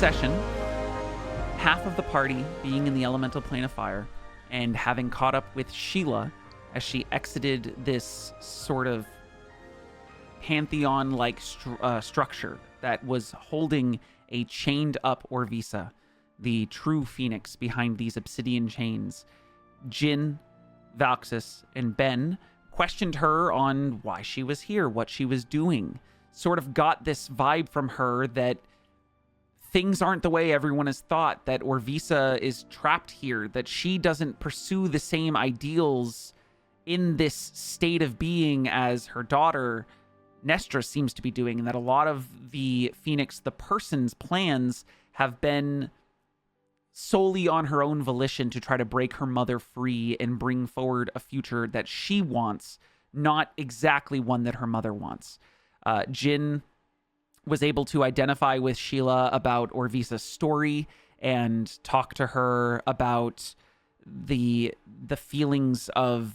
session, half of the party being in the elemental plane of fire and having caught up with Sheila as she exited this sort of pantheon-like structure that was holding a chained-up Orvisa, the true phoenix behind these obsidian chains. Jin, Valxis, and Ben questioned her on why she was here, what she was doing. Sort of got this vibe from her that things aren't the way everyone has thought, that Orvisa is trapped here, that she doesn't pursue the same ideals in this state of being as her daughter Nestra seems to be doing, and that a lot of the Phoenix, the person's plans, have been solely on her own volition to try to break her mother free and bring forward a future that she wants, not exactly one that her mother wants. Jin was able to identify with Sheila about Orvisa's story and talk to her about the feelings of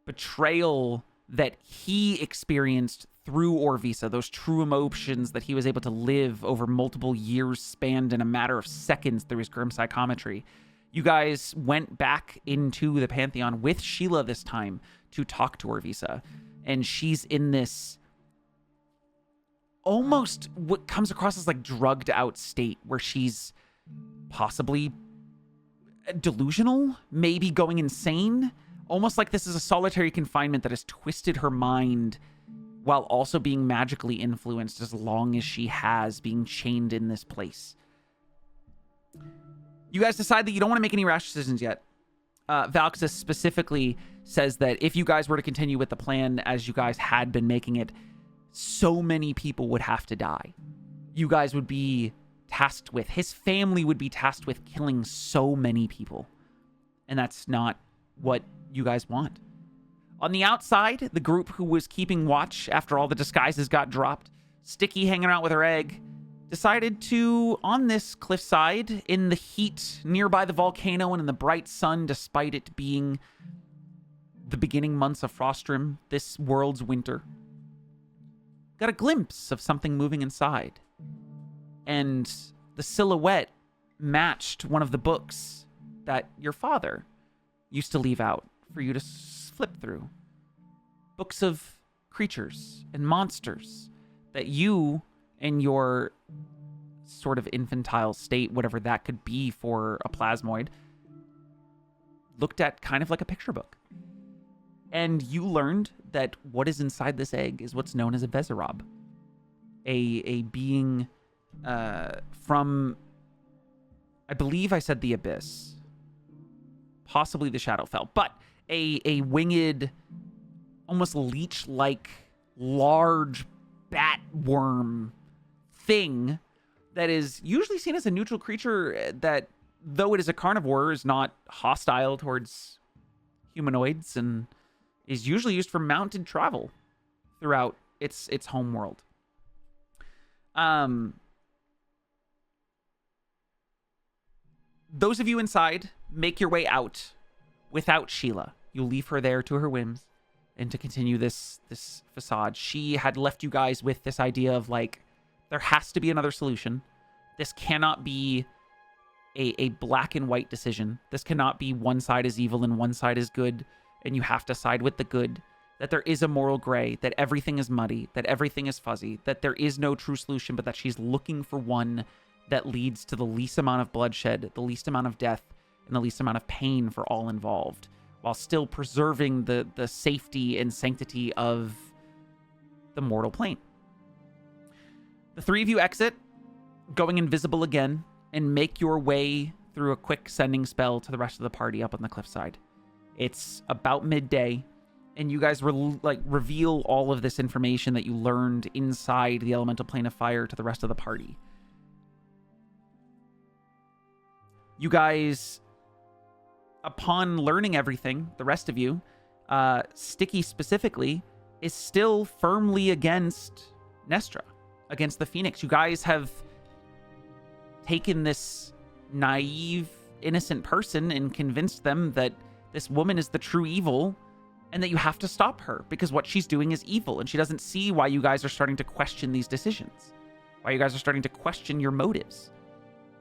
betrayal that he experienced through Orvisa, those true emotions that he was able to live over multiple years spanned in a matter of seconds through his grim psychometry. You guys went back into the Pantheon with Sheila this time to talk to Orvisa, and she's in this almost what comes across as like drugged out state where she's possibly delusional, maybe going insane, almost like this is a solitary confinement that has twisted her mind while also being magically influenced as long as she has, being chained in this place. You guys decide that you don't want to make any rash decisions yet. Valxis specifically says that if you guys were to continue with the plan as you guys had been making it, so many people would have to die. You guys would be tasked with, his family would be tasked with killing so many people. And that's not what you guys want. On the outside, the group who was keeping watch after all the disguises got dropped, Sticky hanging out with her egg, decided to, on this cliffside, in the heat nearby the volcano and in the bright sun, despite it being the beginning months of Frostrim, this world's winter, got a glimpse of something moving inside. And the silhouette matched one of the books that your father used to leave out for you to flip through. Books of creatures and monsters that you, in your sort of infantile state, whatever that could be for a plasmoid, looked at kind of like a picture book. And you learned that what is inside this egg is what's known as a Vezirab. A being from, I believe I said the Abyss, possibly the Shadowfell, but a winged, almost leech-like, large bat worm thing that is usually seen as a neutral creature that, though it is a carnivore, is not hostile towards humanoids and is usually used for mounted travel throughout its home world. Those of you inside make your way out without Sheila. You'll leave her there to her whims and to continue this facade. She had left you guys with this idea of, like, there has to be another solution. This cannot be a black and white decision. This cannot be one side is evil and one side is good, and you have to side with the good. That there is a moral gray, that everything is muddy, that everything is fuzzy, that there is no true solution, but that she's looking for one that leads to the least amount of bloodshed, the least amount of death, and the least amount of pain for all involved, while still preserving the safety and sanctity of the mortal plane. The three of you exit, going invisible again, and make your way through a quick sending spell to the rest of the party up on the cliffside. It's about midday, and you guys reveal all of this information that you learned inside the elemental plane of fire to the rest of the party. You guys, upon learning everything, the rest of you, Sticky specifically, is still firmly against Nestra, against the Phoenix. You guys have taken this naive, innocent person and convinced them that this woman is the true evil and that you have to stop her because what she's doing is evil, and she doesn't see why you guys are starting to question these decisions, why you guys are starting to question your motives.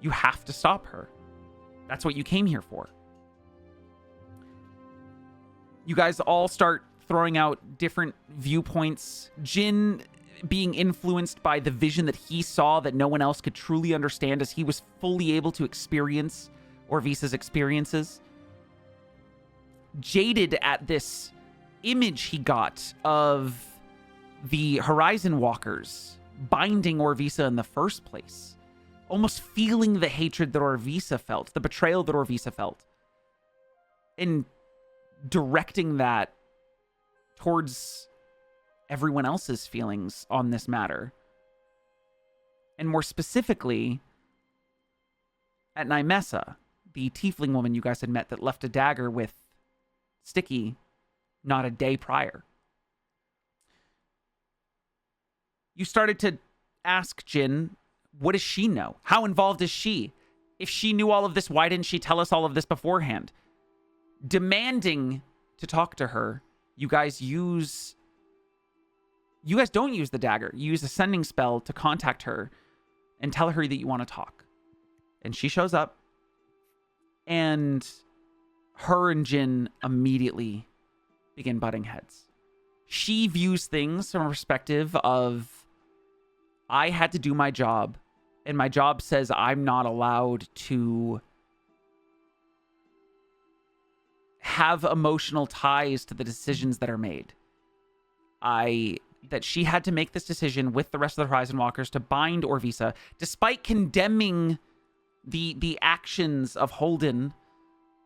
You have to stop her. That's what you came here for. You guys all start throwing out different viewpoints. Jin being influenced by the vision that he saw that no one else could truly understand, as he was fully able to experience Orvisa's experiences. Jaded at this image he got of the Horizon Walkers binding Orvisa in the first place. Almost feeling the hatred that Orvisa felt, the betrayal that Orvisa felt. And directing that towards everyone else's feelings on this matter. And more specifically, at Nymessa, the tiefling woman you guys had met that left a dagger with Sticky not a day prior. You started to ask Jin, what does she know? How involved is she? If she knew all of this, why didn't she tell us all of this beforehand? Demanding to talk to her, you guys don't use the dagger. You use a sending spell to contact her and tell her that you want to talk. And she shows up, and her and Jin immediately begin butting heads. She views things from a perspective of, I had to do my job, and my job says I'm not allowed to have emotional ties to the decisions that are made. That she had to make this decision with the rest of the Horizon Walkers to bind Orvisa, despite condemning the actions of Holden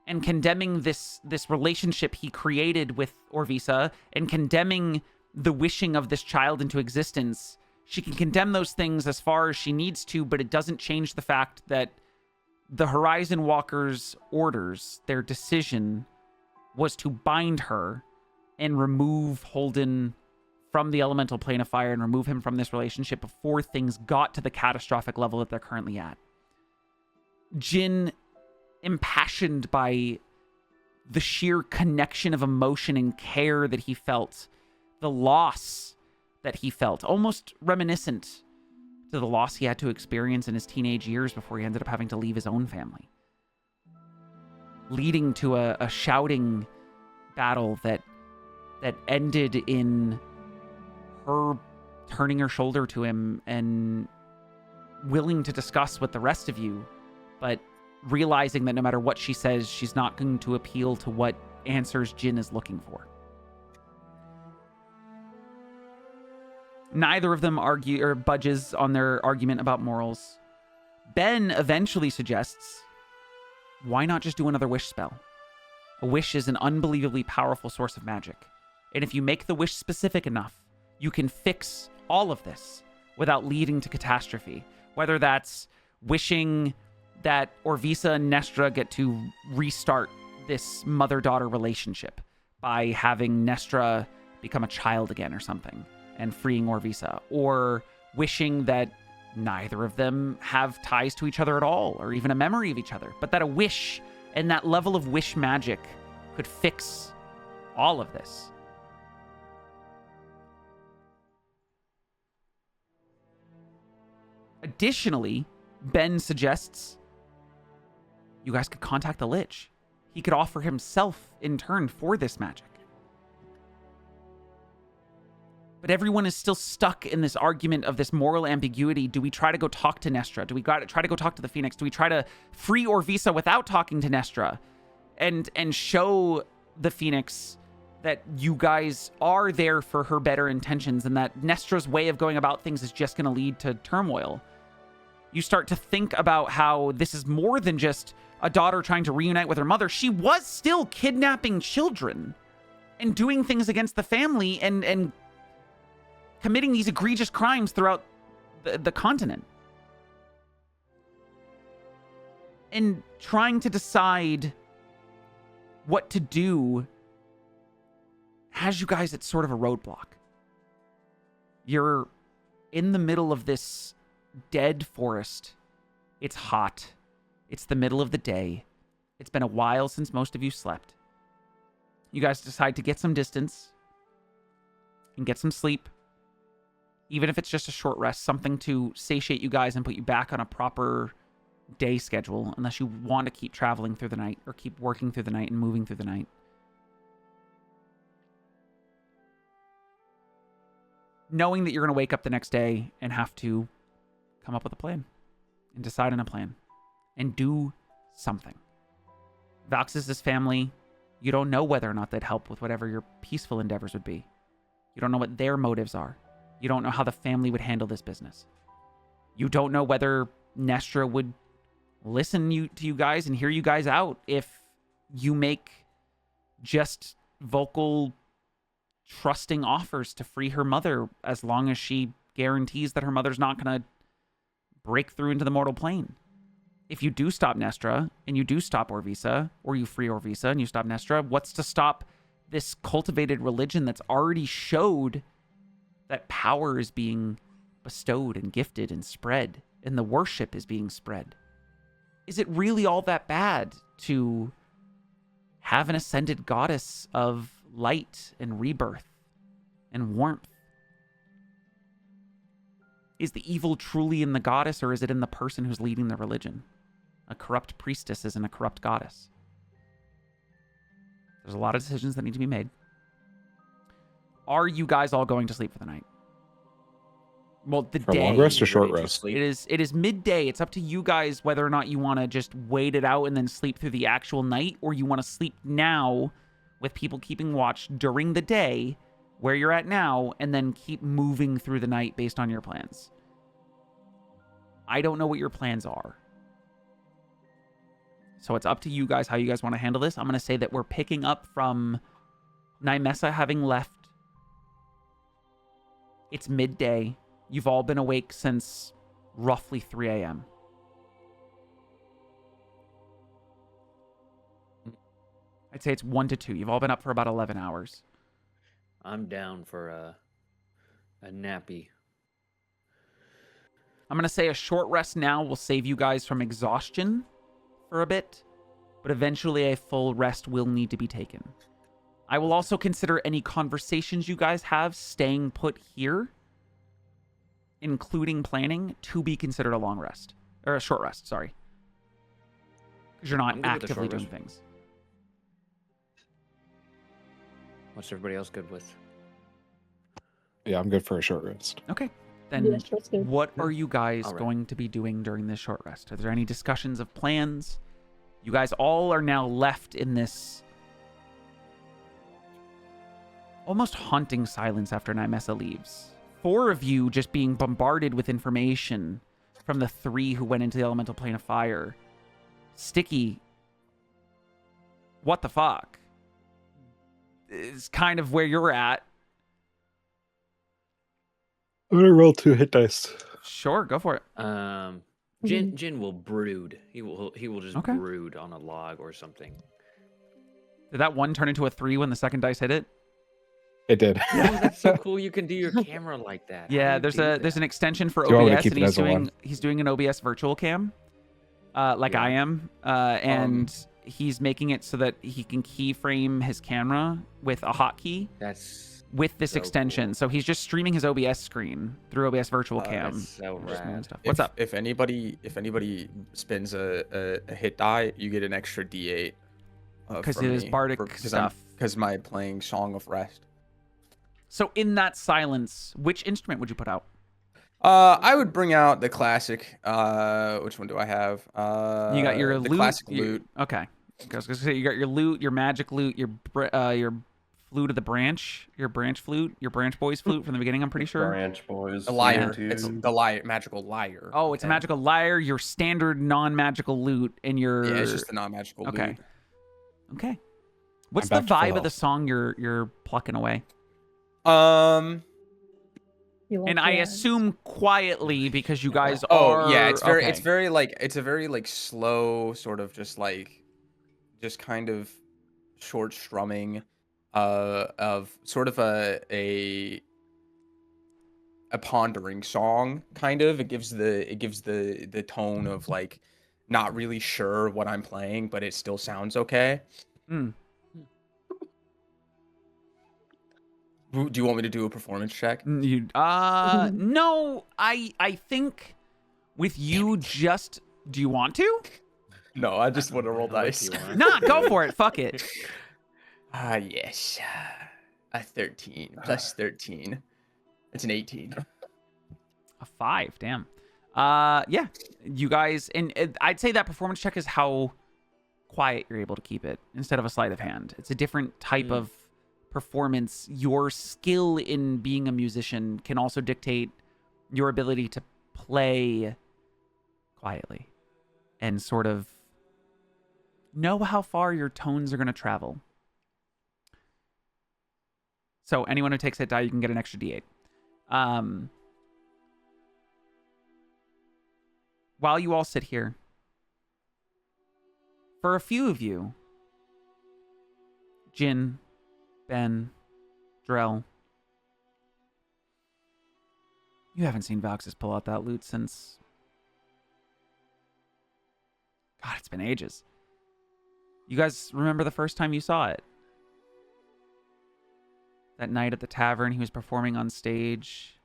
and condemning this relationship he created with Orvisa and condemning the wishing of this child into existence. She can condemn those things as far as she needs to, but it doesn't change the fact that the Horizon Walkers' orders, their decision, was to bind her and remove Holden from the elemental plane of fire and remove him from this relationship before things got to the catastrophic level that they're currently at. Jin, impassioned by the sheer connection of emotion and care that he felt, the loss that he felt, almost reminiscent to the loss he had to experience in his teenage years before he ended up having to leave his own family, leading to a shouting battle that ended in her turning her shoulder to him and willing to discuss with the rest of you, but realizing that no matter what she says, she's not going to appeal to what answers Jin is looking for. Neither of them argue or budges on their argument about morals. Ben eventually suggests, why not just do another wish spell? A wish is an unbelievably powerful source of magic. And if you make the wish specific enough, you can fix all of this without leading to catastrophe. Whether that's wishing that Orvisa and Nestra get to restart this mother-daughter relationship by having Nestra become a child again or something and freeing Orvisa, or wishing that neither of them have ties to each other at all or even a memory of each other, but that a wish and that level of wish magic could fix all of this. Additionally, Ben suggests you guys could contact the Lich. He could offer himself in turn for this magic. But everyone is still stuck in this argument of this moral ambiguity. Do we try to go talk to Nestra? Do we try to go talk to the Phoenix? Do we try to free Orvisa without talking to Nestra? And show the Phoenix that you guys are there for her better intentions and that Nestra's way of going about things is just going to lead to turmoil. You start to think about how this is more than just a daughter trying to reunite with her mother. She was still kidnapping children and doing things against the family and committing these egregious crimes throughout the continent. And trying to decide what to do has you guys at sort of a roadblock. You're in the middle of this dead forest. It's hot. It's the middle of the day. It's been a while since most of you slept. You guys decide to get some distance and get some sleep. Even if it's just a short rest, something to satiate you guys and put you back on a proper day schedule unless you want to keep traveling through the night or keep working through the night and moving through the night. Knowing that you're going to wake up the next day and have to come up with a plan and decide on a plan and do something. Valks is this family. You don't know whether or not they'd help with whatever your peaceful endeavors would be. You don't know what their motives are. You don't know how the family would handle this business. You don't know whether Nestra would listen to you guys and hear you guys out if you make just vocal, trusting offers to free her mother, as long as she guarantees that her mother's not going to break through into the mortal plane. If you do stop Nestra and you do stop Orvisa, or you free Orvisa and you stop Nestra, what's to stop this cultivated religion that's already showed that power is being bestowed and gifted and spread, and the worship is being spread? Is it really all that bad to have an ascended goddess of light and rebirth and warmth? Is the evil truly in the goddess, or is it in the person who's leading the religion? A corrupt priestess isn't a corrupt goddess. There's a lot of decisions that need to be made. Are you guys all going to sleep for the night? Well, the For day. long rest or short rest? It is midday. It's up to you guys whether or not you want to just wait it out and then sleep through the actual night, or you want to sleep now with people keeping watch during the day where you're at now and then keep moving through the night based on your plans. I don't know what your plans are. So it's up to you guys how you guys want to handle this. I'm going to say that we're picking up from Nymessa having left. It's midday. You've all been awake since roughly 3 a.m. I'd say it's 1 to 2. You've all been up for about 11 hours. I'm down for a nappy. I'm going to say a short rest now will save you guys from exhaustion for a bit, but eventually a full rest will need to be taken. I will also consider any conversations you guys have staying put here, including planning, to be considered a long rest. Or a short rest, sorry. Because you're not actively doing things. What's everybody else good with? Yeah, I'm good for a short rest. Okay. Then Yeah, short's good. what are you guys All right. going to be doing during this short rest? Are there any discussions of plans? You guys all are now left in this almost haunting silence after Nymessa leaves. 4 of you just being bombarded with information from the 3 who went into the elemental plane of fire. Sticky, what the fuck? Is kind of where you're at. I'm gonna roll 2 hit dice. Sure, go for it. Jin will brood. He will just Okay. brood on a log or something. Did that 1 turn into a 3 when the second dice hit it? It did. Oh, that's so cool! You can do your camera like that. How do Yeah, you there's do an that? extension for Do you want me to OBS, keep and it as a 1? he's doing an OBS virtual cam, like Yeah. I am, and he's making it so that he can keyframe his camera with a hotkey That's with this so extension. cool. So he's just streaming his OBS screen through OBS virtual cam. That's so and just moving rad. stuff. What's up? If anybody spins a hit die, you get an extra D8. 'Cause it is bardic stuff. Because my playing Song of Rest. So in that silence, which instrument would you put out? I would bring out the classic. Which one do I have? You got your the lute. classic your- lute. Okay. I was gonna say you got your lute, your magic lute, your flute of the branch, your branch flute, your branch boys flute from the beginning. I'm pretty sure. Branch boys. The lyre. Yeah. It's the lyre, magical lyre. Oh, it's a Okay. magical lyre, your standard non-magical lute, and your Yeah, it's just a non-magical Okay. lute. Okay. What's I'm the back to full vibe of the health. song you're plucking away? You like And I the- assume quietly because you guys Oh are. yeah, it's very okay. it's a very like slow sort of just kind of short strumming of sort of a pondering song kind of. It gives the tone of like not really sure what I'm playing, but it still sounds okay. Mm. Do you want me to do a performance check? No, I think with you just Do you want to? No, I just want to roll How much dice. you want? Nah, go for it. Fuck it. Yes. A 13 plus 13. It's an 18. A 5. Damn. Yeah. You guys, and I'd say that performance check is how quiet you're able to keep it instead of a sleight of hand. It's a different type of performance. Your skill in being a musician can also dictate your ability to play quietly and sort of know how far your tones are going to travel. So anyone who takes that die, you can get an extra d8. While you all sit here, for a few of you, Jin, Ben, Drell, you haven't seen Valxis pull out that loot since... God, it's been ages. You guys remember the first time you saw it? That night at the tavern, he was performing on stage.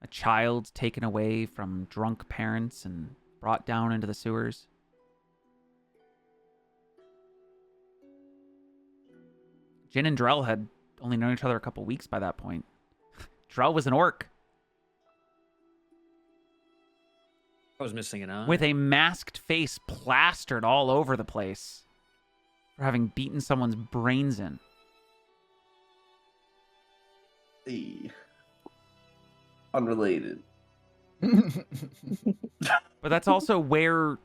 A child taken away from drunk parents and brought down into the sewers. Jin and Drell had only known each other a couple weeks by that point. Drell was an orc I was missing an eye. with a masked face plastered all over the place for having beaten someone's brains in. Hey. Unrelated. But that's also where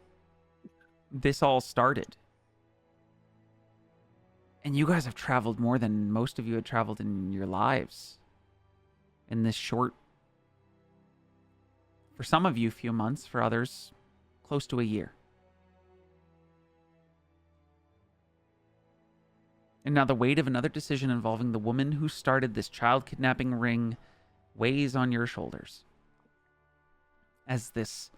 this all started. And you guys have traveled more than most of you had traveled in your lives in this short, for some of you, few months, for others, close to a year. And now the weight of another decision involving the woman who started this child kidnapping ring weighs on your shoulders. As this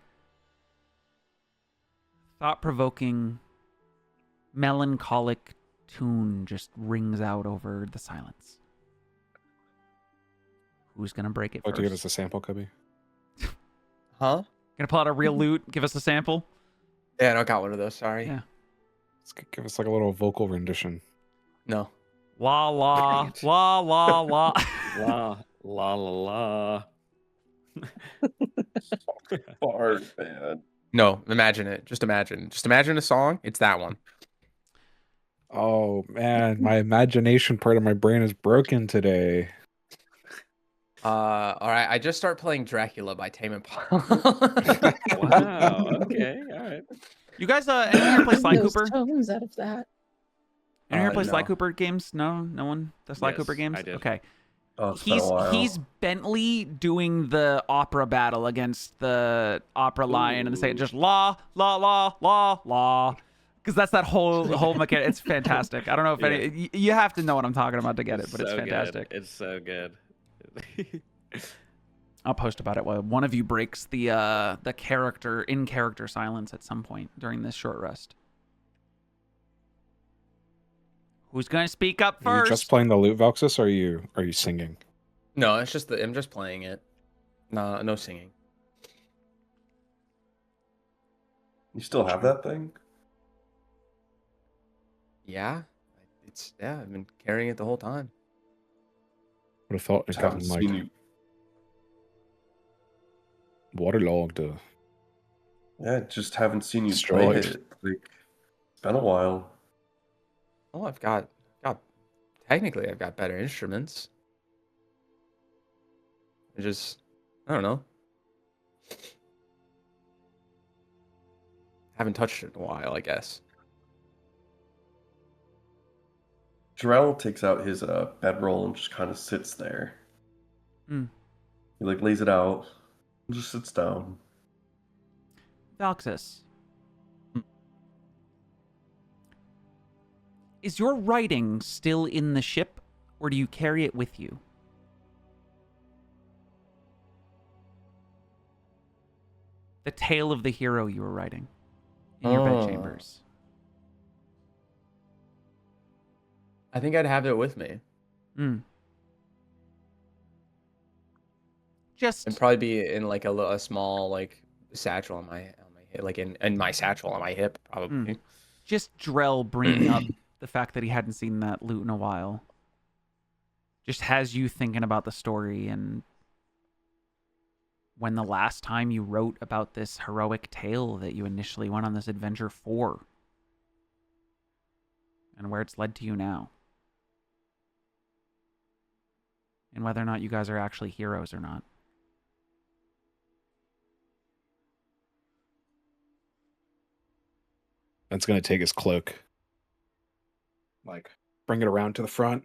thought-provoking, melancholic tune just rings out over the silence. Who's gonna break it What to first? give us a sample, Cubby? Huh? Gonna pull out a real loot, give us a sample? Yeah, I don't got one of those. Sorry. Yeah. Give us like a little vocal rendition. No. La la, Dang it. la la la. La la la la. Hard, man. No, imagine it. Just imagine. Just imagine a song. It's that one. Oh man, my imagination part of my brain is broken today. All right. I just start playing Dracula by Tame Impala. Wow. Okay. All right. You guys, anyone here play Sly Those Cooper? tones out of that. Anyone here play Sly No. Cooper games? No? No one? The Sly Yes, Cooper games? I did. Okay. Oh, it's been a while. He's Bentley doing the opera battle against the opera lion and say just la la la la la, because that's that whole mechanic. It's fantastic. I don't know if any you have to know what I'm talking about to get it, but it's so fantastic. Good. It's so good. I'll post about it while one of you breaks the character in character silence at some point during this short rest. Who's gonna speak up Are you first? just playing the loot, Valxis, or are you singing? No, it's just I'm just playing it. No singing. You still have that thing? Yeah. I've been carrying it the whole time. Would have thought it Just gotten haven't like seen you. waterlogged. Yeah, just haven't seen you Destroyed. play it. Like, it's been a while. Oh, I've got technically I've got better instruments. I don't know. Haven't touched it in a while, I guess. Jarrell takes out his bedroll and just kind of sits there. Hmm. He like lays it out and just sits down. Valxis. Is your writing still in the ship, or do you carry it with you? The tale of the hero you were writing in your Oh. bedchambers. I think I'd have it with me. Mm. Just It'd probably be in like a small like satchel on my like in my satchel on my hip, probably. Just Drell bringing up the fact that he hadn't seen that loot in a while just has you thinking about the story and when the last time you wrote about this heroic tale that you initially went on this adventure for and where it's led to you now. And whether or not you guys are actually heroes or not. Ben's gonna take his cloak, like bring it around to the front,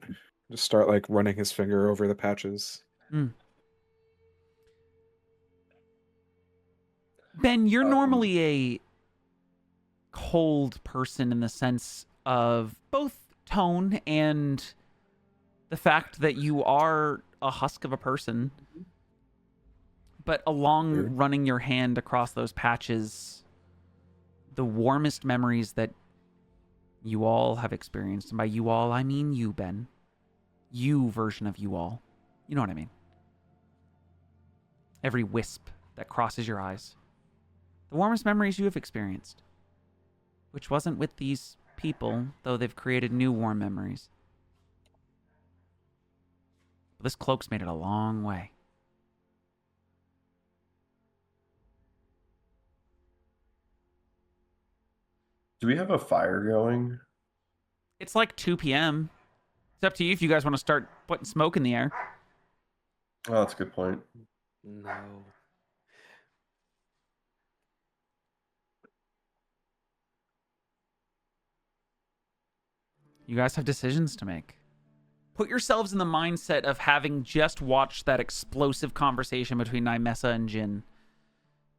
just start like running his finger over the patches. Ben, you're normally a cold person in the sense of both tone and the fact that you are a husk of a person. But along running your hand across those patches, the warmest memories that you all have experienced, and by you all, I mean you, Ben. You version of you all. You know what I mean. Every wisp that crosses your eyes. The warmest memories you have experienced. Which wasn't with these people, though they've created new warm memories. But this cloak's made it a long way. Do we have a fire going? It's like 2 p.m. It's up to you if you guys want to start putting smoke in the air. Oh, that's a good point. No. You guys have decisions to make. Put yourselves in the mindset of having just watched that explosive conversation between Nymessa and Jin.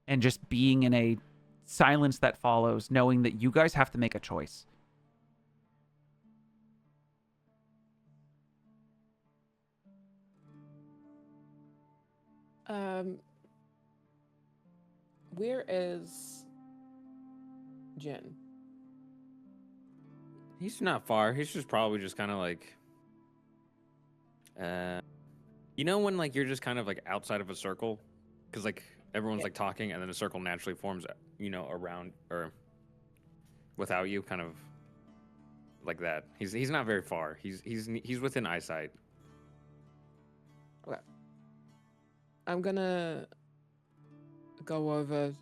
And just being in a silence that follows, knowing that you guys have to make a choice. Where is Jin? He's not far. He's just probably just kind of like, you know, when like you're just kind of like outside of a circle, because like everyone's like talking, and then a circle naturally forms, you know, around or without you, kind of like that. He's not very far. He's within eyesight. Okay. I'm gonna go over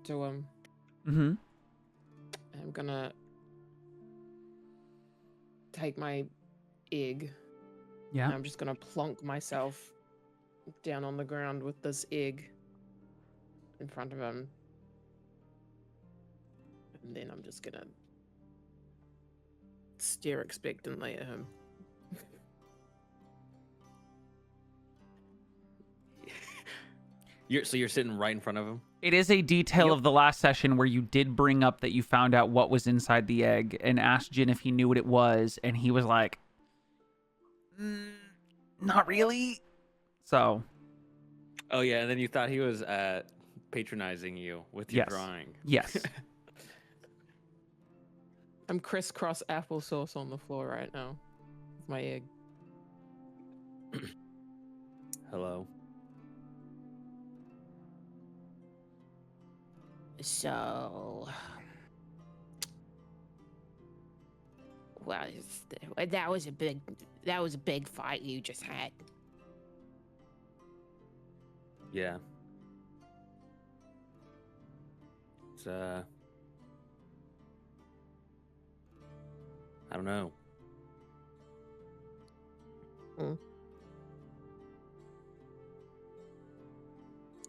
to him. Mm-hmm. I'm gonna take my egg. Yeah. And I'm just gonna plonk myself down on the ground with this egg in front of him. And then I'm just gonna stare expectantly at him. So you're sitting right in front of him? It is a detail Yep. of the last session where you did bring up that you found out what was inside the egg and asked Jin if he knew what it was, and he was like, not really. So. Oh yeah, and then you thought he was patronizing you with your Yes. drawing. Yes. I'm crisscross applesauce on the floor right now with my egg. Hello. So, well, that was a big fight you just had. Yeah. It's I don't know.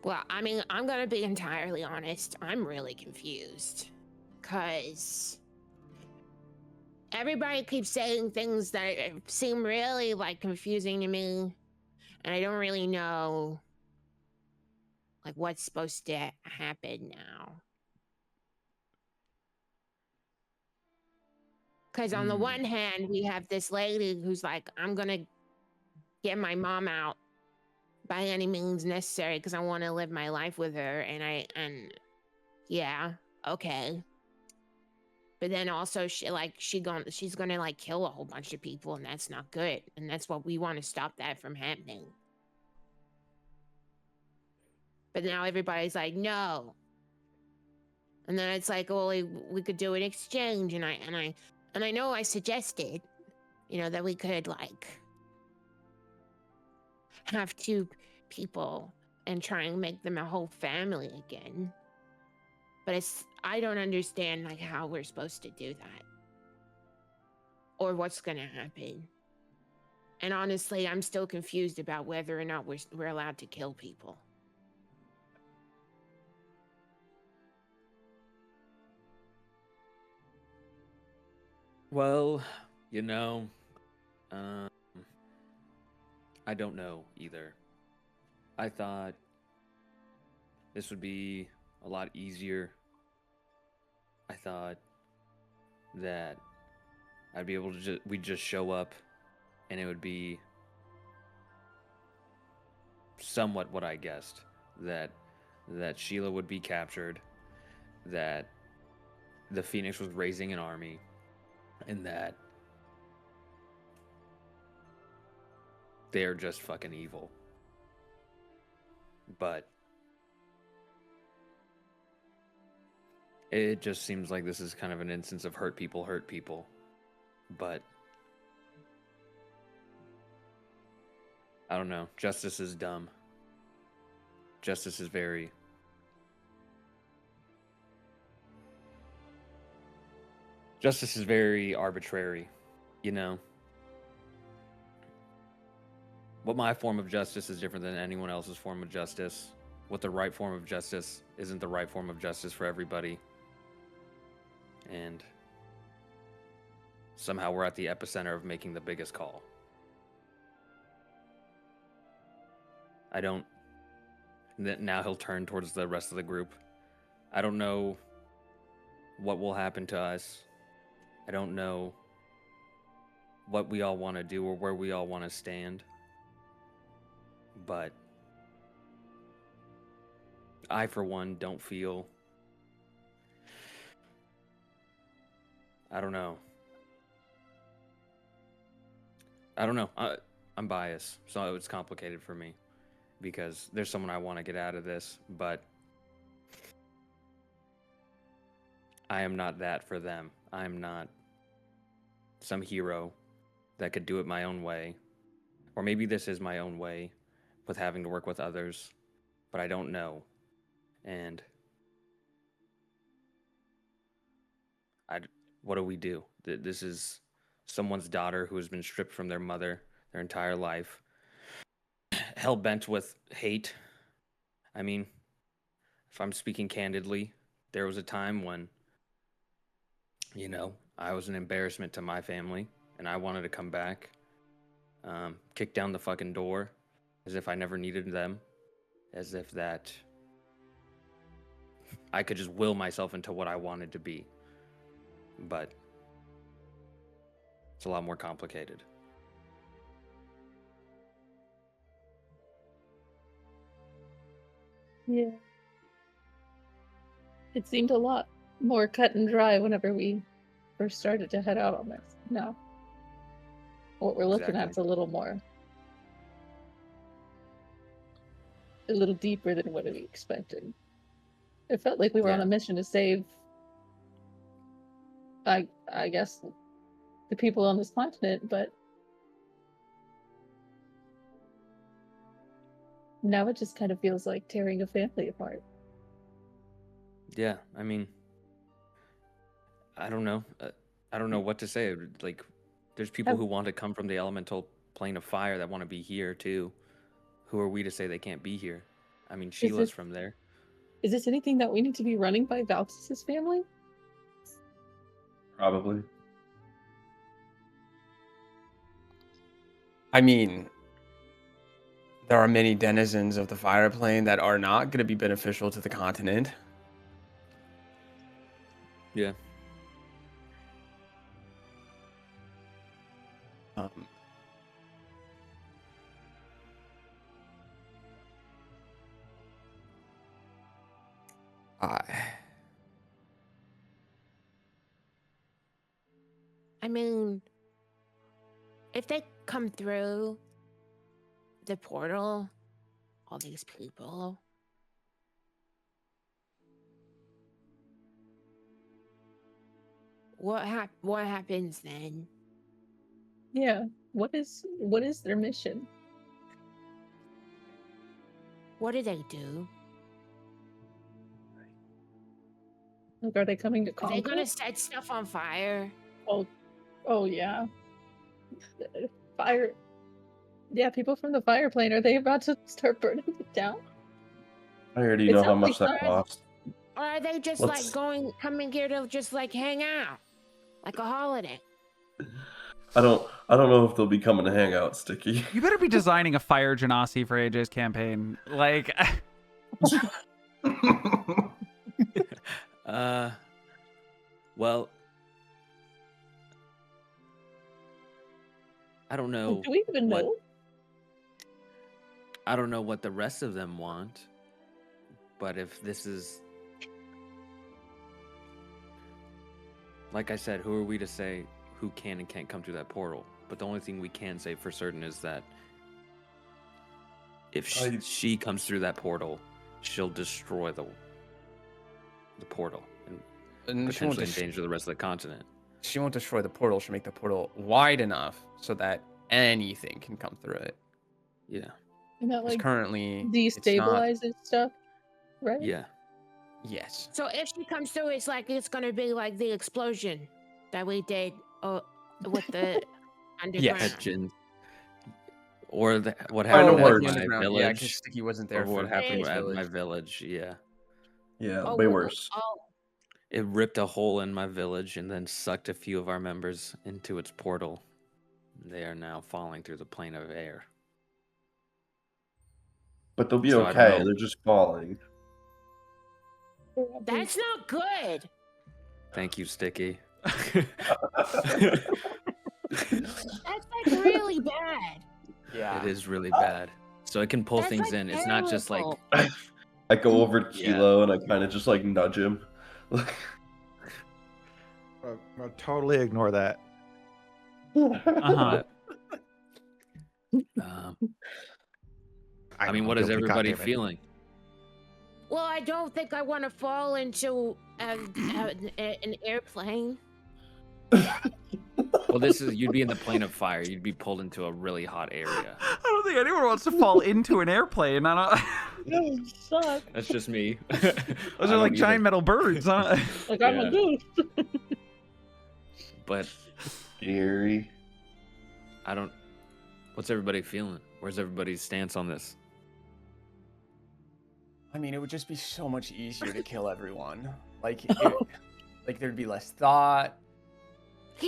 Well, I mean, I'm gonna be entirely honest. I'm really confused. Cause everybody keeps saying things that seem really like confusing to me. And I don't really know like what's supposed to happen now. Cause on the one hand, we have this lady who's like, I'm gonna get my mom out by any means necessary because I want to live my life with her, and yeah, okay. But then also she's gonna like kill a whole bunch of people, and that's not good, and that's what we want to stop that from happening. But now everybody's like, no, And then it's like, well, we could do an exchange, and I know I suggested, that we could like have two people and try and make them a whole family again. But I don't understand like how we're supposed to do that or what's gonna happen. And honestly, I'm still confused about whether or not we're allowed to kill people. Well, um, I don't know either. I thought this would be a lot easier. I thought that I'd be able to we'd just show up and it would be somewhat what I guessed, that Sheila would be captured, that the Phoenix was raising an army, and that they're just fucking evil. But it just seems like this is kind of an instance of hurt people hurt people. But I don't know. Justice is dumb. Justice is very... Justice is very arbitrary, What my form of justice is different than anyone else's form of justice. What the right form of justice isn't the right form of justice for everybody. And somehow we're at the epicenter of making the biggest call. Now he'll turn towards the rest of the group. I don't know what will happen to us. I don't know what we all want to do or where we all want to stand. But I, for one, don't feel... I don't know. I'm biased, so it's complicated for me because there's someone I want to get out of this, but I am not that for them. I'm not some hero that could do it my own way. Or maybe this is my own way with having to work with others, but I don't know. And what do we do? This is someone's daughter who has been stripped from their mother their entire life, hell-bent with hate. I mean, if I'm speaking candidly, there was a time when, I was an embarrassment to my family, and I wanted to come back, kick down the fucking door, as if I never needed them, as if that I could just will myself into what I wanted to be. But it's a lot more complicated. Yeah. It seemed a lot more cut and dry whenever we first started to head out on this. No. What we're looking at is a little deeper than what we expected. It felt like we were on a mission to save, I guess, the people on this continent, but now it just kind of feels like tearing a family apart. Yeah, I mean, I don't know. I don't know what to say. Like, there's people who want to come from the elemental plane of fire that want to be here too. Who are we to say they can't be here? I mean, Sheila's from there. Is this anything that we need to be running by Valk's family? Probably. I mean, there are many denizens of the fire plane that are not going to be beneficial to the continent. Yeah. I mean, if they come through the portal, all these people, what happens then? Yeah. What is their mission? What do they do? Like, are they coming to Are they conquer? gonna set stuff on fire? Oh yeah. Fire. Yeah, people from the fire plane, are they about to start burning it down? I already It know how sounds much like that that. cost. Or are they just Let's- like coming here to just like hang out? Like a holiday? I don't know if they'll be coming to hang out, Sticky. You better be designing a fire genasi for AJ's campaign. Like, Well, I don't know. Do we even what- know? I don't know what the rest of them want, but if this is, like I said, who are we to say who can and can't come through that portal? But the only thing we can say for certain is that if she comes through that portal, she'll destroy the portal and And potentially endanger the rest of the continent. she won't destroy the portal. She'll make the portal wide enough so that anything can come through it. Yeah. And that 'Cause like currently, destabilizes stuff, right? Yeah. Yes. So if she comes through, it's gonna be like the explosion that we did with the underground. Legend. Or what Kinda happened worse. at my Yeah, village. because Sticky wasn't Or there. what for happened his at village. my village. Yeah. Yeah, Oh, way well, worse. Oh, It ripped a hole in my village and then sucked a few of our members into its portal. They are now falling through the plane of air. But they'll be So I don't okay. know. They're just falling. that's not good. Thank you, Sticky. That's like really bad. Yeah. It is really bad. So it can pull That's, things like, in. It's not just like terrible. I go over to Yeah. Kelo and I kind of just like nudge him. I'll totally ignore that. uh-huh. I mean, what is guilty, everybody goddammit. feeling? Well, I don't think I want to fall into an airplane. Well, you'd be in the plane of fire. You'd be pulled into a really hot area. I don't think anyone wants to fall into an airplane. I don't. That would suck. That's just me. Those are like giant metal birds, huh? Like I'm Yeah. a goose. But Scary. I don't. What's everybody feeling? Where's everybody's stance on this? I mean, it would just be so much easier to kill everyone. Like, like there'd be less thought.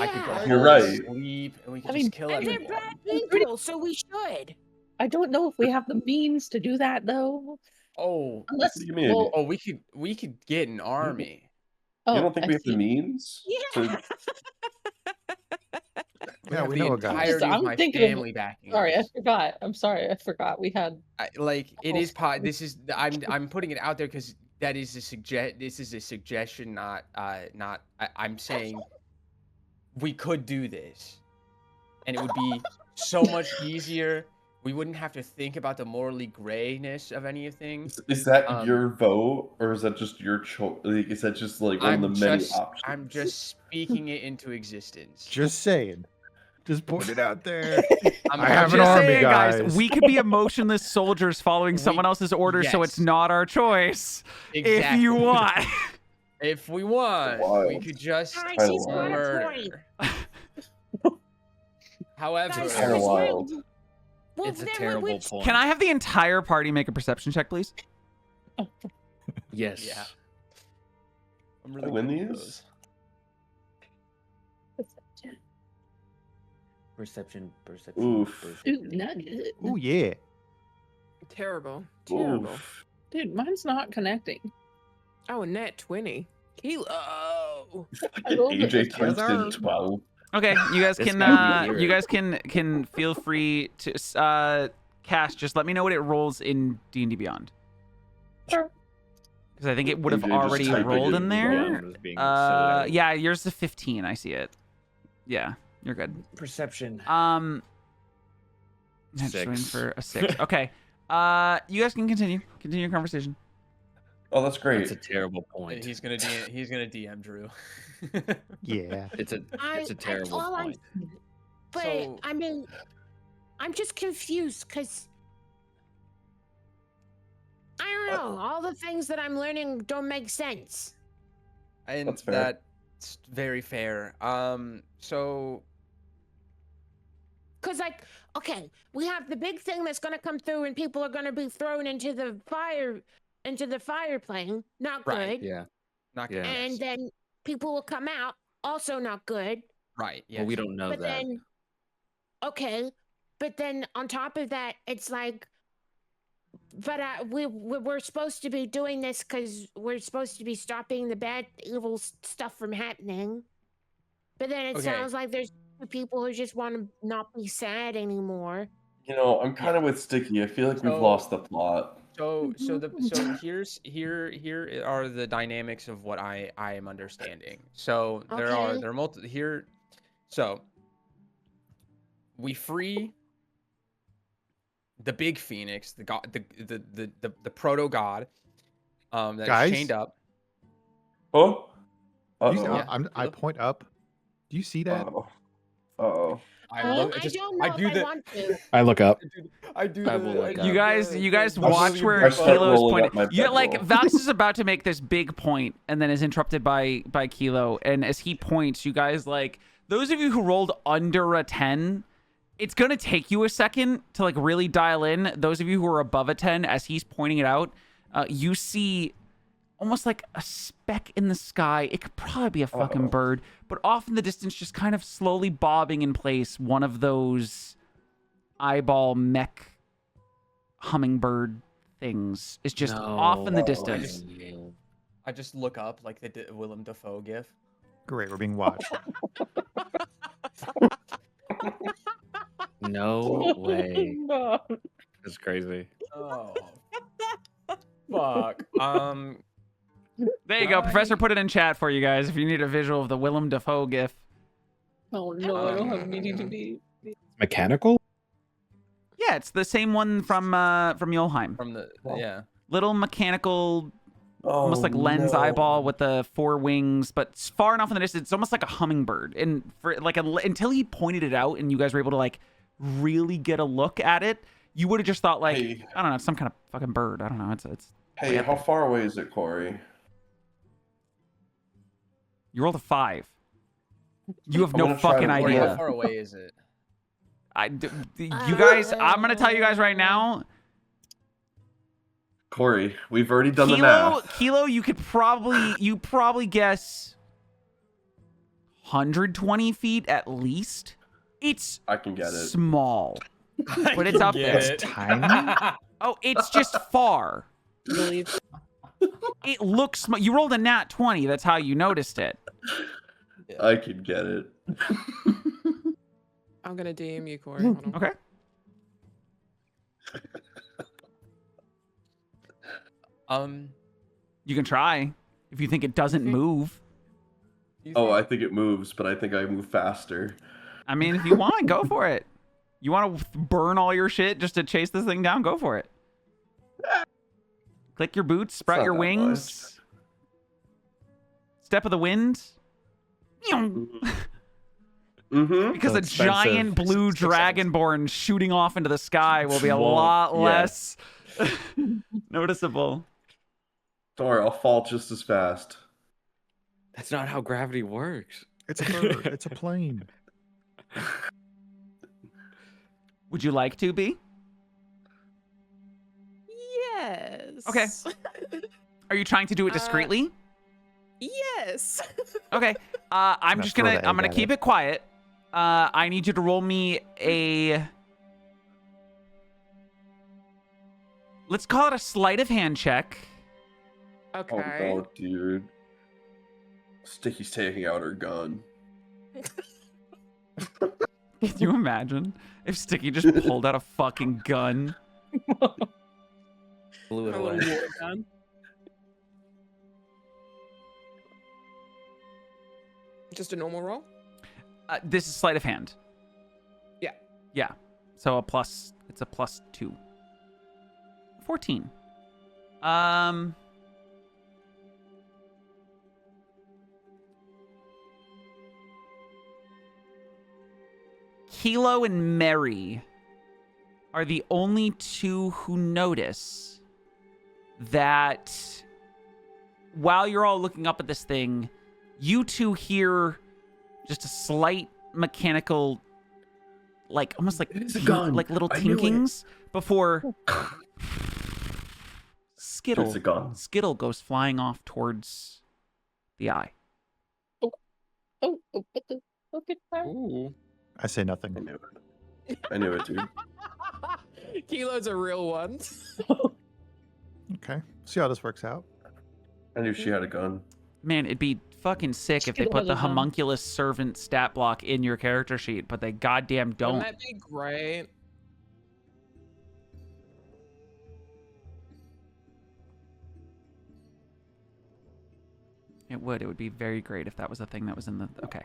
I could go Yeah. You're home, right. sleep, and we could I mean, just kill And they're everyone. bad people, so we should. I don't know if we have the means to do that though. Oh, Unless What do you mean? well, oh, we could get an army. oh, You don't think I we have the see. means? Yeah. Yeah, have we the know a guy. entirety I'm of my thinking of- family backing. Sorry, I us. forgot. I'm sorry, I forgot. We had Like it Oh, is this is I'm putting it out there because that is this is a suggestion, I'm saying we could do this, and it would be so much easier. We wouldn't have to think about the morally grayness of anything. Is that Um, your vote, or is that just your choice? Like, is that just like one of the many options? I'm just speaking it into existence. Just saying. Just put it out there. I'm I have an Just army, saying, guys. we could be emotionless soldiers following someone else's orders, so it's yes. not our choice. If Exactly. you want. If we want, we Wild. could just Guys, Kinda he's got a murder. point. However, Guys, Kinda he's wild. right. Well, It's a then terrible which- point. Can I have the entire party make a perception check, please? Yes. Yeah. I'm I win good at these? those. Perception. Oof. Ooh, not good. Oh yeah. Terrible. Terrible. Oof. Dude, mine's not connecting. Oh, a net 20. Kelo. I rolled it. AJ turns Together. in 12. Okay, you guys It's can gotta be you guys can feel free to cast. Just let me know what it rolls in D&D Beyond. Sure. Because I think it would have AJ just already type it rolled in in the there. bottom. Yeah, yours is 15. I see it. Yeah, you're good. Perception. Net swing 6. for a 6. Okay. You guys can continue your conversation. Oh, that's great. That's a terrible point. He's gonna DM Drew. Yeah. It's a terrible point. But So- I mean, I'm just confused because I don't know. All the things that I'm learning don't make sense. And That's fair. that's very fair. So Cause like, okay, we have the big thing that's gonna come through, and people are gonna be thrown into the fire plane. Not Right, good. Yeah. not Yeah. gonna And then people will come out, also not good. right. Yeah. But we don't know But that. then, okay, but then on top of that, it's like, but we're supposed to be doing this because we're supposed to be stopping the bad, evil stuff from happening. But then it Okay. sounds like there's people who just want to not be sad anymore. You know, I'm kind of with Sticky. I feel like we've So- lost the plot. So here are the dynamics of what I am understanding. So there Okay. are multiple here. So we free the big phoenix, the god, the proto god, that's Guys? chained up. Oh. You see- Uh-oh. I point up. Do you see that? Uh-oh. Uh-oh. I don't know if I want to. I look up. I do I will the. look I up. do You guys the- watch where I start Kelo's rolling pointing. up my Yeah, like bedroll. Valks is about to make this big point and then is interrupted by Kelo. And as he points, you guys like those of you who rolled under a 10, it's gonna take you a second to like really dial in. Those of you who are above a 10, as he's pointing it out, you see almost like a speck in the sky. It could probably be a fucking Uh-oh. bird, but off in the distance, just kind of slowly bobbing in place, one of those eyeball mech hummingbird things is just off in the No. distance. I just look up like the Willem Dafoe gif. Great, we're being watched. No way. No. That's crazy. Oh. Fuck. There you go. Professor put it in chat for you guys if you need a visual of the Willem Dafoe gif. Oh no, I don't have meaning to be. Mechanical? Yeah, it's the same one from Mjolnir. From the yeah. Little mechanical, Oh, almost like lens no. eyeball with the 4 wings, but it's far enough in the distance. It's almost like a hummingbird. And for like until he pointed it out and you guys were able to like really get a look at it, you would have just thought like, Hey. I don't know, it's some kind of fucking bird. I don't know. It's Hey, how far away is it, Corey? you rolled a 5. You have I'm no gonna try fucking to- Corey, how idea. far away is it? You guys, I'm gonna tell you guys right now. Corey, we've already done the math. Kelo, you probably guess 120 feet at least. It's I can get it. small, but it's up there. It's tiny. Oh, it's just far. Really, It looks small. You rolled a nat 20. That's how you noticed it. I can get it. I'm gonna DM you, Corey. Hold on. Okay. You can try if you think it doesn't move. Oh, I think it moves, but I think I move faster. I mean, if you want, go for it. You want to burn all your shit just to chase this thing down? Go for it. Click your boots, sprout not your that wings. Step of the wind. Mm-hmm. Because So a expensive. giant blue 6 seconds. dragonborn shooting off into the sky will be a Won't- lot yeah. less noticeable. Don't worry, I'll fall just as fast. That's not how gravity works. It's a bird. It's a plane. Would you like to be? Yes. Okay. Are you trying to do it discreetly? Yes. Okay. I'm Now just throw gonna the I'm egg gonna at keep it. it quiet. I need you to roll me a. Let's call it a sleight of hand check. Okay. Oh, dude. Sticky's taking out her gun. Can you imagine if Sticky just pulled out a fucking gun? Blew it A away. little water gun. Just a normal roll. This is sleight of hand. Yeah. Yeah. So it's a +2. 14. Kelo and Mary are the only two who notice that while you're all looking up at this thing, you two hear just a slight mechanical, like almost like It's a gun. like little I knew it. tinkings before Skittle It's a gun. Skittle goes flying off towards the eye. Oh, what the fuck is that? Ooh. I say nothing. I knew it. I knew it, dude. Kilo's a real one. Okay. See how this works out. I knew she had a gun. Man, it'd be fucking sick if they Skittle put has the a gun. homunculus servant stat block in your character sheet, but they goddamn don't. Wouldn't that be great? It would. It would be very great if that was a thing that was in the. Okay.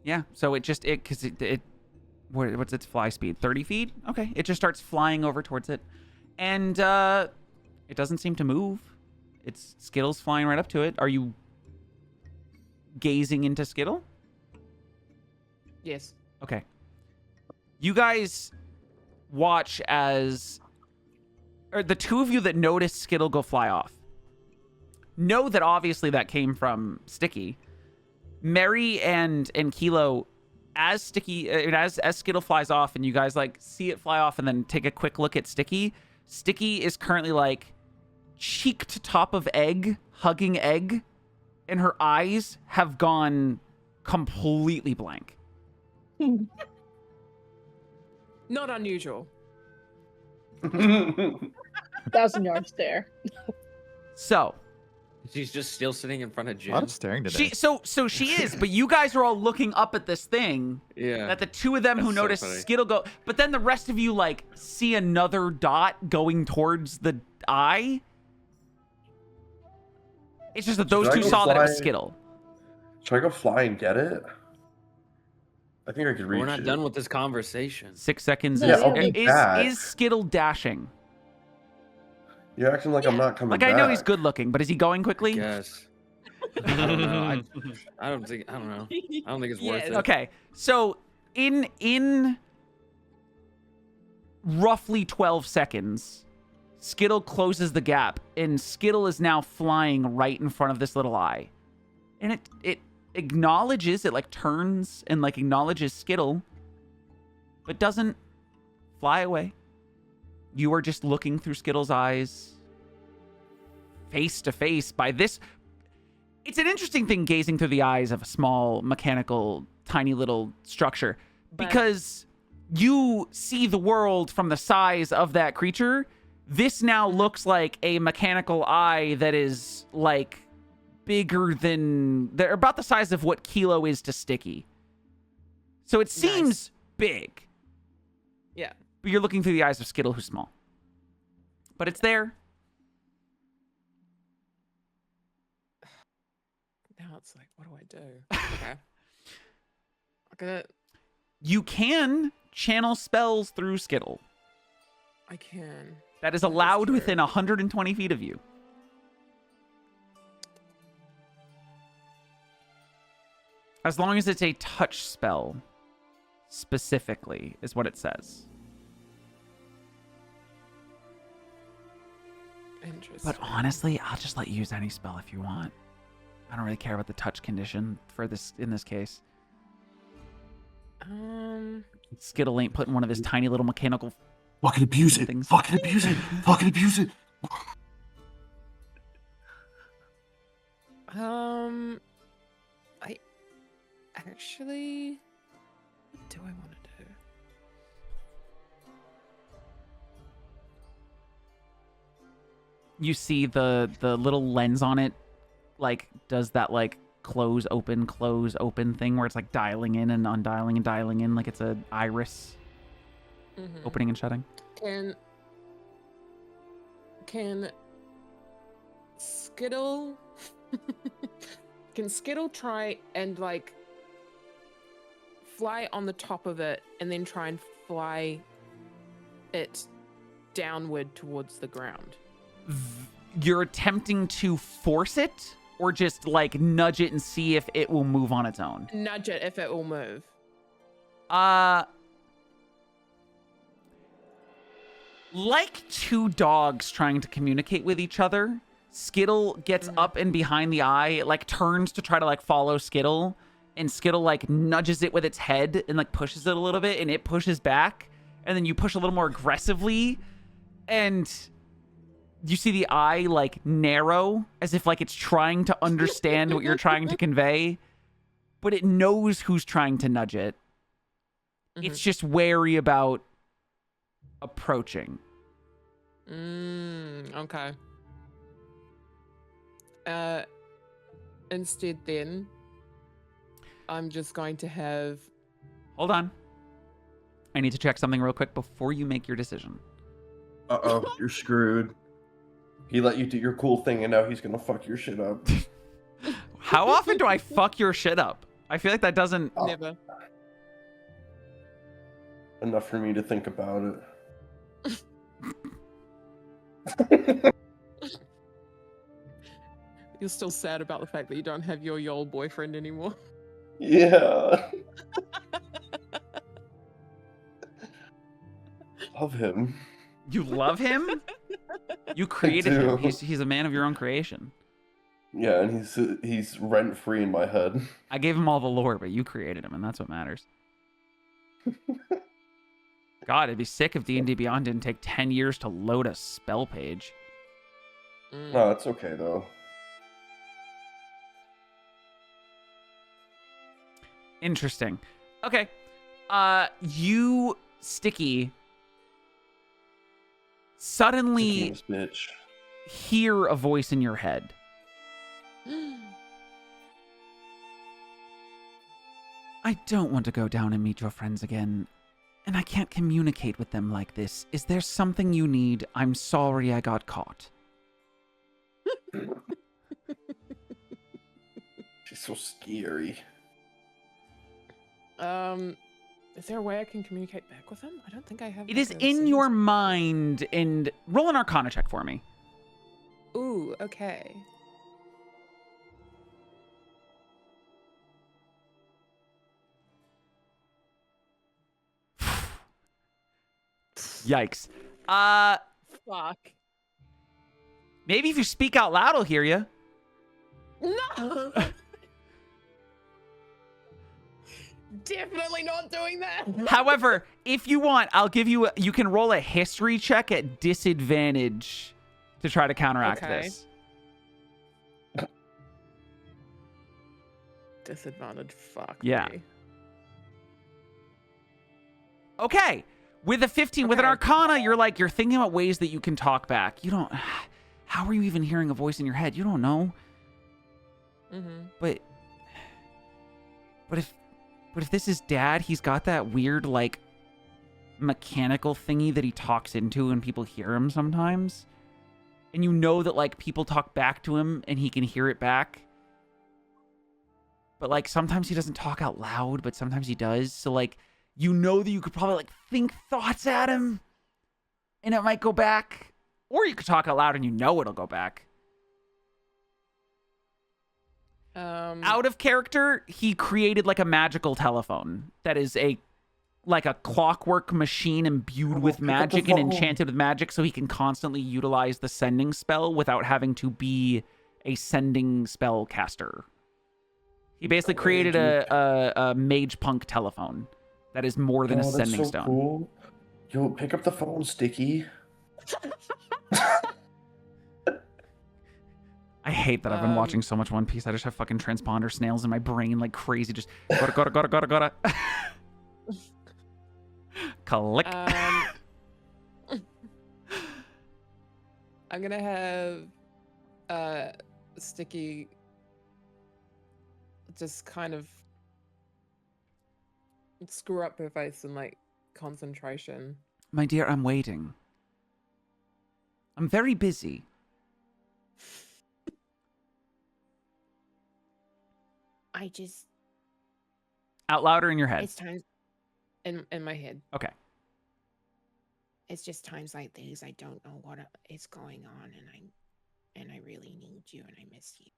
Yeah. So because what's its fly speed? 30 feet. Okay. It just starts flying over towards it, and it doesn't seem to move. It's Skittle's flying right up to it. Are you gazing into Skittle? Yes. Okay. You guys watch as, or the two of you that notice Skittle go fly off, know that obviously that came from Sticky. Mary and Kelo, as Skittle flies off, and you guys like see it fly off, and then take a quick look at Sticky. Sticky is currently like cheek to top of egg, hugging egg, and her eyes have gone completely blank. Not unusual. 1,000-yard stare. So She's just still sitting in front of A Jim. lot of staring today. so she is, but you guys are all looking up at this thing. Yeah. That the two of them who That's so notice funny. Skittle go, but then the rest of you like see another dot going towards the eye. It's just that those Should I two go saw that it was fly? Skittle. Should I go fly and get it? I think I could reach We're not it. done with this conversation. 6 seconds. Yeah, I'll be back. Is Skittle dashing? You're acting like I'm not coming Like back. I know he's good looking, but is he going quickly? Yes. I don't know. I don't know. I don't think it's worth Yes. it. Okay, so in roughly 12 seconds, Skittle closes the gap, and Skittle is now flying right in front of this little eye. And it acknowledges, it like turns and like acknowledges Skittle, but doesn't fly away. You are just looking through Skittle's eyes, face to face by this. It's an interesting thing gazing through the eyes of a small, mechanical, tiny little structure, because you see the world from the size of that creature. This now looks like a mechanical eye that is like bigger than, they're about the size of what Kelo is to Sticky. So it seems Nice. big. Yeah. But you're looking through the eyes of Skittle, who's small. But it's there. Now it's like, what do I do? Okay. I'm gonna. You can channel spells through Skittle. I can. That is That is allowed true. within 120 feet of you. As long as it's a touch spell, specifically, is what it says. Interesting. But honestly, I'll just let you use any spell if you want. I don't really care about the touch condition for this in this case. Skittle ain't putting one of his tiny little mechanical Fucking abuse it. things. Fucking abuse it. Fucking abuse it. I actually, what do I want to do? You see the little lens on it, like does that like close open thing where it's like dialing in and undialing and dialing in, like it's a iris Mhm. opening and shutting. Can Skittle can Skittle try and like fly on the top of it and then try and fly it downward towards the ground? You're attempting to force it or just like nudge it and see if it will move on its own? Nudge it if it will move. Like two dogs trying to communicate with each other, Skittle gets up and behind the eye, it like turns to try to like follow Skittle, and Skittle like nudges it with its head and like pushes it a little bit, and it pushes back, and then you push a little more aggressively, and you see the eye like narrow as if like it's trying to understand what you're trying to convey, but it knows who's trying to nudge it. It's just wary about approaching. Okay. Instead then, I'm just going to have... Hold on. I need to check something real quick before you make your decision. Uh-oh, you're screwed. He let you do your cool thing, and now he's gonna fuck your shit up. How often do I fuck your shit up? I feel like that doesn't... Never. Enough for me to think about it. You're still sad about the fact that you don't have your old boyfriend anymore. Yeah. Love him. You love him? You created him. He's a man of your own creation. Yeah, and he's rent free in my head. I gave him all the lore, but you created him, and that's what matters. God, it'd be sick if D&D Beyond didn't take 10 years to load a spell page. No, it's okay though. Interesting. Okay. You, Sticky, suddenly Bitch. hear a voice in your head. I don't want to go down and meet your friends again, and I can't communicate with them like this. Is there something you need? I'm sorry I got caught. She's so scary. Is there a way I can communicate back with him? I don't think I have. It is in your mind, and roll an Arcana check for me. Ooh, okay. Yikes. Fuck. Maybe if you speak out loud, I'll hear you. No. Definitely not doing that. However, if you want, I'll give you. You can roll a history check at disadvantage to try to counteract this. Disadvantage. Fuck. Yeah. Me. Okay. With a 15, with an Arcana, you're thinking about ways that you can talk back. You don't. How are you even hearing a voice in your head? You don't know. But if this is Dad, he's got that weird like mechanical thingy that he talks into, and people hear him sometimes. And you know that like people talk back to him, and he can hear it back. But like sometimes he doesn't talk out loud, but sometimes he does. So like. You know that you could probably like think thoughts at him and it might go back. Or you could talk out loud and you know it'll go back. Out of character, he created like a magical telephone that is like a clockwork machine imbued with magic and enchanted with magic, so he can constantly utilize the sending spell without having to be a sending spell caster. He basically created a mage punk telephone. That is more than a sending that's so stone. Cool. Yo, pick up the phone, Sticky. I hate that I've been watching so much One Piece. I just have fucking transponder snails in my brain like crazy. Just gotta. Click. I'm gonna have Sticky just kind of screw up her face in like concentration. My dear, I'm waiting. I'm very busy. I just Out louder in your head. it's times In my head. Okay. it's just times like these I don't know what is going on, and I really need you and I miss you.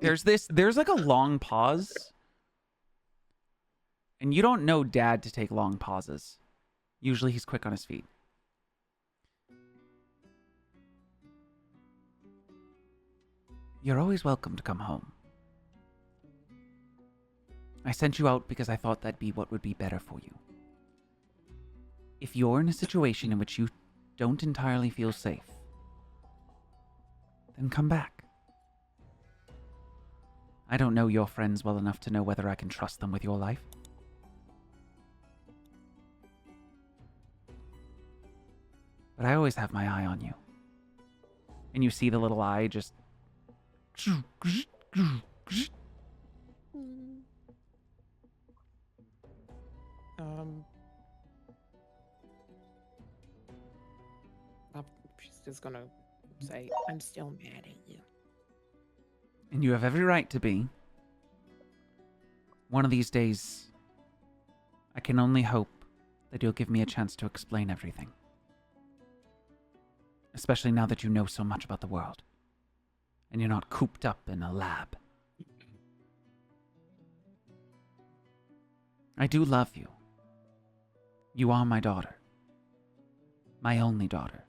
There's like a long pause. And you don't know Dad to take long pauses. Usually he's quick on his feet. You're always welcome to come home. I sent you out because I thought that'd be what would be better for you. If you're in a situation in which you don't entirely feel safe, then come back. I don't know your friends well enough to know whether I can trust them with your life. But I always have my eye on you. And you see the little eye just... She's just gonna say, I'm still mad at you. And you have every right to be. One of these days, I can only hope that you'll give me a chance to explain everything. Especially now that you know so much about the world. And you're not cooped up in a lab. I do love you. You are my daughter. My only daughter.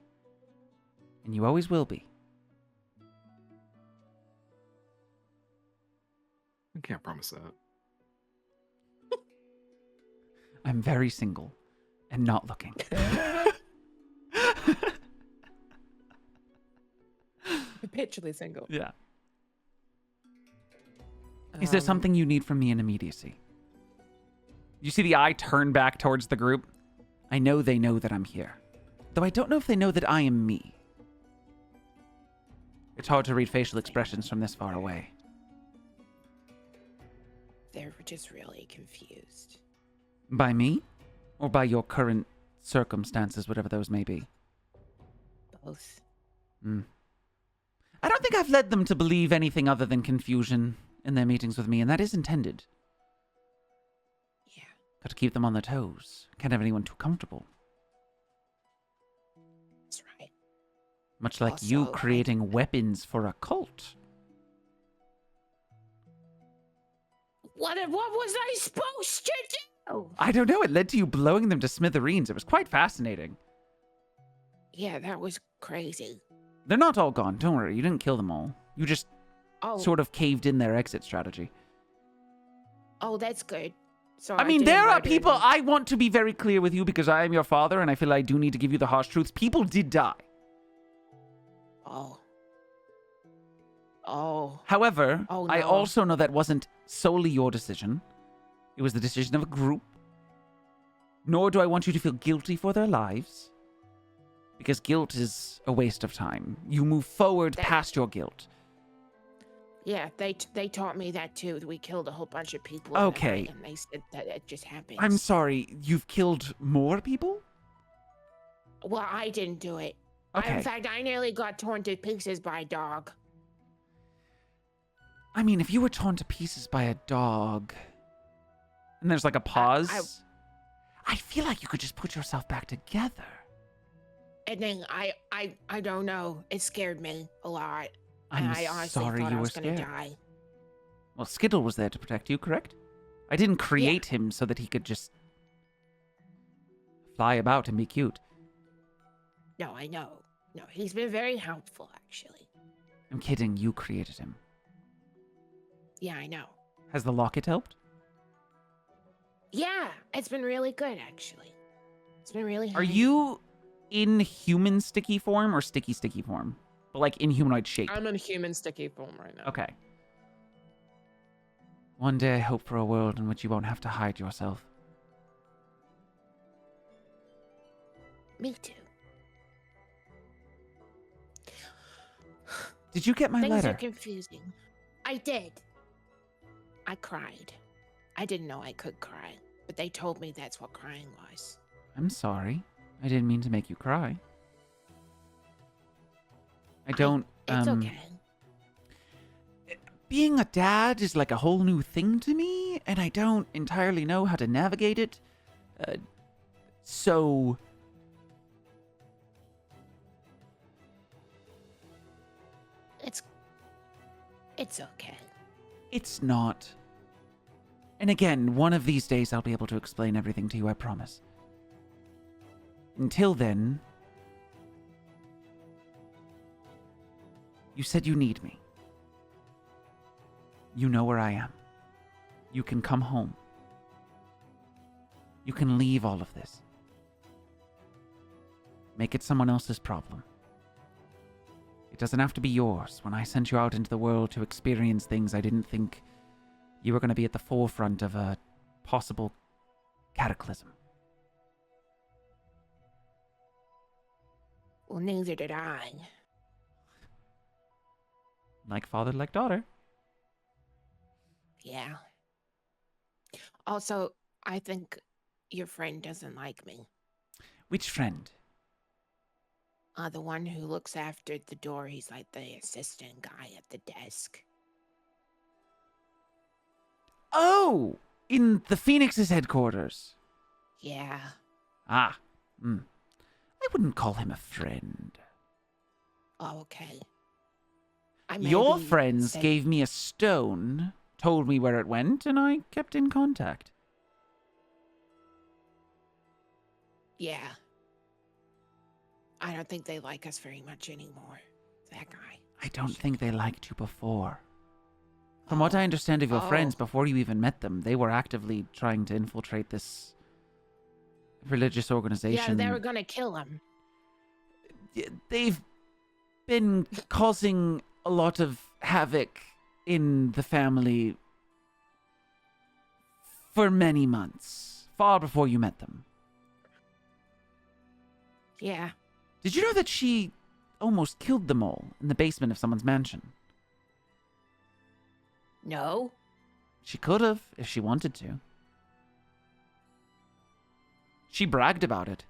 And you always will be. I can't promise that. I'm very single and not looking. Perpetually single. Yeah. Is there something you need from me in immediacy? You see the eye turn back towards the group? I know they know that I'm here. Though I don't know if they know that I am me. It's hard to read facial expressions from this far away. They're just really confused. By me? Or by your current circumstances, whatever those may be? Both. I don't think I've led them to believe anything other than confusion in their meetings with me, and that is intended. Yeah. Got to keep them on their toes. Can't have anyone too comfortable. That's right. Much like you Also, creating weapons for a cult. What was I supposed to do? I don't know. It led to you blowing them to smithereens. It was quite fascinating. Yeah, that was crazy. They're not all gone. Don't worry. You didn't kill them all. You just Oh, sort of caved in their exit strategy. oh, that's good. So I mean, didn't there are murder people... them. I want to be very clear with you because I am your father and I feel I do need to give you the harsh truths. People did die. Oh. Oh. However, Oh, I no. also know that wasn't solely your decision. It was the decision of a group. Nor do I want you to feel guilty for their lives. Because guilt is a waste of time. You move forward past your guilt. Yeah, they taught me that too. We killed a whole bunch of people. Okay. And they said that it just happens. I'm sorry, you've killed more people? Well, I didn't do it. Okay. In fact, I nearly got torn to pieces by a dog. I mean, if you were torn to pieces by a dog... And there's like a pause. I feel like you could just put yourself back together. And then I don't know. It scared me a lot. I'm and I honestly sorry thought you I were was gonna scared. die. Well, Skittle was there to protect you, correct? I didn't create him so that he could just fly about and be cute. No, I know. No, he's been very helpful, actually. I'm kidding, you created him. Yeah, I know. Has the locket helped? Yeah, it's been really good, actually. It's been really Are handy. you in human sticky form or sticky form? But like in humanoid shape? I'm in human sticky form right now. Okay. One day I hope for a world in which you won't have to hide yourself. Me too. Did you get my Things letter? are confusing. I did. I cried. I didn't know I could cry, but they told me that's what crying was. I'm sorry. I didn't mean to make you cry. I don't, It's okay. Being a dad is like a whole new thing to me, and I don't entirely know how to navigate it. So... It's okay. It's not. And again, one of these days I'll be able to explain everything to you, I promise. Until then, you said you need me. You know where I am. You can come home. You can leave all of this. Make it someone else's problem. It doesn't have to be yours. When I sent you out into the world to experience things, I didn't think you were going to be at the forefront of a possible cataclysm. Well, neither did I. Like father, like daughter. Yeah. Also, I think your friend doesn't like me. Which friend? The one who looks after the door. He's like the assistant guy at the desk. Oh! In the Phoenix's headquarters. Yeah. Ah. I wouldn't call him a friend. Oh, okay. Your maybe friends said- gave me a stone, told me where it went, and I kept in contact. Yeah. I don't think they like us very much anymore. That guy. I don't think they liked you before. From what I understand of your friends, before you even met them, they were actively trying to infiltrate this religious Yeah, organization. they were gonna kill him. They've been causing a lot of havoc in the family for many months, far before you met them. Yeah. Did you know that she almost killed them all in the basement of someone's mansion? No. She could have, if she wanted to. She bragged about it.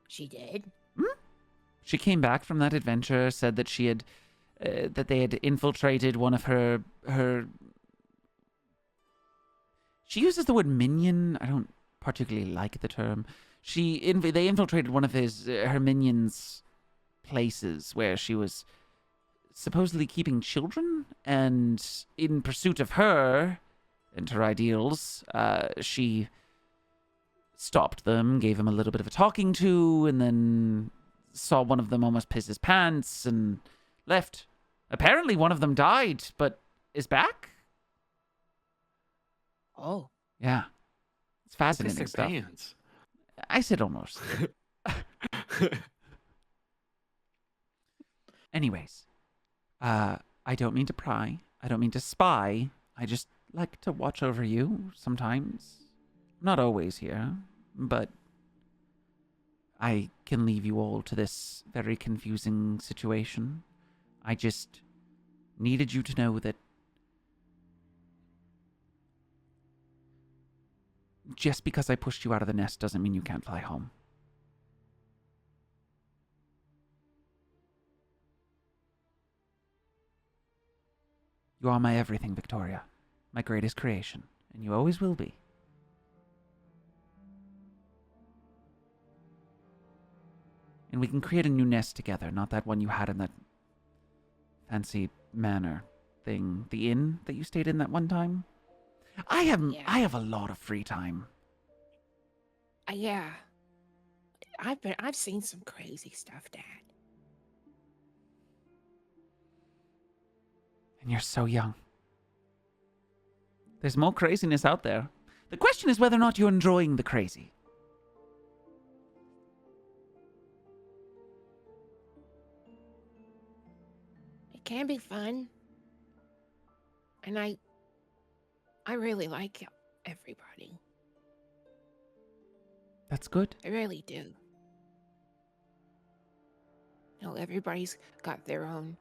She did? She came back from that adventure, said that she had, that they had infiltrated one of her. She uses the word minion. I don't particularly like the term. They infiltrated one of her minions' places where she was supposedly keeping children, and in pursuit of her and her ideals, she stopped them, gave him a little bit of a talking to, and then saw one of them almost piss his pants and left. Apparently one of them died, but is back? Oh. Yeah. It's fascinating stuff. Bands. I said almost. Anyways, I don't mean to pry. I don't mean to spy. I just like to watch over you sometimes. Not always here, but I can leave you all to this very confusing situation. I just needed you to know that just because I pushed you out of the nest doesn't mean you can't fly home. You are my everything, Victoria. My greatest creation. And you always will be. And we can create a new nest together, not that one you had in that fancy manor thing. The inn that you stayed in that one time? I have a lot of free time. Yeah. I've seen some crazy stuff, Dad. And you're so young. There's more craziness out there. The question is whether or not you're enjoying the crazy. It can be fun. And I really like everybody. That's good. I really do. Everybody's got their own,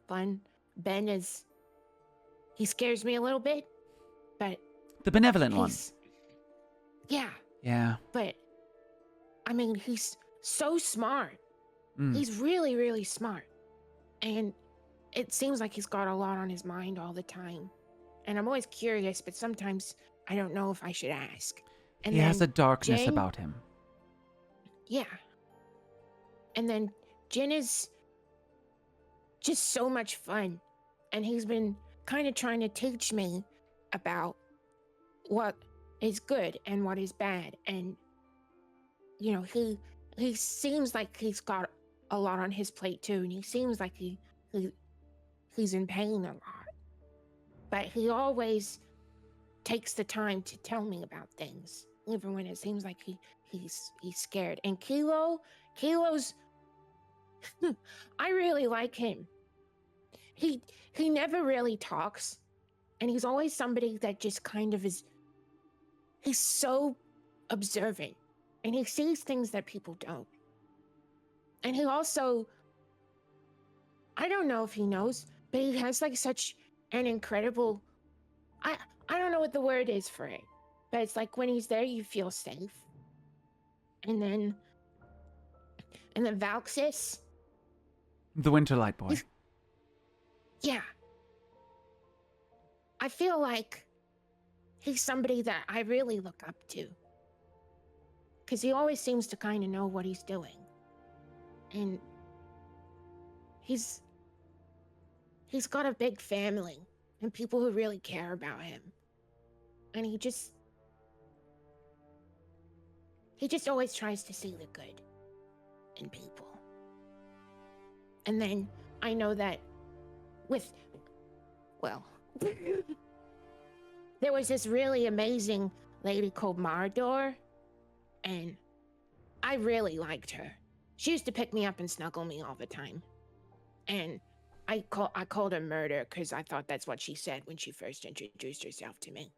fun. Ben he scares me a little bit, but The benevolent one. Yeah, Yeah. but I mean, he's so smart. Mm. He's really, really smart. And it seems like he's got a lot on his mind all the time. And I'm always curious, but sometimes I don't know if I should ask. And He has a then darkness Jane- about him. Yeah. And then Jen is just so much fun. And he's been kind of trying to teach me about what is good and what is bad. And, you know, he seems like he's got a lot on his plate too. And he seems like he's in pain a lot. But he always takes the time to tell me about things, even when it seems like he's scared. And Kelo's I really like him. He never really talks, and he's always somebody that just kind of is. He's so observant, and he sees things that people don't. And he also, I don't know if he knows, but he has like such an incredible, I don't know what the word is for it, but it's like when he's there, you feel safe. And then Valxis, The Winterlight Boy. yeah. I feel like he's somebody that I really look up to. Because he always seems to kind of know what he's doing. And he's got a big family and people who really care about him. And he just always tries to see the good in people. And then I know that there was this really amazing lady called Marador, and I really liked her. She used to pick me up and snuggle me all the time. And I called her Murder because I thought that's what she said when she first introduced herself to me.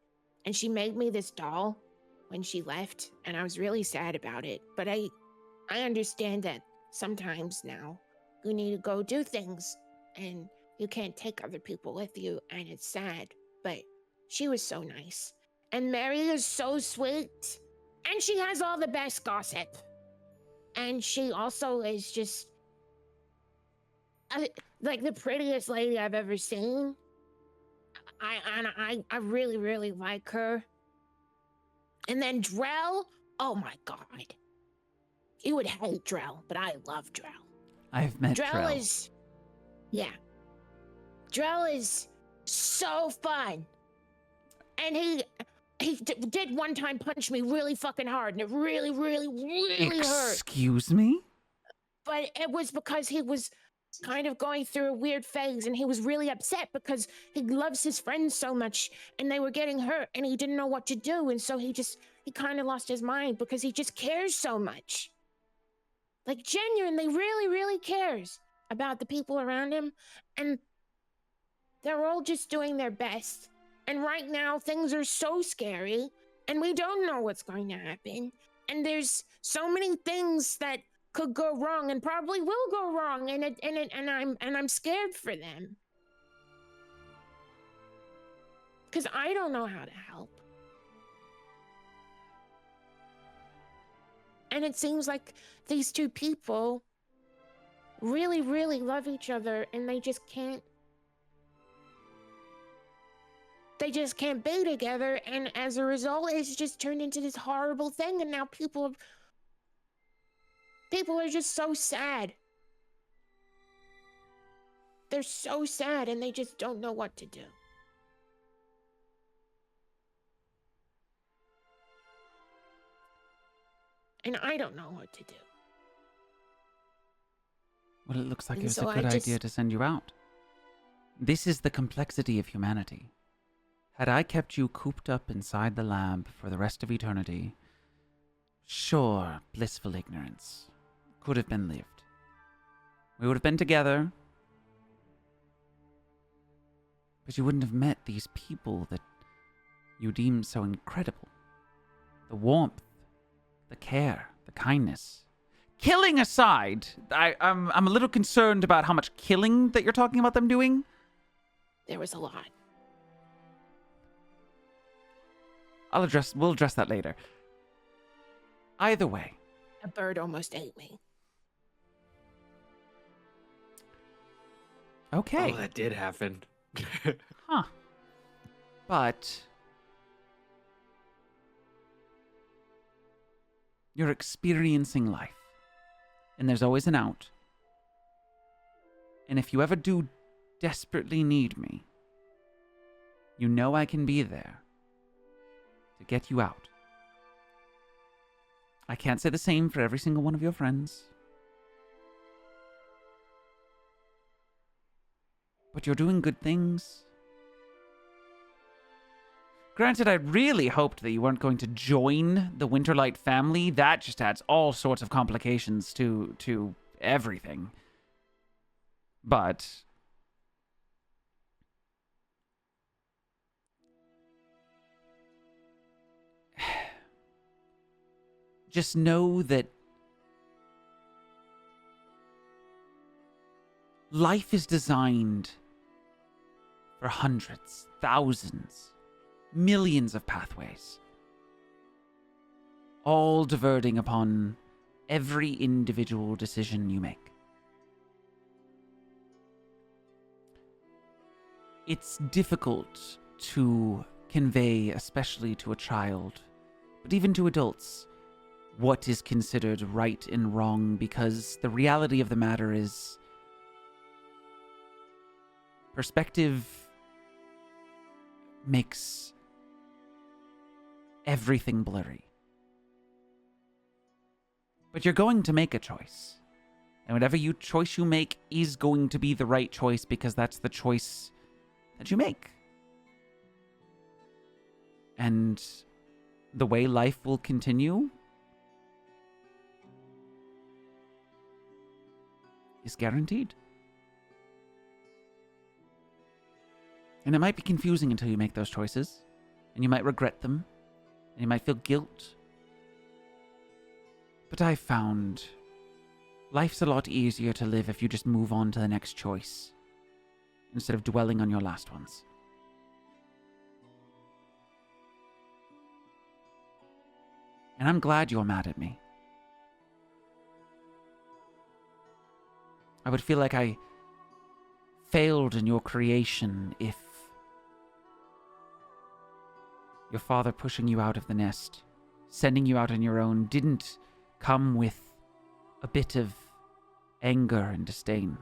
And she made me this doll when she left, and I was really sad about it. But I understand that sometimes now you need to go do things, and you can't take other people with you, and it's sad. But she was so nice. And Mary is so sweet. And she has all the best gossip. And she also is just like the prettiest lady I've ever seen. I really, really like her. And then Drell, oh my God. You would hate Drell, but I love Drell. I've met Drell. Drell is so fun. And he did one time punch me really fucking hard, and it really, really, really hurt. Excuse me? But it was because he was kind of going through a weird phase, and he was really upset because he loves his friends so much, and they were getting hurt, and he didn't know what to do, and so he kind of lost his mind because he just cares so much. Like, genuinely, really, really cares about the people around him, and they're all just doing their best. And right now, things are so scary, and we don't know what's going to happen. And there's so many things that could go wrong, and probably will go wrong. And I'm scared for them, because I don't know how to help. And it seems like these two people really, really love each other, and they just can't be together, and as a result, it's just turned into this horrible thing, and now people are just so sad. They're so sad, and they just don't know what to do. And I don't know what to do. Well, it looks like And it was so a I good just- idea to send you out. This is the complexity of humanity. Had I kept you cooped up inside the lab for the rest of eternity, sure, blissful ignorance could have been lived. We would have been together, but you wouldn't have met these people that you deem so incredible. The warmth, the care, the kindness. Killing aside, I'm a little concerned about how much killing that you're talking about them doing. There was a lot. We'll address that later. Either way. A bird almost ate me. Okay. Oh, that did happen. Huh. But you're experiencing life. And there's always an out. And if you ever do desperately need me, you know I can be there to get you out. I can't say the same for every single one of your friends. But you're doing good things. Granted, I really hoped that you weren't going to join the Winterlight family. That just adds all sorts of complications to everything. But just know that life is designed for hundreds, thousands, millions of pathways, all diverting upon every individual decision you make. It's difficult to convey, especially to a child, but even to adults, what is considered right and wrong, because the reality of the matter is perspective makes everything blurry. But you're going to make a choice. And whatever choice you make is going to be the right choice, because that's the choice that you make. And the way life will continue is guaranteed. And it might be confusing until you make those choices, and you might regret them, and you might feel guilt. But I found life's a lot easier to live if you just move on to the next choice, instead of dwelling on your last ones. And I'm glad you're mad at me. I would feel like I failed in your creation if your father pushing you out of the nest, sending you out on your own, didn't come with a bit of anger and disdain.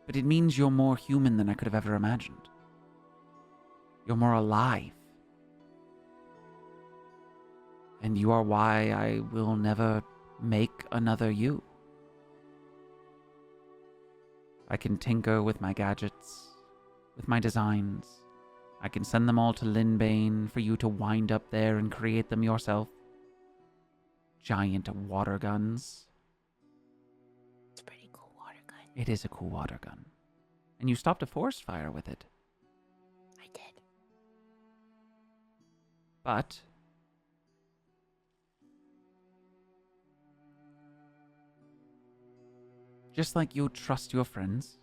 But it means you're more human than I could have ever imagined. You're more alive. And you are why I will never make another you. I can tinker with my gadgets, with my designs. I can send them all to Linbane for you to wind up there and create them yourself. Giant water guns. It's a pretty cool water gun. It is a cool water gun. And you stopped a forest fire with it. I did. But just like you trust your friends,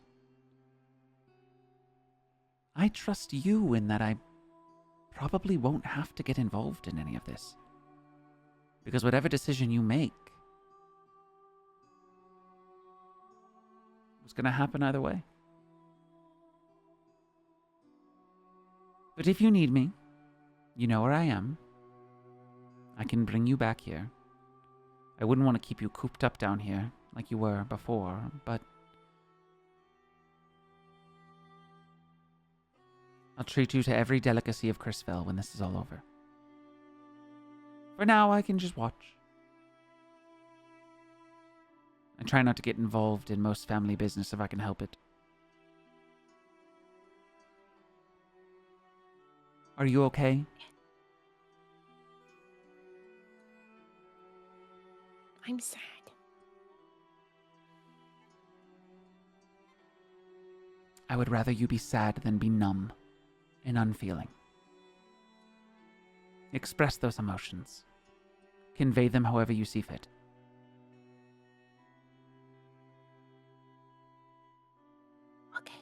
I trust you in that I probably won't have to get involved in any of this. Because whatever decision you make was going to happen either way. But if you need me, you know where I am. I can bring you back here. I wouldn't want to keep you cooped up down here like you were before, but I'll treat you to every delicacy of Chrisville when this is all over. For now, I can just watch. I try not to get involved in most family business if I can help it. Are you okay? I'm sad. I would rather you be sad than be numb and unfeeling. Express those emotions. Convey them however you see fit. Okay.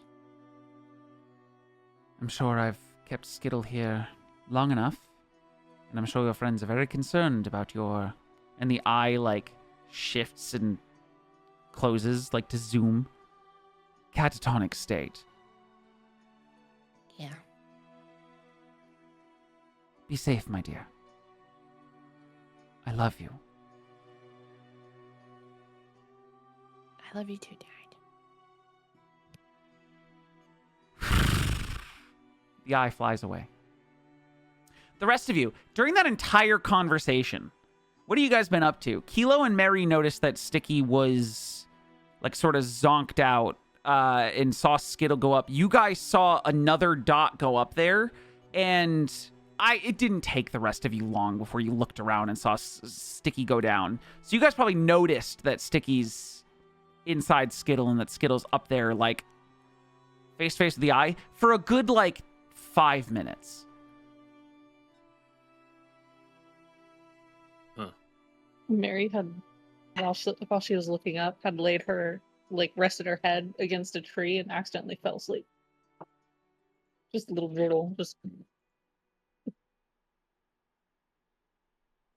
I'm sure I've kept Skittle here long enough, and I'm sure your friends are very concerned about your... And the eye, shifts and closes, to zoom. Catatonic state. Yeah. Be safe, my dear. I love you. I I love you too, Dad. The eye flies away. The rest of you, during that entire conversation, what have you guys been up to? Kelo and Mary noticed that Sticky was like sort of zonked out and saw Skittle go up. You guys saw another dot go up there, and it didn't take the rest of you long before you looked around and saw Sticky go down. So you guys probably noticed that Sticky's inside Skittle and that Skittle's up there like face to face with the eye for a good like 5 minutes. Mary had, while she was looking up, had laid her, like, rested her head against a tree and accidentally fell asleep. Just a little drool. Just.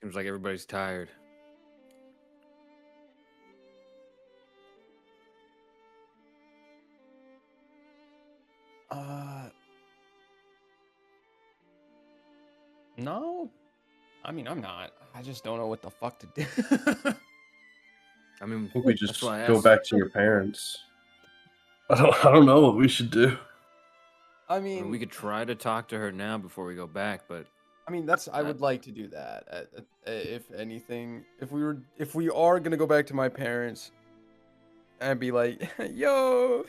Seems like everybody's tired. No. I mean, I'm not. I just don't know what the fuck to do. I mean, I think we that's just why I go asked. back to your parents. I don't know what we should do. I I mean, mean, we could try to talk to her now before we go back, but I would like to do that. If anything, if we are gonna go back to my parents and be like, yo,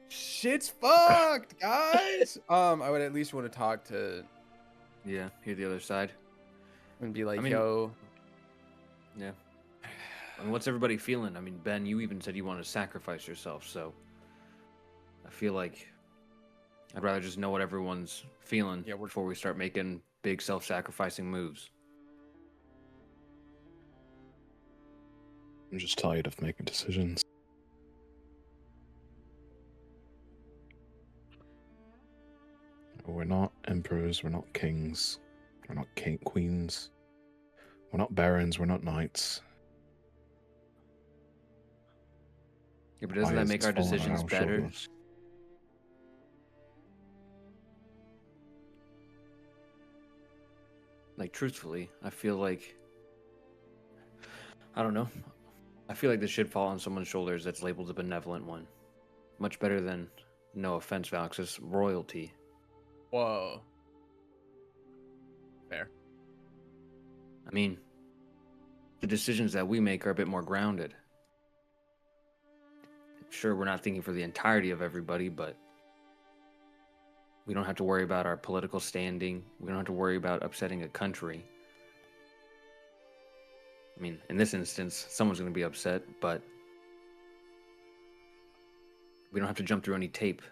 shit's fucked, guys. I would at least want to talk to yeah, hear the other side. and be like, I mean- yo, Yeah. I mean, what's everybody feeling? I mean, Ben, you even said you want to sacrifice yourself, so I feel like I'd rather just know what everyone's feeling before we start making big self-sacrificing moves. I'm just tired of making decisions. We're not emperors, we're not kings, we're not queens, we're not barons, we're not knights. Yeah, but doesn't that make our decisions better? Like, truthfully, I feel like, I don't know. I feel like this should fall on someone's shoulders that's labeled the benevolent one. Much better than, no offense, Valxis, royalty. whoa. Fair. I mean, the decisions that we make are a bit more grounded. Sure, we're not thinking for the entirety of everybody, but we don't have to worry about our political standing. We don't have to worry about upsetting a country. I mean, in this instance, someone's going to be upset, but we don't have to jump through any tape,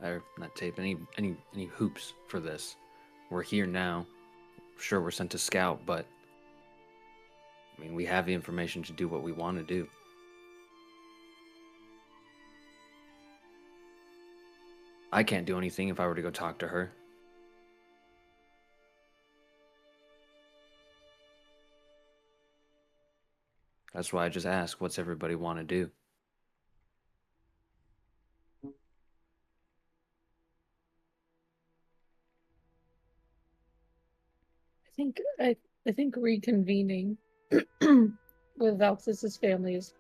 or not tape, any hoops for this. We're here now. Sure, we're sent to scout, but I mean, we have the information to do what we want to do. I can't do anything if I were to go talk to her. That's why I just ask, what's everybody want to do? I think reconvening with Valxis's family is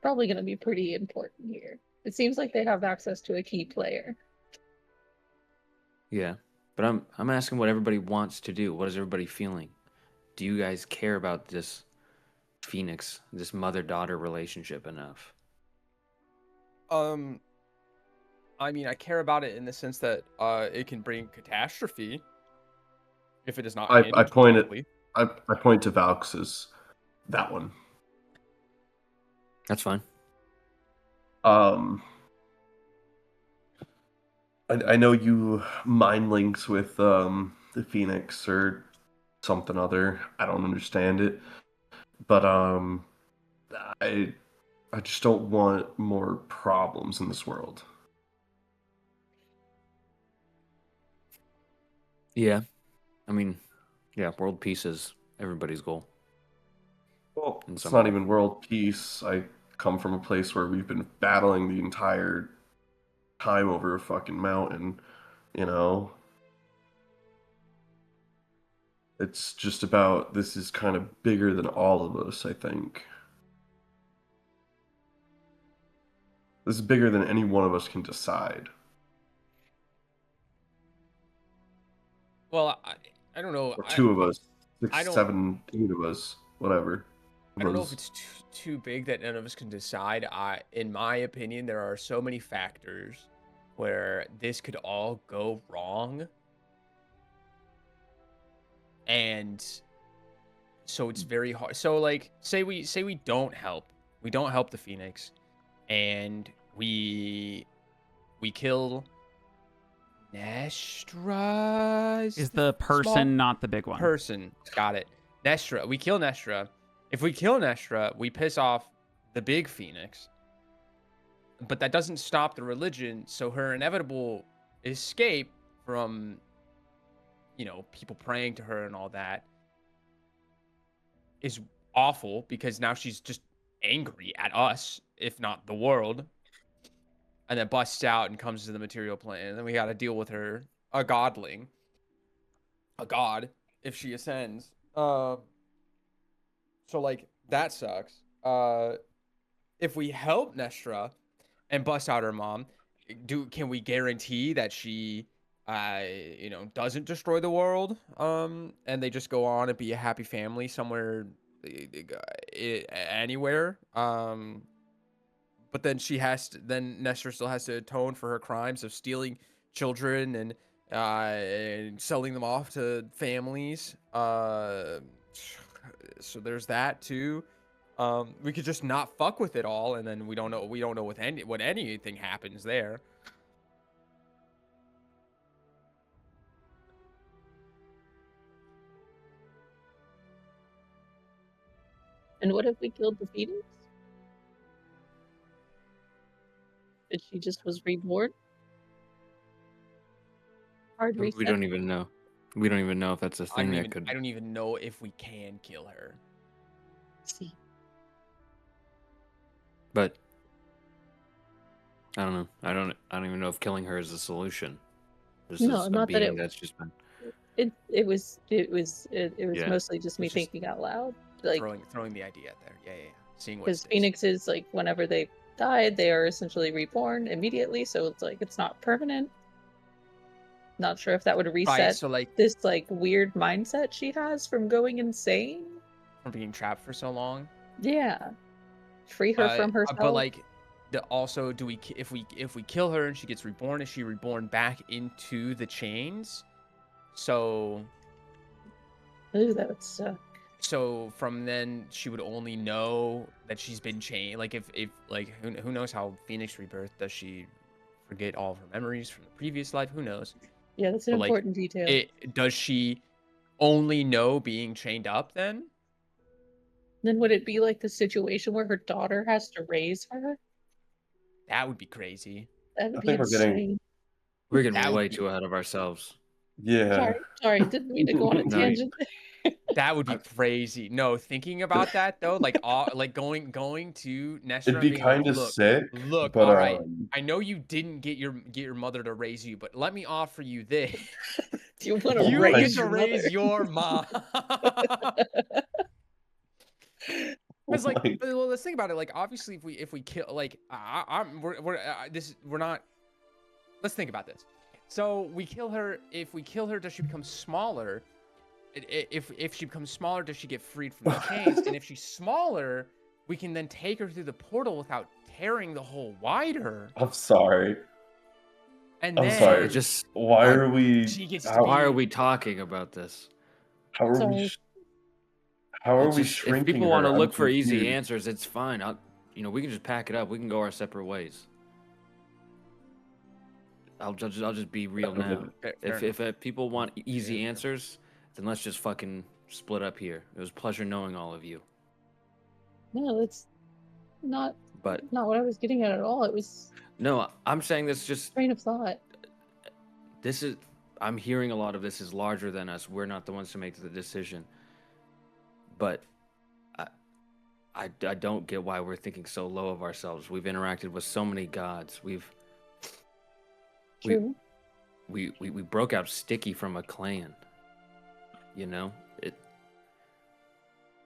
probably going to be pretty important here. It seems like they have access to a key player. Yeah, but I'm asking what everybody wants to do. What is everybody feeling? Do you guys care about this Phoenix, this mother-daughter relationship enough? I mean, I care about it in the sense that it can bring catastrophe if it is not. I handled point correctly. I point to Valks as that one. That's fine. I know you mind links with the Phoenix or something other. I don't understand it, but I just don't want more problems in this world. Yeah, I mean, yeah, world peace is everybody's goal. Well, In it's some not way. even world peace. I come from a place where we've been battling the entire time over a fucking mountain, you know? It's just about, this is kind of bigger than all of us, I think. This is bigger than any one of us can decide. Well, I don't know. Or two of us, I 6, don't- 7, 8 of us, whatever. I don't know if it's too big that none of us can decide. In my opinion, there are so many factors where this could all go wrong. And so it's very hard. So like say we don't help. We don't help the Phoenix and we kill Nestra. Is the person not the big one? Person. Got it. Nestra. We kill Nestra. If we kill Nestra, we piss off the big Phoenix. But that doesn't stop the religion, so her inevitable escape from, you know, people praying to her and all that is awful because now she's just angry at us, if not the world. And then busts out and comes to the material plane. And then we got to deal with her, a godling. A god, if she ascends. So, like, that sucks. If we help Nestra and bust out her mom, can we guarantee that she, you know, doesn't destroy the world? And they just go on and be a happy family somewhere, anywhere. But then then Nestor still has to atone for her crimes of stealing children and selling them off to families. So there's that too. We could just not fuck with it all, and then we don't know what anything happens there. And what if we killed the Phoenix? And she just was reborn? Hard reset. We don't even know. We don't even know if that's a I thing that could. don't even know if we can kill her. See. But I don't know. I don't even know if killing her is a solution. This No, is a not that being it- that's just been. It was Yeah. mostly just me It's just thinking out loud. Like, throwing the idea out there. Yeah. Seeing what because sticks. phoenixes, like, whenever they died, they are essentially reborn immediately, so it's like it's not permanent. Not sure if that would reset Right, so like this like weird mindset she has from going insane. from being trapped for so long. Yeah, free her from herself. But like, also, if we kill her and she gets reborn, is she reborn back into the chains? So Ooh, that would suck. So from then she would only know that she's been chained. Like if like who knows how Phoenix rebirth, does she forget all of her memories from the previous life? Who knows? Yeah, that's an But, like, important detail. Does she only know being chained up then? Then would it be like the situation where her daughter has to raise her? That would be crazy. That would I be think we're getting- insane. We're That getting would way be- too ahead of ourselves. Yeah. Sorry, didn't mean to go on a No, tangent. That would be crazy. No, thinking about that though, like going to Nestor. It'd be kind of sick. Look, but all right. I know you didn't get your mother to raise you, but let me offer you this. Do you want to You raise get raise to your raise mother? your mom. Because like, Like- well, let's think about it. Like, obviously, if we kill, like, we're not. Let's think about this. So we kill her. If we kill her, does she become smaller? If she becomes smaller, does she get freed from the chains? And if she's smaller, we can then take her through the portal without tearing the hole wider. I'm sorry. And I'm then sorry. Just Why are we? she gets to how, why be- are we talking about this? how are Sorry. we? How are It's we just- shrinking? if people want to her? look I'm for easy confused. answers, it's fine. We can just pack it up. We can go our separate ways. I'll just be real now. Fair If people want easy answers, then let's just fucking split up here. It was a pleasure knowing all of you. No, that's not But what I was getting at all. It was no, I'm saying this just train of thought. I'm hearing a lot of this is larger than us. We're not the ones to make the decision. But I don't get why we're thinking so low of ourselves. We've interacted with so many gods. True. We broke out Sticky from a clan. You know?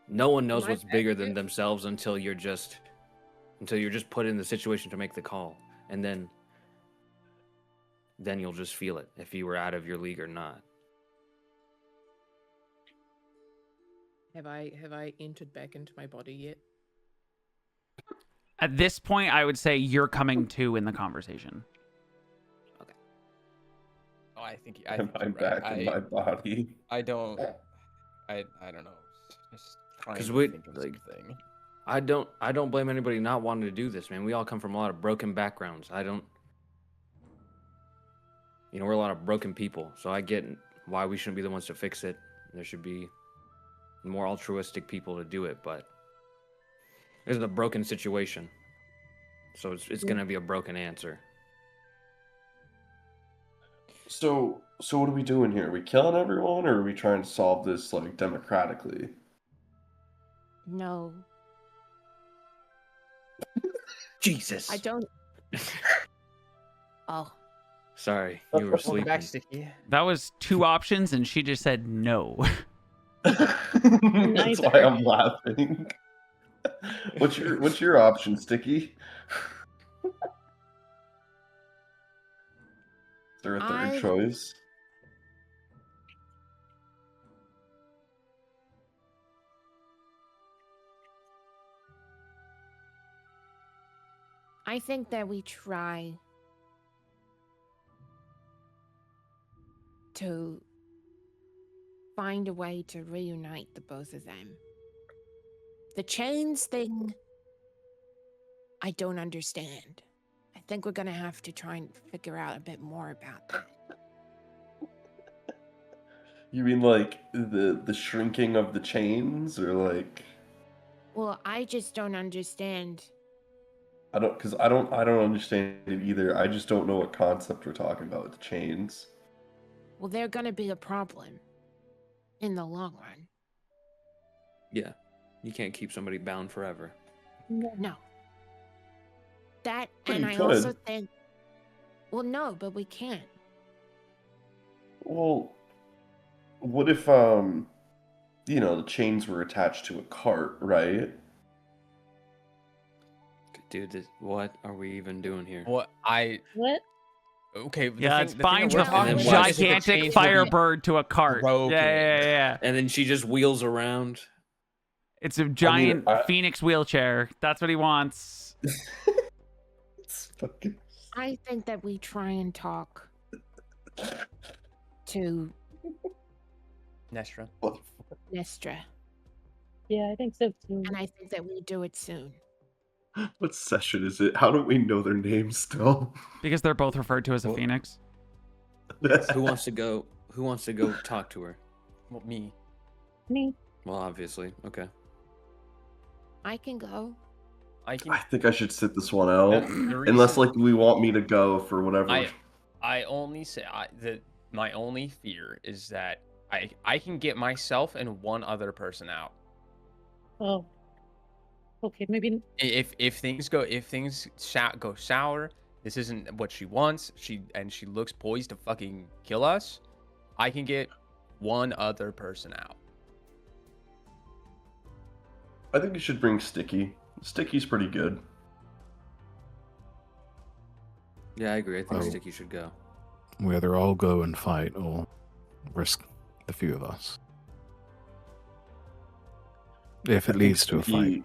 No one knows My what's bigger than package? themselves until you're just until you're just put in the situation to make the call, and then you'll just feel it if you were out of your league or not. Have I entered back into my body yet? At this point, I would say you're coming to in the conversation. Oh, I think I'm you're back right. in my body. I don't know. Just trying 'Cause to we- think of like- something. I don't blame anybody not wanting to do this, man. We all come from a lot of broken backgrounds. We're a lot of broken people, so I get why we shouldn't be the ones to fix it. There should be more altruistic people to do it, but this is a broken situation, so it's gonna be a broken answer. So what are we doing here? Are we killing everyone, or are we trying to solve this like democratically? No, Jesus. I don't. Oh, Sorry, you were Welcome sleeping. back, Sticky. That was two options, and she just said no. That's why I'm laughing. What's your option, Sticky? Is there a third choice? I think that we try to find a way to reunite the both of them. The chains thing, I don't understand. I think we're gonna have to try and figure out a bit more about that. You mean like the shrinking of the chains, or like Well, I just don't understand. I don't understand it either. I just don't know what concept we're talking about with the chains. Well, they're gonna be a problem in the long run. Yeah, you can't keep somebody bound forever. No. That, But and you I could. also think, well, no, but we can't. Well, what if the chains were attached to a cart, right? Dude, what are we even doing here? What? Okay. Yeah, it's bind we're a talking about is about is if the gigantic chains will be firebird to a cart. Yeah, broken. yeah. And then she just wheels around. It's a giant I- phoenix wheelchair. That's what he wants. It's fucking... I think that we try and talk to Nestra. Nestra, Yeah, I think so too. and I think that we do it soon. What session is it? How don't we know their names still? Because they're both referred to as a Well- phoenix. Who wants to go? Who wants to go talk to her? Well, me. Me. Well, obviously. Okay. I can go. I can. I think I should sit this one out. The Unless reason- like we want me to go for whatever. I only say my only fear is that I can get myself and one other person out. Oh. Okay, maybe. If things go sour, this isn't what she wants. She looks poised to fucking kill us. I can get one other person out. I think you should bring Sticky. Sticky's pretty good. Yeah, I agree. I think Oh. Sticky should go. We either all go and fight or risk the few of us. If it leads to a fight.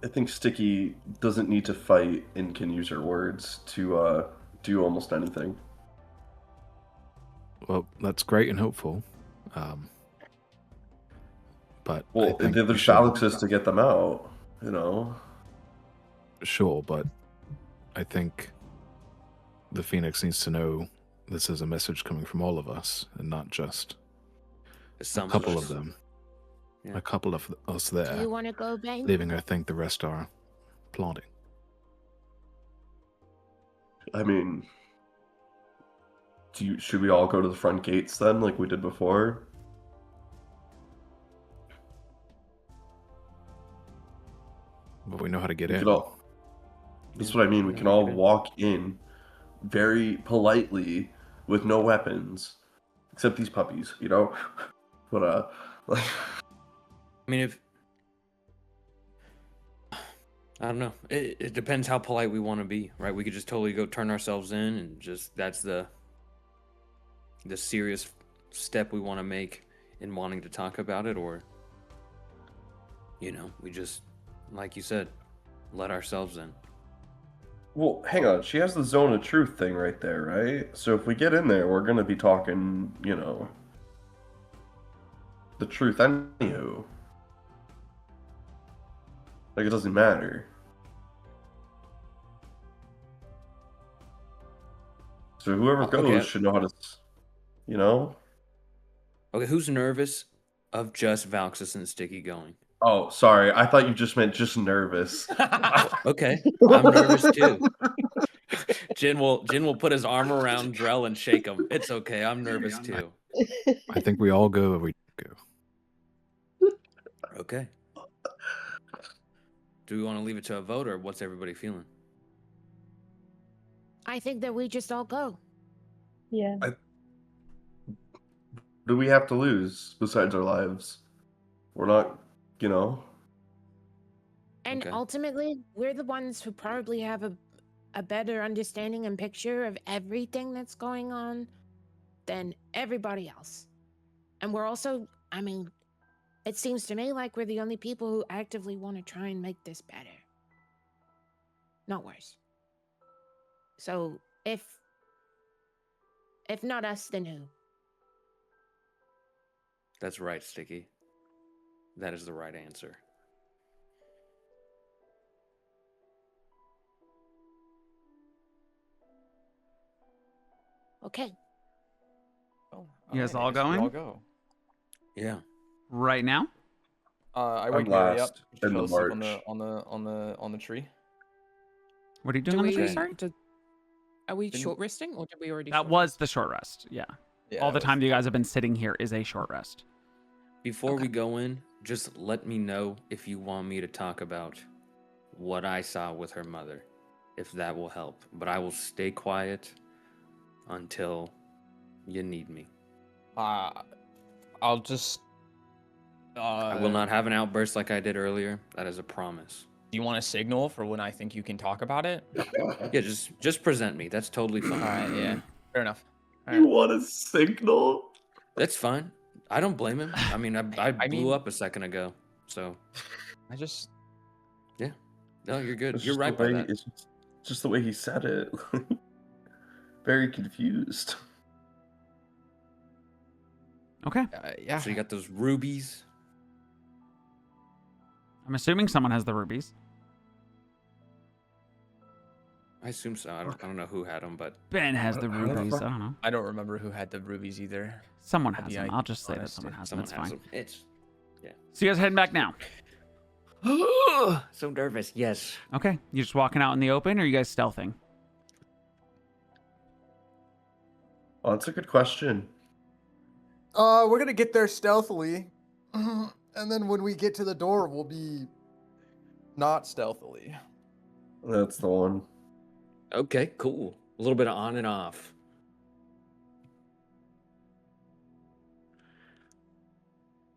I think Sticky doesn't need to fight and can use her words to do almost anything. Well, that's great and hopeful. But I Well, think the other we should- Alex is to get them out, you know. Sure, but I think the Phoenix needs to know this is a message coming from all of us and not just Some a couple us. of them. Yeah. A couple of us Do there, you want to go, babe? leaving her think the rest are plotting. I mean, should we all go to the front gates then, like we did before? But we know how to get We in. could all. That's what I mean. We can all walk in very politely with no weapons, except these puppies, you know. But like, I mean, I don't know. It depends how polite we want to be, right? We could just totally go turn ourselves in and just that's the serious step we want to make in wanting to talk about it, or we just, like you said, let ourselves in. Well, hang on. She has the zone of truth thing right there, right? So if we get in there, we're gonna be talking, the truth anywho. Like, it doesn't matter. So whoever goes Okay. should know how to, Okay, who's nervous of just Valxis and Sticky going? Oh, sorry. I thought you just meant just nervous. Okay, I'm nervous too. Jin will put his arm around Drell and shake him. It's okay, I'm nervous too. I think we all go if we go. Okay. Do we want to leave it to a vote, or what's everybody feeling? I think that we just all go. Yeah. Do we have to lose besides our lives? We're not, And Okay. ultimately, we're the ones who probably have a better understanding and picture of everything that's going on than everybody else. And we're also, I mean, it seems to me like we're the only people who actively want to try and make this better, not worse. So if not us, then who? That's right, Sticky. That is the right answer. Okay. Oh, You guys alright, I all guess we going? all go. Yeah. Right now? I I'm wake Mary up. last She in the fell asleep march. on the tree. What are you doing Do on the tree? we? Sorry? Are we Didn't- short resting, or did we already? That short was rest? the short rest. Yeah. Yeah, All the it time was- you guys have been sitting here is a short rest. Before Okay. we go in, just let me know if you want me to talk about what I saw with her mother, if that will help. But I will stay quiet until you need me. I'll just. I will not have an outburst like I did earlier. That is a promise. Do you want a signal for when I think you can talk about it? Yeah, just present me. That's totally fine. All right. Yeah. Fair enough. All You right. want a signal? That's fine. I don't blame him. I mean, I I blew mean- up a second ago. So, I just. no, you're good. It's You're just right the by way, that. It's just the way he said it. Very confused. Okay. Yeah. So you got those rubies. I'm assuming someone has the rubies. I assume so. I don't know who had them, but Ben has the How the rubies. fuck- I don't know. I don't remember who had the rubies either. Someone I'll has be them. I'll just say that honest, someone yeah. has them. someone It's has fine. them. It's So you guys heading back now? so nervous. Yes. Okay. You just walking out in the open, or are you guys stealthing? Oh, that's a good question. We're gonna get there stealthily, and then when we get to the door, we'll be not stealthily. That's the one. Okay. Cool. A little bit of on and off.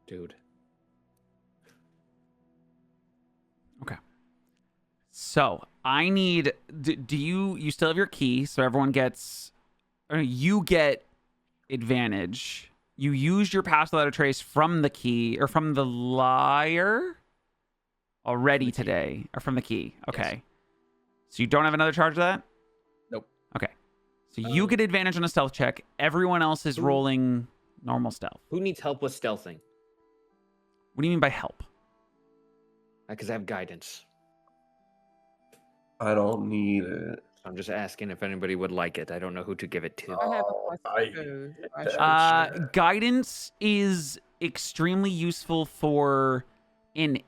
Dude. So I need. Do you still have your key? So everyone gets. Or you get advantage. You used your pass without a trace from the key or from the liar already From the key. today, or from the key. Yes. Okay. So you don't have another charge of that? Nope. Okay. So you get advantage on a stealth check. Everyone else is Ooh. rolling normal stealth. Who needs help with stealthing? What do you mean by help? Because I have guidance. I don't need it. I'm just asking if anybody would like it. I don't know who to give it to. I have a Oh, plus two. I should share. Guidance is extremely useful for a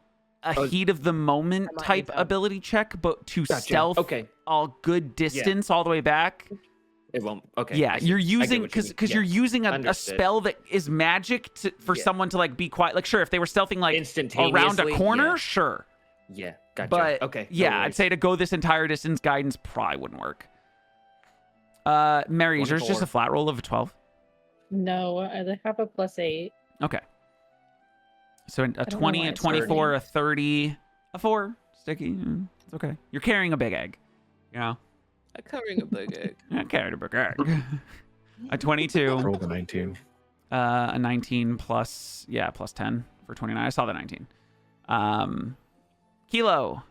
Oh, heat of the moment I might type need that. ability check, but to Gotcha. stealth Okay. all good distance all the way back. It won't. Okay. Yeah, I see. you're I get using what you because mean. you're Yes. using a Understood. spell that is magic for Yeah. someone to like be quiet. Like sure, if they were stealthing like around a Instantaneously, corner, yeah. sure. Yeah. Gotcha. But okay. no yeah, I'd worries. say to go this entire distance, guidance probably wouldn't work. Mary, is yours just 24. a flat roll of a 12? No, I have a +8. Okay. So a don't know 20, why a it's 24, hurting. a 30, a 4. Sticky. It's okay. You're carrying a big egg. You know? I'm carrying a big egg. I carried a big egg. A 22. Roll the 19. A 19 plus 10 for 29. I saw the 19. Kelo.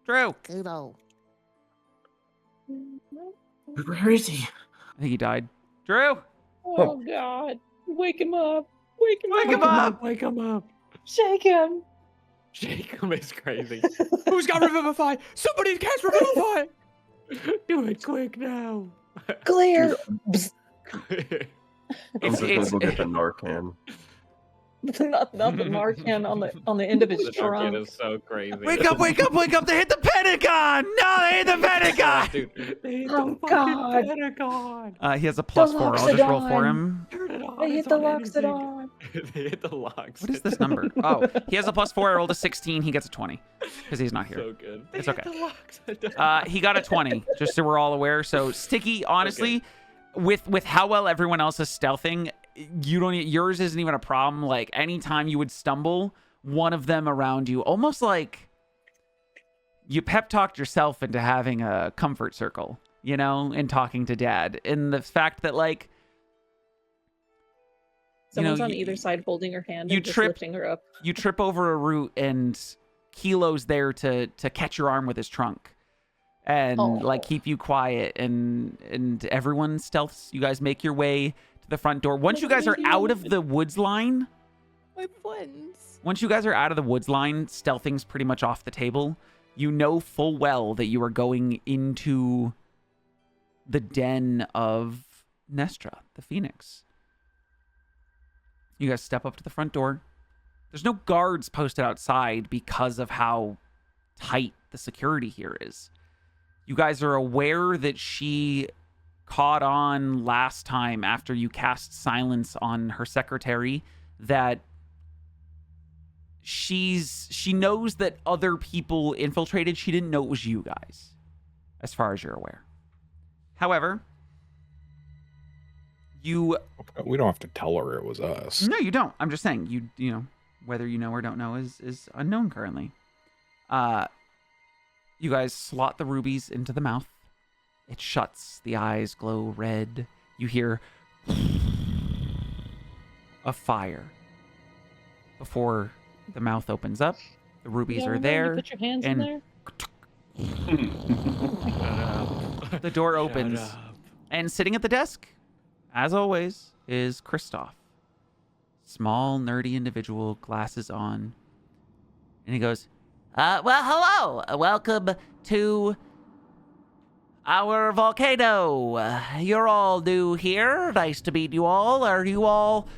Drew. Kelo. Where is he? I think he died. Drew. Oh God! Wake him up! Wake him Wake up! him up. Wake him up. Shake him! Shake him is crazy. Who's got Revivify? Somebody cast Revivify! Do it quick now. Clear. I'm just gonna go get the Narcan. not the Narcan on the end of his The Narcan trunk. is so crazy. Wake up, wake up, wake up. They hit the Pentagon. No, they hit the Pentagon. Dude, they hit Oh, the God. fucking Pentagon. He has a +4. I'll just roll for him. Turn it on. They hit it's the on Loxodon. anything. They hit the locks. What is this number? Oh, he has a +4. I rolled a 16. He gets a 20 because he's not here. So good. It's They okay. hit the Loxodon. He got a 20, just so we're all aware. So Sticky, honestly, with how well everyone else is stealthing, yours isn't even a problem. Like anytime you would stumble, one of them around you, almost like you pep talked yourself into having a comfort circle, you know, and talking to Dad. And the fact that like Someone's on you- either side holding her hand you and just trip- lifting her up. you trip over a root and Kilo's there to catch your arm with his trunk and like keep you quiet, and everyone stealths. You guys make your way to the front door. Once you guys are out of the woods line, My friends. once you guys are out of the woods line, stealthing's pretty much off the table. You know full well that you are going into the den of Nestra, the Phoenix. You guys step up to the front door. There's no guards posted outside because of how tight the security here is. You guys are aware that she caught on last time after you cast silence on her secretary that she knows that other people infiltrated. She didn't know it was you guys, as far as you're aware. However, We don't have to tell her it was us. No, you don't. I'm just saying, you know, whether you know or don't know is unknown currently. You guys slot the rubies into the mouth. It shuts. The eyes glow red. You hear a fire before the mouth opens up. The rubies Yeah, are remember there. you put your hands in and there. the door opens. Shut up. And sitting at the desk, as always, is Kristoff. Small, nerdy individual, glasses on. And he goes, well, hello. Welcome to our volcano. You're all new here. Nice to meet you all. Are you all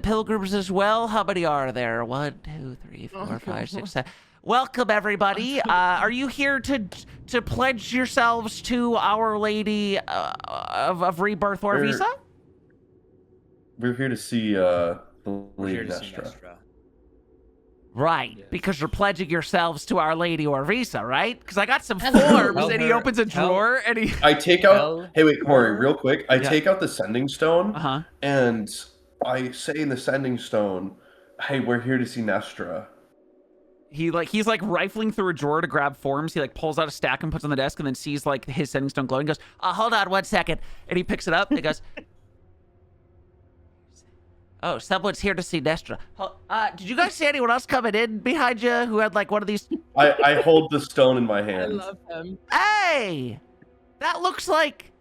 pilgrims as well? How many are there? 1, 2, 3, 4, 5, 6, 7. Welcome, everybody. Are you here to pledge yourselves to Our Lady of Rebirth or We're- Visa? We're here to see the We're Lady here to see Nestra. Nestra. Right, Yes. because you're pledging yourselves to Our Lady or Visa, right? Because I got some Tell forms, and he her- opens a tell- drawer, and he... I take out. Tell Hey, wait, Corey, her- real quick. I Yeah. take out the sending stone, Uh-huh. and I say in the sending stone, "Hey, we're here to see Nestra." He's like rifling through a drawer to grab forms. He like pulls out a stack and puts on the desk, and then sees like his sending stone glowing. Goes, hold on 1 second, and he picks it up. And he goes, "Oh, someone's here to see Nestra. Did you guys see anyone else coming in behind you who had like one of these? I hold the stone in my I hand. love him. Hey, that looks like.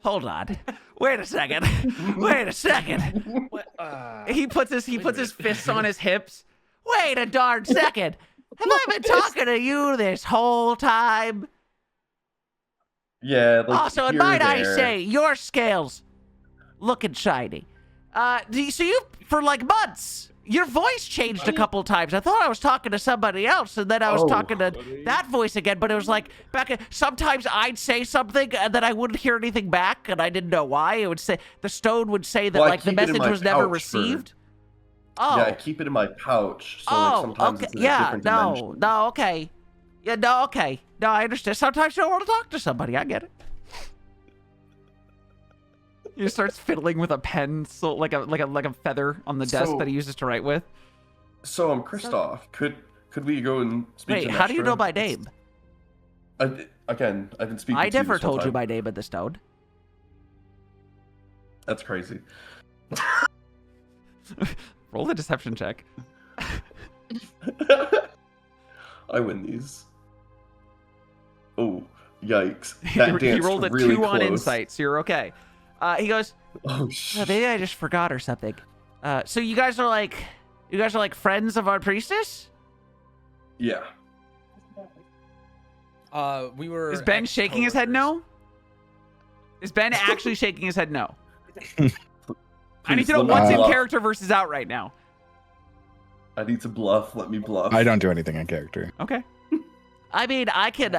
Hold on, wait a second, wait a second." What? He puts his fists on his hips. Wait a darn second. Have I been talking to you this whole time? Yeah. Like, Also, and here or might I there. say, your scales looking shiny. So you, for like months, your voice changed a couple times. I thought I was talking to somebody else, and then I was Oh. talking to that voice again, but it was like, sometimes I'd say something, and then I wouldn't hear anything back, and I didn't know why. It would say, the stone would say that Well, I like the keep it in message my was never pouch for- received. Oh. Yeah, I keep it in my pouch, so like sometimes okay. it's in a Yeah, different dimension. no, okay. Yeah, no, okay. No, I understand. Sometimes you don't want to talk to somebody. I get it. He just starts fiddling with a pencil, like a feather on the desk that he uses to write with. So Christoph, could we go and speak Wait, to how do you know Nestra? my name? Again, I've been speaking I to you never this whole told you time. my name at the stone. That's crazy. Roll the deception check. I win these. Oh, yikes. That He danced rolled a really 2 on close. insight, so you're okay. He goes, Oh, maybe I just forgot or something. So you guys are like friends of our priestess? Yeah. We were. Is Ben shaking his head no? Is Ben actually shaking his head no? I need to know let me what's in bluff. character versus out right now. I need to bluff. Let me bluff. I don't do anything in character. Okay. I mean, I could,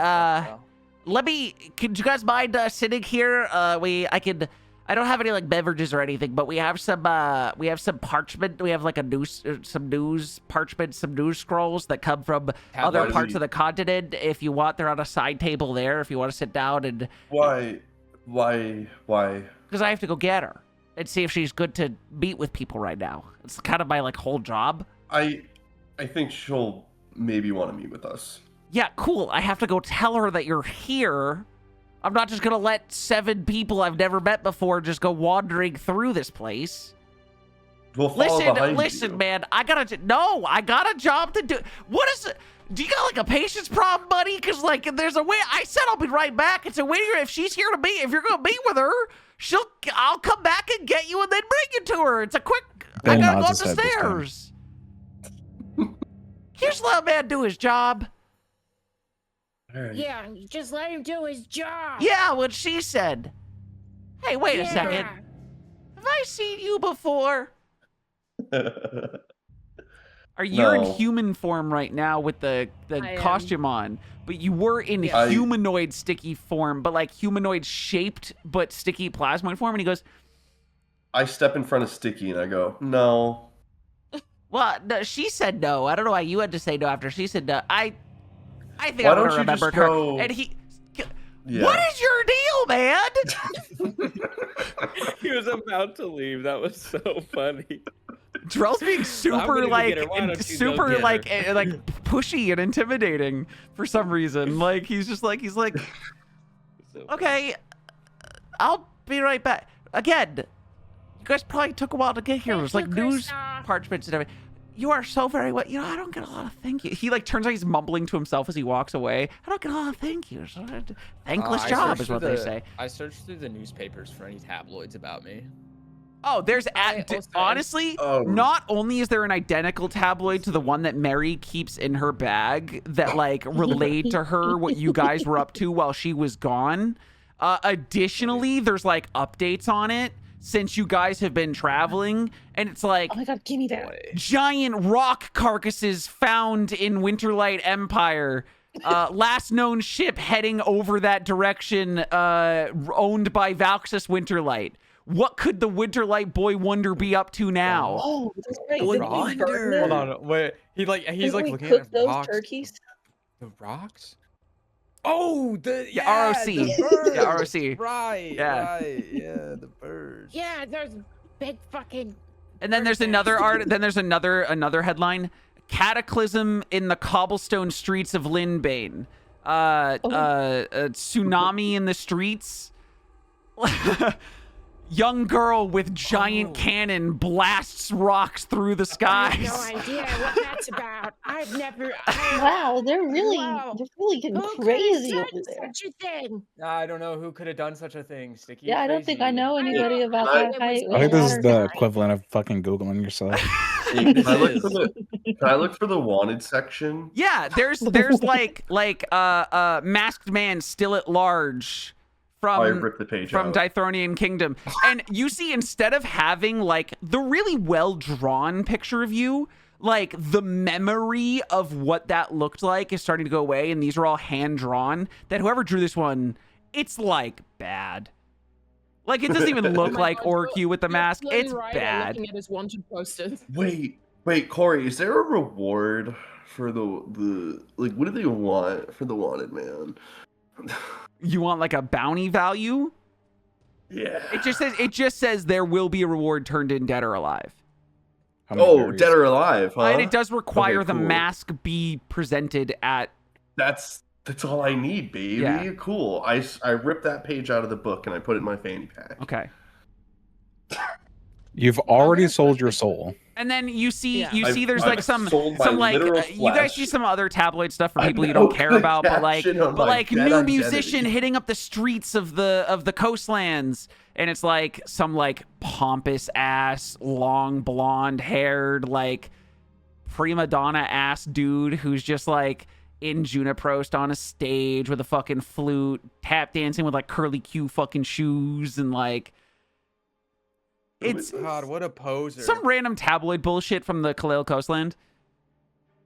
could you guys mind sitting here? I don't have any like beverages or anything, but we have some parchment. We have like some news parchment, some news scrolls that come from other parts of the continent. If you want, they're on a side table there. If you want to sit down and. Why? Because I have to go get her and see if she's good to meet with people right now. It's kind of my like whole job. I think she'll maybe want to meet with us. Yeah, cool. I have to go tell her that you're here. I'm not just gonna let 7 people I've never met before just go wandering through this place. We'll follow behind Listen, you. man. I got a job to do. What is it? Do you got like a patience problem, buddy? Because like, there's a way. I said I'll be right back. It's a way. If she's here to meet, if you're gonna meet with her, I'll come back and get you and then bring you to her. It's a quick. I gotta go up the stairs. Just let a man do his job. Right. Yeah, just let him do his job. Yeah, what she said. Hey, wait a second. Yeah. Have I seen you before? You're in human form right now with the costume on, but you were in humanoid sticky form, but like humanoid shaped but sticky plasmoid form. And he goes, I step in front of Sticky and I go, no. well, no, she said no. I don't know why you had to say no after she said no. I think Why I would don't have you remembered just her. go- And he, Yeah. what is your deal, man? He was about to leave. That was so funny. Drell's being I'm super gonna go like get her. Why don't you go super get like her? like pushy and intimidating for some reason. Like he's like okay, I'll be right back. Again, you guys probably took a while to get here. It was like news parchments and everything. You are so very well. You know, I don't get a lot of thank you. He like turns out he's mumbling to himself as he walks away. I don't get a lot of thank yous. Thankless I job searched is what through they the- say. I searched through the newspapers for any tabloids about me. Oh, there's also- honestly, not only is there an identical tabloid to the one that Mary keeps in her bag that like relayed to her what you guys were up to while she was gone. Additionally, there's like updates on it since you guys have been traveling, and it's like, Oh my god, give me that. giant rock carcasses found in Winterlight Empire. Last known ship heading over that direction, owned by Valxis Winterlight. What could the Winterlight Boy Wonder be up to now? Oh, that's right. The Didn't we rock? burn them? Hold on, wait. He's like Didn't we looking cook at those rocks. turkeys? The rocks? Oh, the ROC. the birds. Yeah, ROC. Right, Yeah. right. Yeah, the birds. Yeah, there's big fucking. And then there's another another headline: Cataclysm in the cobblestone streets of Linbane. A tsunami in the streets. Young girl with giant cannon blasts rocks through the I skies. have no idea what that's about. I've never. Wow, they're really getting Who could've crazy done over there. Such a thing. I don't know who could have done such a thing, Sticky. Yeah, I don't think I Crazy. know anybody about I- that height. I think this is with the water. equivalent of fucking Googling yourself. Can I look for the wanted section? Yeah, there's like masked man still at large I from ripped the page from out. Dithronian Kingdom. And you see, instead of having like the really well drawn picture of you, like the memory of what that looked like is starting to go away, and these are all hand drawn. That whoever drew this one, it's like bad. Like it doesn't even look Oh my like God, Orcu with the mask. Flynn It's Rider bad. Looking at his wanted posters. Wait, Corey, is there a reward for the like? What do they want for the wanted man? You want like a bounty value? Yeah. It just says there will be a reward turned in dead or alive. How many Oh, berries? dead or alive, huh? And it does require Okay, the cool. mask be presented at. That's all I need, baby. Yeah. Cool. I ripped that page out of the book and I put it in my fanny pack. Okay. You've already sold your soul. And then you see I've- there's I've like some sold my like literal you guys flesh. see some other tabloid stuff for I people you know don't care the about, but caption on my like dead new identity. musician hitting up the streets of the coastlands, and it's like some like pompous ass long blonde haired like prima donna ass dude who's just like in Juniprost on a stage with a fucking flute, tap dancing with like curly Q fucking shoes and like. It's God, what a poser. some random tabloid bullshit from the Kelo coastland.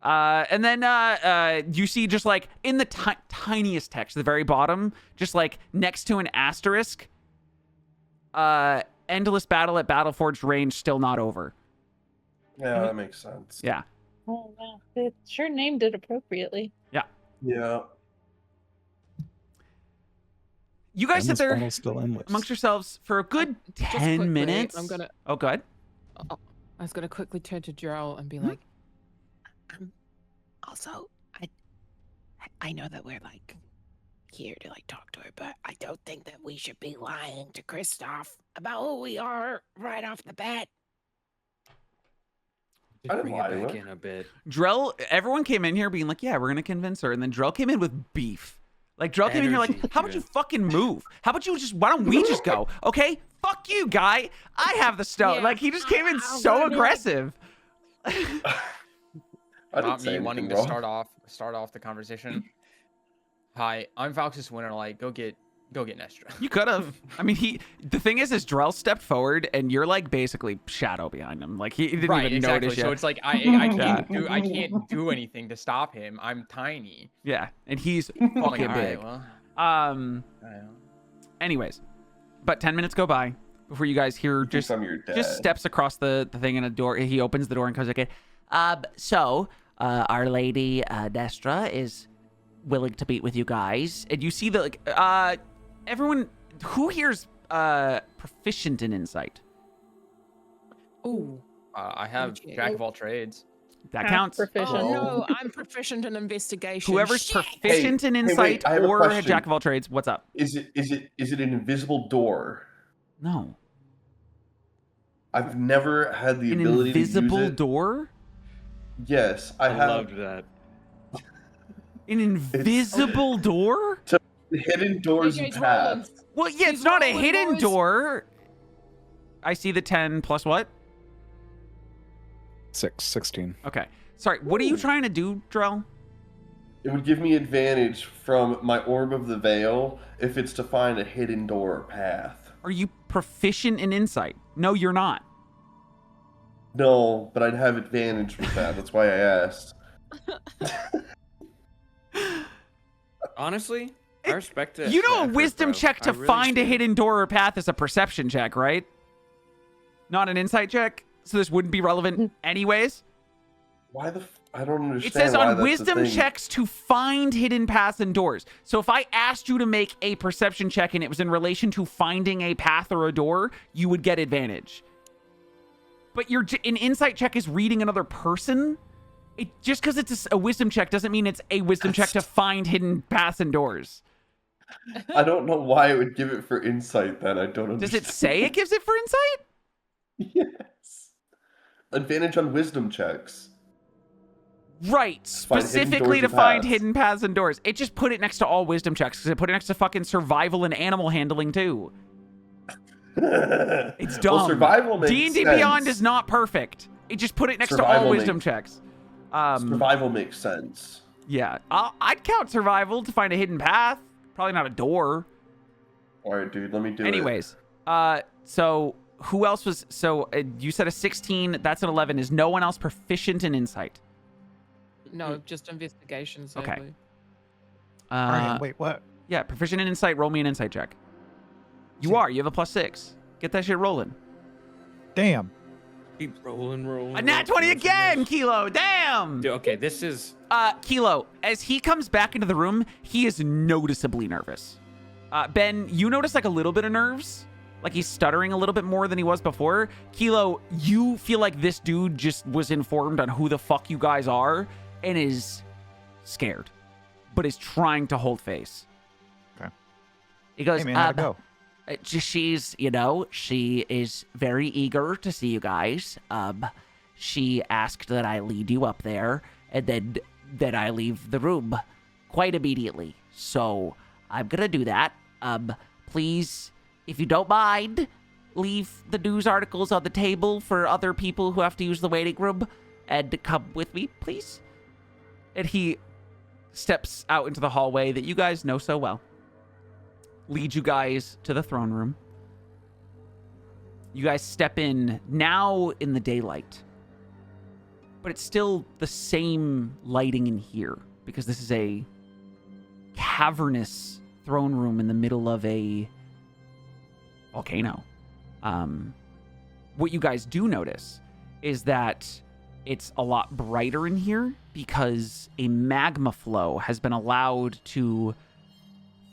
And then you see just like in the tiniest text, the very bottom, just like next to an asterisk, endless battle at Battleforged range still not over. Yeah, that makes sense. Yeah. Oh, wow. They sure named it appropriately. Yeah. Yeah. You guys sit Endless there battle's still endless. amongst yourselves for a good Just 10 quickly, minutes. I'm gonna. Oh, go ahead. I was gonna quickly turn to Jarrell and be Hmm? like, Also, I know that we're like here to like talk to her, but I don't think that we should be lying to Kristoff about who we are right off the bat. I didn't Bring lie it to back her. in a bit. Drell, everyone came in here being like, yeah, we're going to convince her. And then Drell came in with beef. Like, Drell came in here like, Energy, how about yeah. you fucking move? How about you just, why don't we just go? Okay? Fuck you, guy. I have the stone. Yeah, Like, he just came in I'll so go do it. aggressive. I didn't Not say me wanting anything to wrong. start off the conversation. Hi, I'm Valxis Winterlight. Go get Nestra. You could have. I mean, the thing is Drell stepped forward and you're like basically shadow behind him. Like, he didn't Right, even exactly. notice So yet. it's like I can't do anything to stop him. I'm tiny. Yeah. And he's I'm like, fucking all big. right, well, Anyways, but 10 minutes go by before you guys hear He thinks just I'm your dad. steps across the thing in a door. He opens the door and goes, okay, so Our Lady Destra is willing to meet with you guys. And you see that, like, everyone who here's proficient in insight. "Ooh, I have Okay. Jack of all trades. That Half counts. proficient. oh no, I'm proficient in investigation." Whoever's Shit. proficient in Hey, wait, insight I have a or a question. jack of all trades, what's up? Is it an invisible door? No. I've never had the An ability to invisible use it. door? Yes, I I have. loved that. An invisible door? Hidden doors and AJ's rolling. paths. Well, yeah, it's He's not a rolling, hidden boys. door. I see the 10 plus what? 16. Okay. Sorry, what are you trying to do, Drell? It would give me advantage from my orb of the veil if it's to find a hidden door or path. Are you proficient in insight? No, you're not. No, but I'd have advantage with that. That's why I asked. Honestly, I respect it. You know, a effort, wisdom bro. check I to really find a do. hidden door or path is a perception check, right? Not an insight check? So this wouldn't be relevant anyways? Why the? I don't understand. It says why on that's a wisdom thing. checks to find hidden paths and doors. So if I asked you to make a perception check and it was in relation to finding a path or a door, you would get advantage. But an insight check is reading another person. Just because it's a wisdom check doesn't mean it's a wisdom check to find hidden paths and doors. I don't know why it would give it for insight. Then I don't understand. Does it say it gives it for insight? Yes. Advantage on wisdom checks. Right, Find hidden specifically doors to and find paths. hidden paths and doors. It just put it next to all wisdom checks because it put it next to fucking survival and animal handling too. It's dumb. Well, survival makes D&D sense. Beyond is not perfect. It just put it next to all Survival wisdom checks. Survival makes sense. Yeah, I'd count survival to find a hidden path. Probably not a door. All right, dude. Let me do it. Anyways, so who else was? So you said a 16. That's an 11. Is no one else proficient in insight? No, just investigation. Okay. Sadly. Brian, wait, what? Yeah, proficient in insight. Roll me an insight check. You are. You have a +6. Get that shit rolling. Damn. Keep rolling. A nat 20 again, Kelo. Damn. Dude, okay, this is. Kelo, as he comes back into the room, he is noticeably nervous. Ben, you notice like a little bit of nerves. Like he's stuttering a little bit more than he was before. Kelo, you feel like this dude just was informed on who the fuck you guys are and is scared, but is trying to hold face. Okay. He goes, Hey man, how'd it go? She's, she is very eager to see you guys. She asked that I lead you up there and then that I leave the room quite immediately. So I'm gonna do that. Please, if you don't mind, leave the news articles on the table for other people who have to use the waiting room and come with me, please. And he steps out into the hallway that you guys know so well. Leads you guys to the throne room. You guys step in now in the daylight. But it's still the same lighting in here because this is a cavernous throne room in the middle of a volcano. What you guys do notice is that it's a lot brighter in here because a magma flow has been allowed to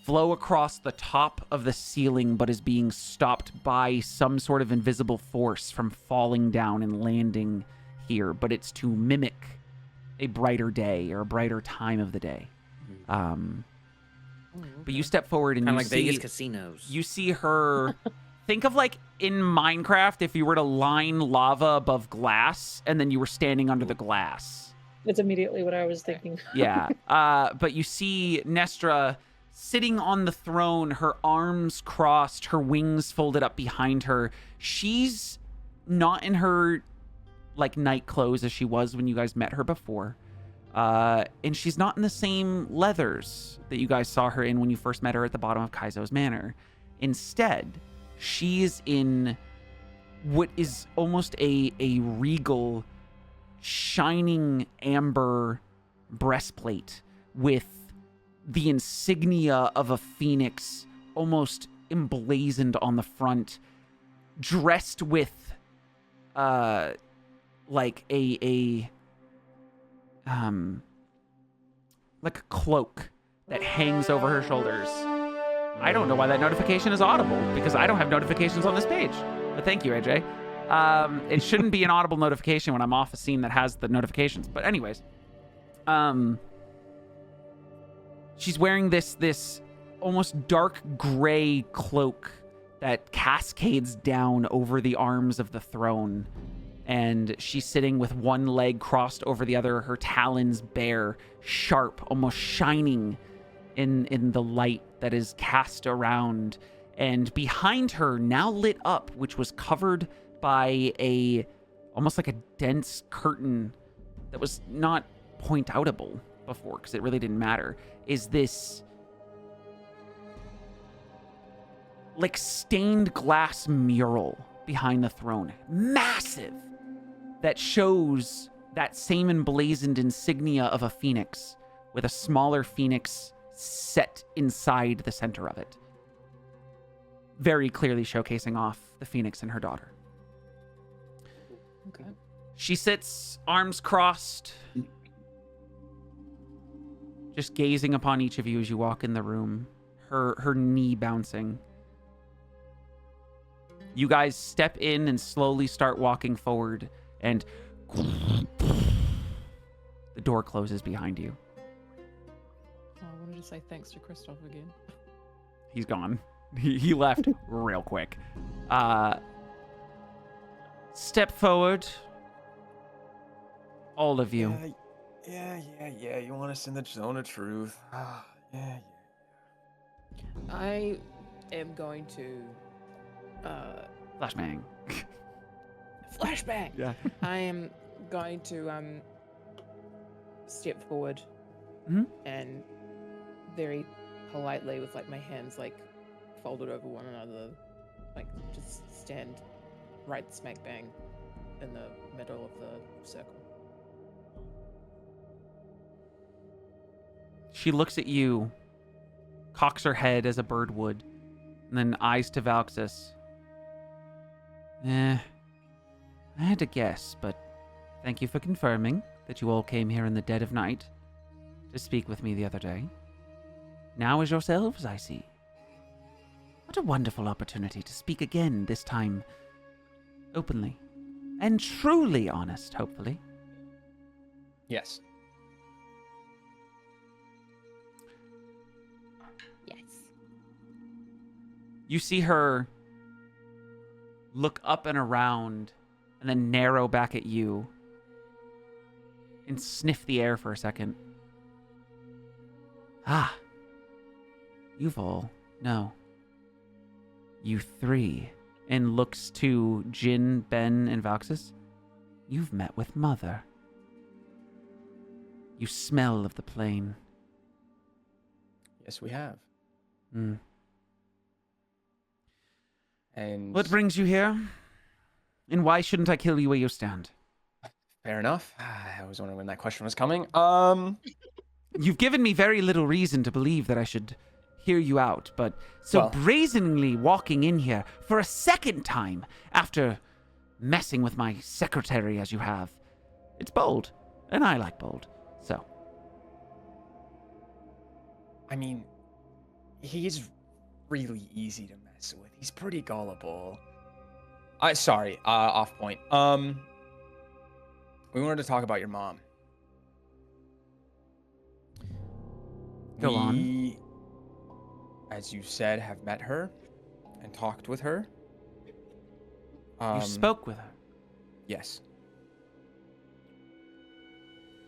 flow across the top of the ceiling, but is being stopped by some sort of invisible force from falling down and landing here. But it's to mimic a brighter day or a brighter time of the day. But you step forward and Kind you of like see Vegas casinos. You see her. Think of like in Minecraft if you were to line lava above glass and then you were standing under the glass. That's immediately what I was thinking. Yeah. But you see Nestra sitting on the throne, her arms crossed, her wings folded up behind her. She's not in her like night clothes as she was when you guys met her before. And she's not in the same leathers that you guys saw her in when you first met her at the bottom of Kaizo's Manor. Instead, she's in what is almost a regal, shining amber breastplate with the insignia of a phoenix almost emblazoned on the front, dressed with like a cloak that hangs over her shoulders. I don't know why that notification is audible because I don't have notifications on this page. But thank you, AJ. It shouldn't be an audible notification when I'm off a scene that has the notifications. But anyways, she's wearing this almost dark gray cloak that cascades down over the arms of the throne. And she's sitting with one leg crossed over the other, her talons bare, sharp, almost shining in the light that is cast around. And behind her, now lit up, which was covered by almost like a dense curtain that was not point-outable before, because it really didn't matter, is this like stained glass mural behind the throne. Massive! That shows that same emblazoned insignia of a phoenix with a smaller phoenix set inside the center of it. Very clearly showcasing off the phoenix and her daughter. Okay. She sits, arms crossed, just gazing upon each of you as you walk in the room, her knee bouncing. You guys step in and slowly start walking forward, and the door closes behind you. Oh, I wanted to say thanks to Christoph again. He's gone. He left real quick. Step forward. All of you. Yeah. You want us in the zone of truth. Yeah. I am going to Flashbang. flashback. Yeah. I am going to step forward and very politely, with like my hands like folded over one another, like just stand right smack bang in the middle of the circle. She looks at you, cocks her head as a bird would, and then eyes to Valxis. I had to guess, but thank you for confirming that you all came here in the dead of night to speak with me the other day. Now as yourselves, I see. What a wonderful opportunity to speak again, this time openly. And truly honest, hopefully. Yes. Yes. You see her look up and around and then narrow back at you and sniff the air for a second. Ah. You've all. No. You three. And looks to Jin, Ben, and Valxis. You've met with Mother. You smell of the plane. Yes, we have. Hmm. And What brings you here? And why shouldn't I kill you where you stand? fair enough. I was wondering when that question was coming. You've given me very little reason to believe that I should hear you out, but so Well- brazenly walking in here for a second time after messing with my secretary as you have, it's bold, and I like bold, so. I mean, he is really easy to mess with. He's pretty gullible. Sorry, off point. We wanted to talk about your mom. Go on. We, as you said, have met her and talked with her. You spoke with her. Yes.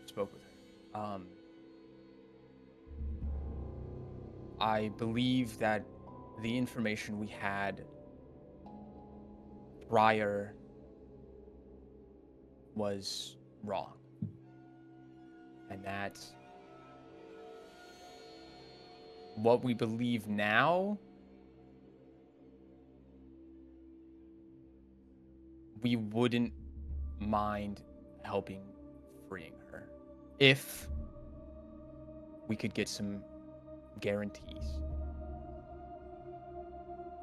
Spoke with her. I believe that the information we had prior was wrong. And that what we believe now, we wouldn't mind helping freeing her if we could get some guarantees.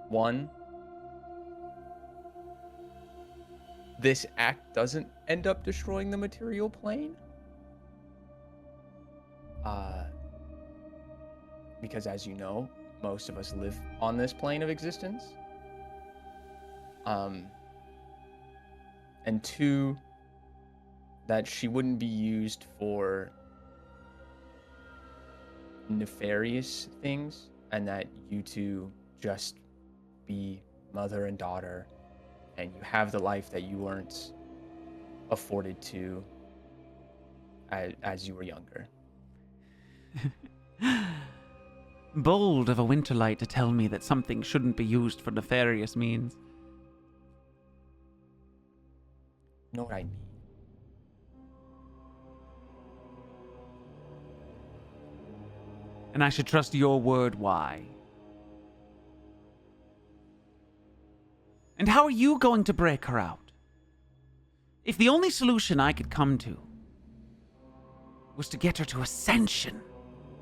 One, this act doesn't end up destroying the material plane. Because as you know, most of us live on this plane of existence. And two, that she wouldn't be used for nefarious things, and that you two just be mother and daughter, and you have the life that you weren't afforded to as you were younger. Bold of a Winterlight to tell me that something shouldn't be used for nefarious means. You know what I mean? And I should trust your word why? And how are you going to break her out? If the only solution I could come to was to get her to ascension,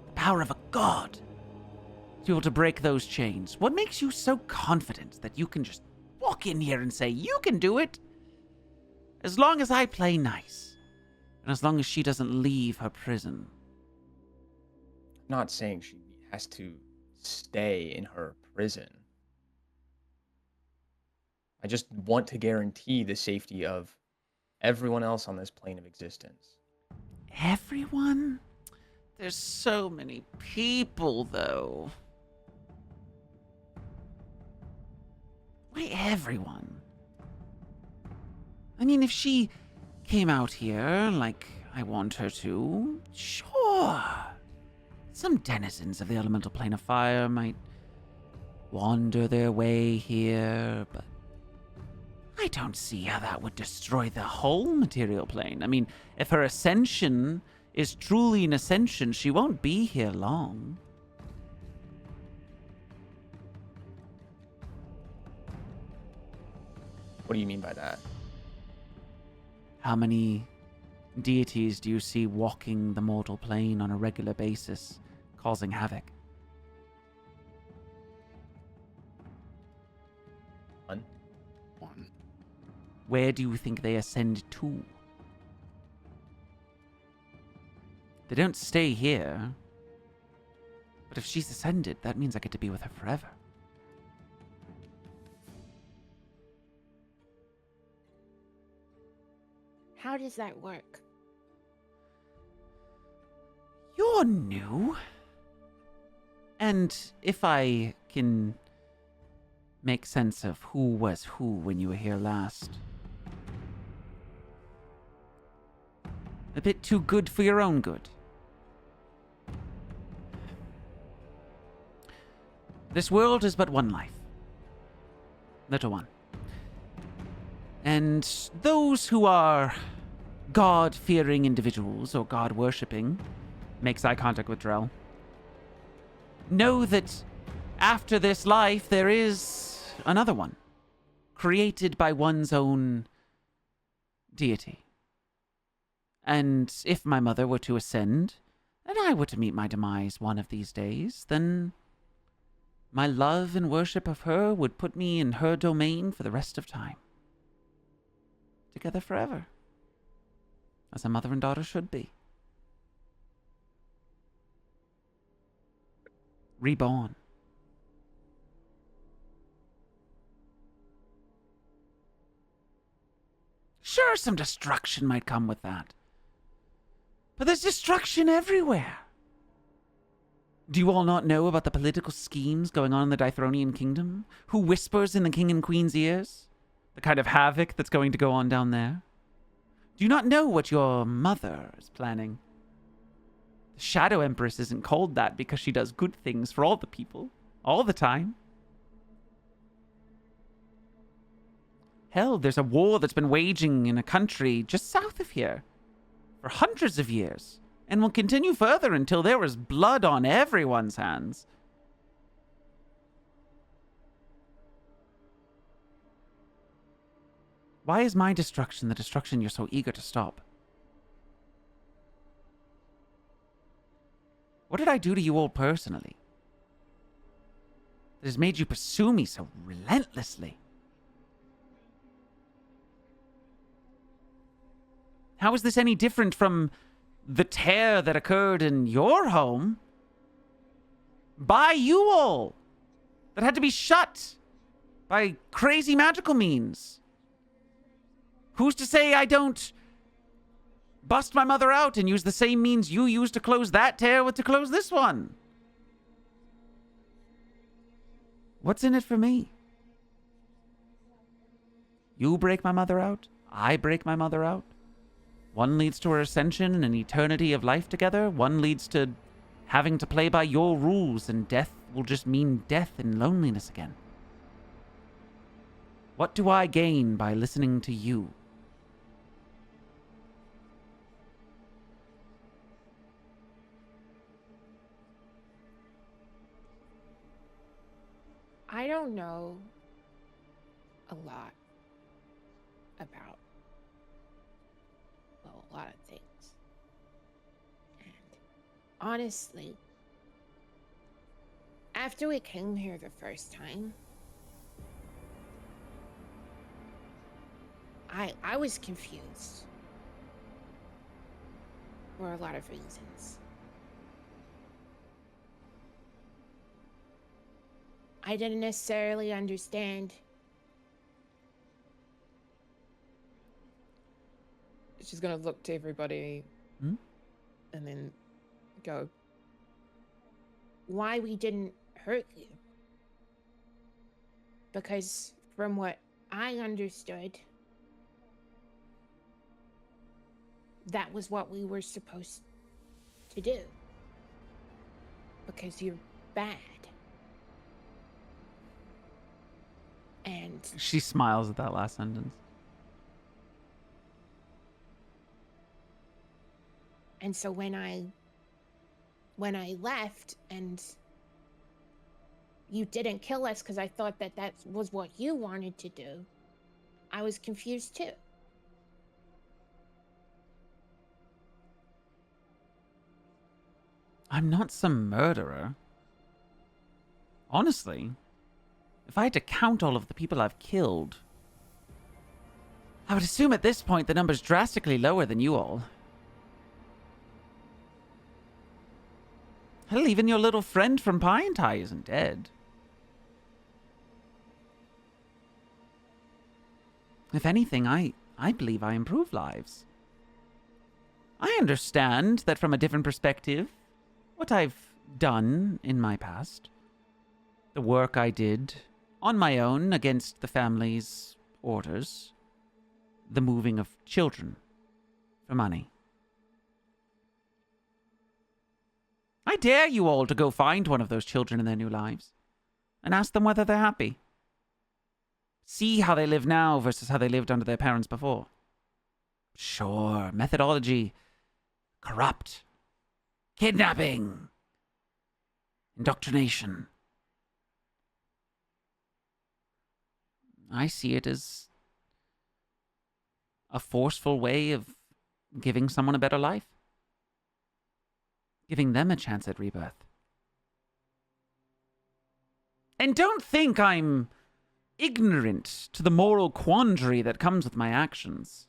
the power of a god, to be able to break those chains, what makes you so confident that you can just walk in here and say, you can do it? As long as I play nice, and as long as she doesn't leave her prison. I'm not saying she has to stay in her prison. I just want to guarantee the safety of everyone else on this plane of existence. Everyone? There's so many people, though. Why everyone? I mean, if she came out here like I want her to, sure. Some denizens of the elemental plane of fire might wander their way here, but I don't see how that would destroy the whole material plane. I mean, if her ascension is truly an ascension, she won't be here long. What do you mean by that? How many deities do you see walking the mortal plane on a regular basis, causing havoc? One. Where do you think they ascend to? They don't stay here. But if she's ascended, that means I get to be with her forever. How does that work? You're new. And if I can make sense of who was who when you were here last. A bit too good for your own good. This world is but one life. Little one. And those who are God-fearing individuals or God-worshipping, makes eye contact with Drell, know that after this life there is another one, created by one's own deity. And if my mother were to ascend, and I were to meet my demise one of these days, then my love and worship of her would put me in her domain for the rest of time. Together forever. As a mother and daughter should be. Reborn. Sure, some destruction might come with that. But there's destruction everywhere. Do you all not know about the political schemes going on in the Dithronian kingdom? Who whispers in the king and queen's ears? The kind of havoc that's going to go on down there? Do you not know what your mother is planning? The Shadow Empress isn't called that because she does good things for all the people, all the time. Hell, there's a war that's been waging in a country just south of here for hundreds of years, and will continue further until there is blood on everyone's hands. Why is my destruction the destruction you're so eager to stop? What did I do to you all personally that has made you pursue me so relentlessly? How is this any different from the tear that occurred in your home by you all, that had to be shut by crazy magical means? Who's to say I don't bust my mother out and use the same means you used to close that tear with to close this one? What's in it for me? You break my mother out, I break my mother out. One leads to her ascension and an eternity of life together. One leads to having to play by your rules, and death will just mean death and loneliness again. What do I gain by listening to you? I don't know a lot about, well, a lot of things. And honestly, after we came here the first time, I was confused for a lot of reasons. I didn't necessarily understand. She's gonna look to everybody Hmm? and then go, Why we didn't hurt you. Because from what I understood, that was what we were supposed to do. Because you're bad. And She smiles at that last sentence. so when I left and you didn't kill us because I thought that was what you wanted to do, I was confused too. I'm not some murderer. Honestly, if I had to count all of the people I've killed, I would assume at this point the number's drastically lower than you all. Hell, even your little friend from Pine Tie isn't dead. If anything, I believe I improve lives. I understand that from a different perspective, what I've done in my past, the work I did on my own against the family's orders, the moving of children for money. I dare you all to go find one of those children in their new lives and ask them whether they're happy. See how they live now versus how they lived under their parents before. Sure, methodology, corrupt, kidnapping, indoctrination. I see it as a forceful way of giving someone a better life. Giving them a chance at rebirth. And don't think I'm ignorant to the moral quandary that comes with my actions.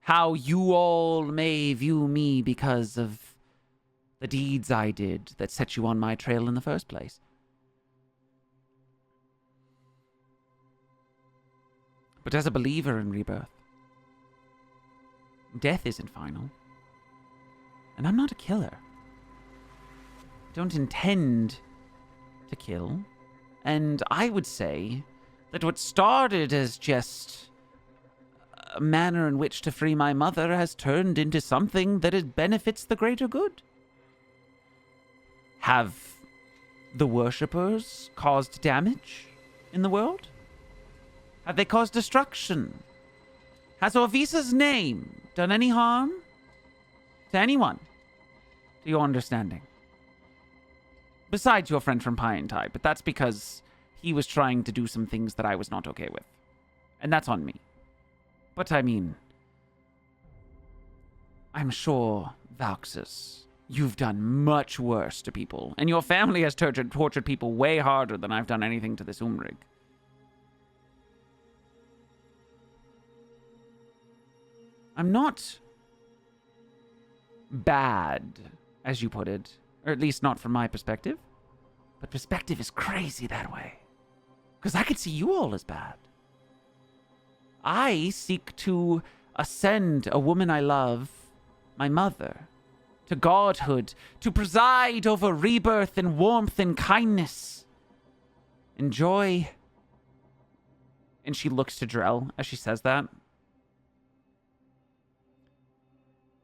How you all may view me because of the deeds I did that set you on my trail in the first place. But as a believer in rebirth, death isn't final. And I'm not a killer. I don't intend to kill. And I would say that what started as just a manner in which to free my mother has turned into something that it benefits the greater good. Have the worshippers caused damage in the world? Have they caused destruction? Has Orvisa's name done any harm to anyone, to your understanding? Besides your friend from Pine Tide, but that's because he was trying to do some things that I was not okay with. And that's on me. But I mean, I'm sure, Valxis, you've done much worse to people, and your family has tortured people way harder than I've done anything to this Umrig. I'm not bad, as you put it, or at least not from my perspective, but perspective is crazy that way, because I could see you all as bad. I seek to ascend a woman I love, my mother, to godhood, to preside over rebirth and warmth and kindness and joy. And she looks to Drell as she says that.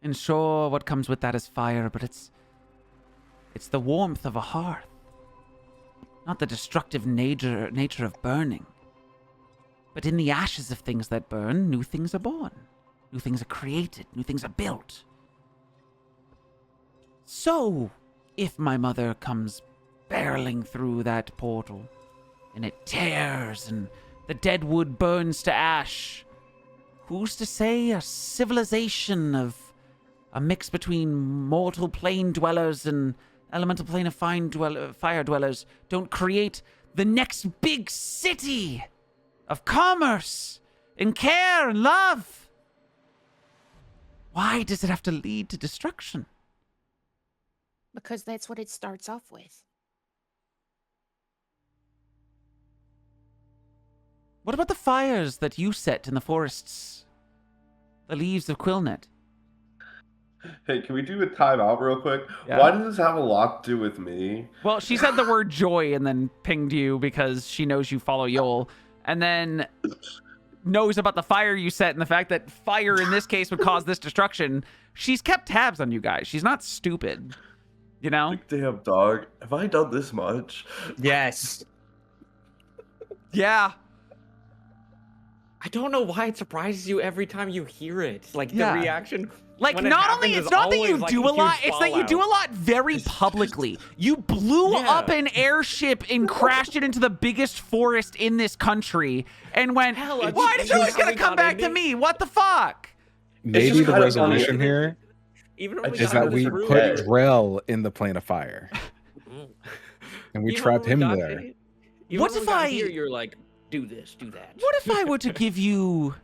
And sure, what comes with that is fire, but it's the warmth of a hearth, not the destructive nature of burning. But in the ashes of things that burn, new things are born. New things are created. New things are built. So, if my mother comes barreling through that portal, and it tears, and the dead wood burns to ash, who's to say a civilization of a mix between mortal plane dwellers and elemental plane of fire dwellers don't create the next big city of commerce and care and love? Why does it have to lead to destruction? Because that's what it starts off with. What about the fires that you set in the forests? The leaves of Quillnet? Hey, can we do a timeout real quick? Yeah. Why does this have a lot to do with me? Well, she said the word joy and then pinged you because she knows you follow Yol, and then knows about the fire you set and the fact that fire in this case would cause this destruction. She's kept tabs on you guys. She's not stupid, you know? Like, damn, dog. Have I done this much? Yes. Yeah. I don't know why it surprises you every time you hear it. Like, Yeah. the reaction... Like, when it not only, happens it's is not that you always, like, do a a lot, huge it's that you do a lot very publicly. You blew up an airship and crashed it into the biggest forest in this country and went, Hell, why did you always gotta come back to me? What the fuck? Maybe just the kind of funny. resolution here Even I when we is got that to we this room- put Drell in the plane of fire. And we Even trapped when him got there. here- even What when if we got I- Here, you're like, do this, do that. What if I were to give you,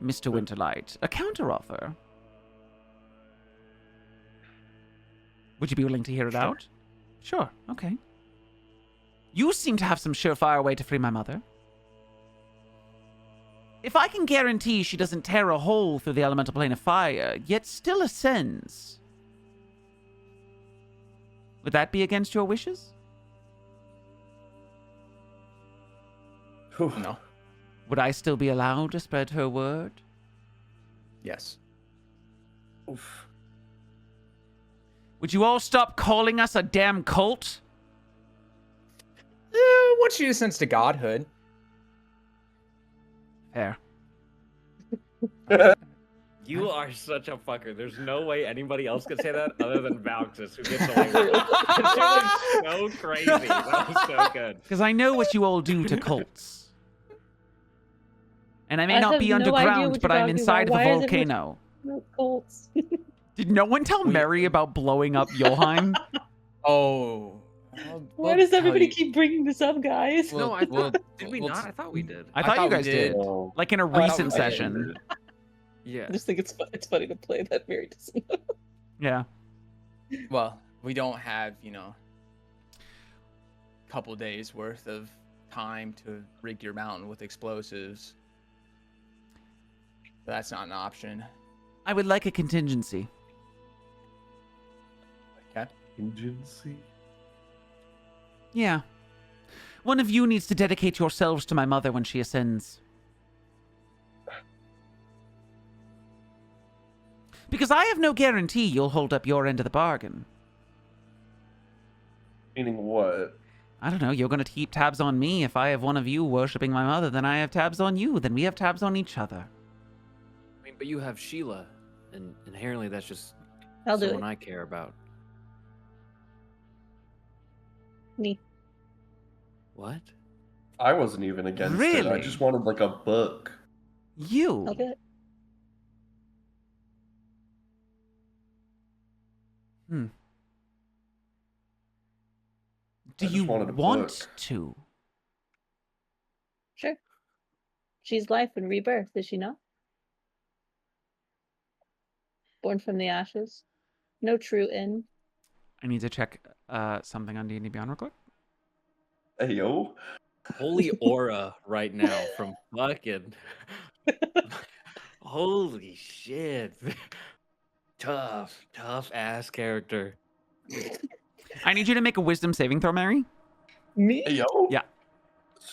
Mr. Winterlight, a counteroffer? Would you be willing to hear it out? Sure, okay. You seem to have some surefire way to free my mother. If I can guarantee she doesn't tear a hole through the elemental plane of fire, yet still ascends, would that be against your wishes? No. Would I still be allowed to spread her word? Yes. Oof. Would you all stop calling us a damn cult? Once you sense to godhood. Fair. You are such a fucker. There's no way anybody else could say that other than Valxis, who gets away with it. She was so crazy. That was so good. Because I know what you all do to cults. And I may I not have be no idea underground, what but you're I'm talking inside about. of a Why is everyone volcano. No cults. Did no one tell Mary about blowing up Johann? Oh. Why does everybody keep bringing this up, guys? No, I thought, did we not? I thought we did. I thought you we guys did. No. Like in a I thought recent we did. session. Yeah. I just think it's funny to play that Mary doesn't know. Yeah. Well, we don't have, couple days worth of time to rig your mountain with explosives. That's not an option. I would like a contingency. Okay. Contingency? Yeah. One of you needs to dedicate yourselves to my mother when she ascends. Because I have no guarantee you'll hold up your end of the bargain. Meaning what? I don't know, you're going to keep tabs on me. If I have one of you worshipping my mother, then I have tabs on you. Then we have tabs on each other. I mean, but you have Sheila, and inherently that's just I'll do someone it. I care about. Me. What? I wasn't even against it. I Really? just wanted like a book. You. I'll do it. Hmm. Do I just you wanted a want book. to? Sure. She's life and rebirth, is she not? Born from the ashes. No true end. I need to check something on D&D Beyond real quick. Hey, yo. Holy aura right now from fucking. Holy shit. Tough ass character. I need you to make a wisdom saving throw, Mary. Me? Hey, yo. Yeah.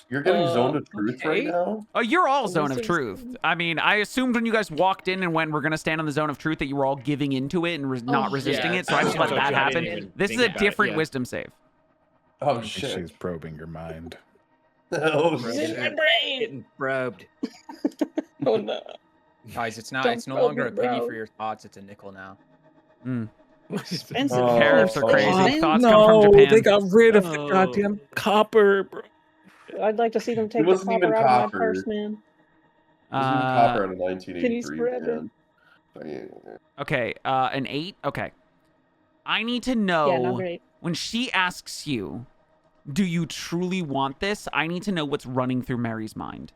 You're getting zoned of truth right okay. now? Oh, you're all A zone of wisdom truth. saving- I mean, I assumed when you guys walked in and when we're going to stand on the zone of truth that you were all giving into it and not resisting yeah, it, so I just let so that I didn't happen. even This is think a about it, different yeah. wisdom save. Oh, I think shit. she's probing your mind. Oh, Bro, shit. brain. Getting probed. Oh no. Guys, it's not. Don't It's no probe longer me, a penny bro. for your thoughts. It's a nickel now. Expensive. Oh, Tariffs are crazy. Fine. Thoughts come from Japan. They got rid of the Oh. goddamn copper, bro. I'd like to see them take the wasn't even copper out of my copper. purse, man. It wasn't even copper out of 1983, forever. man. Okay, an 8? Okay. I need to Yeah, not know, great. when she asks you, do you truly want this? I need to know what's running through Mary's mind.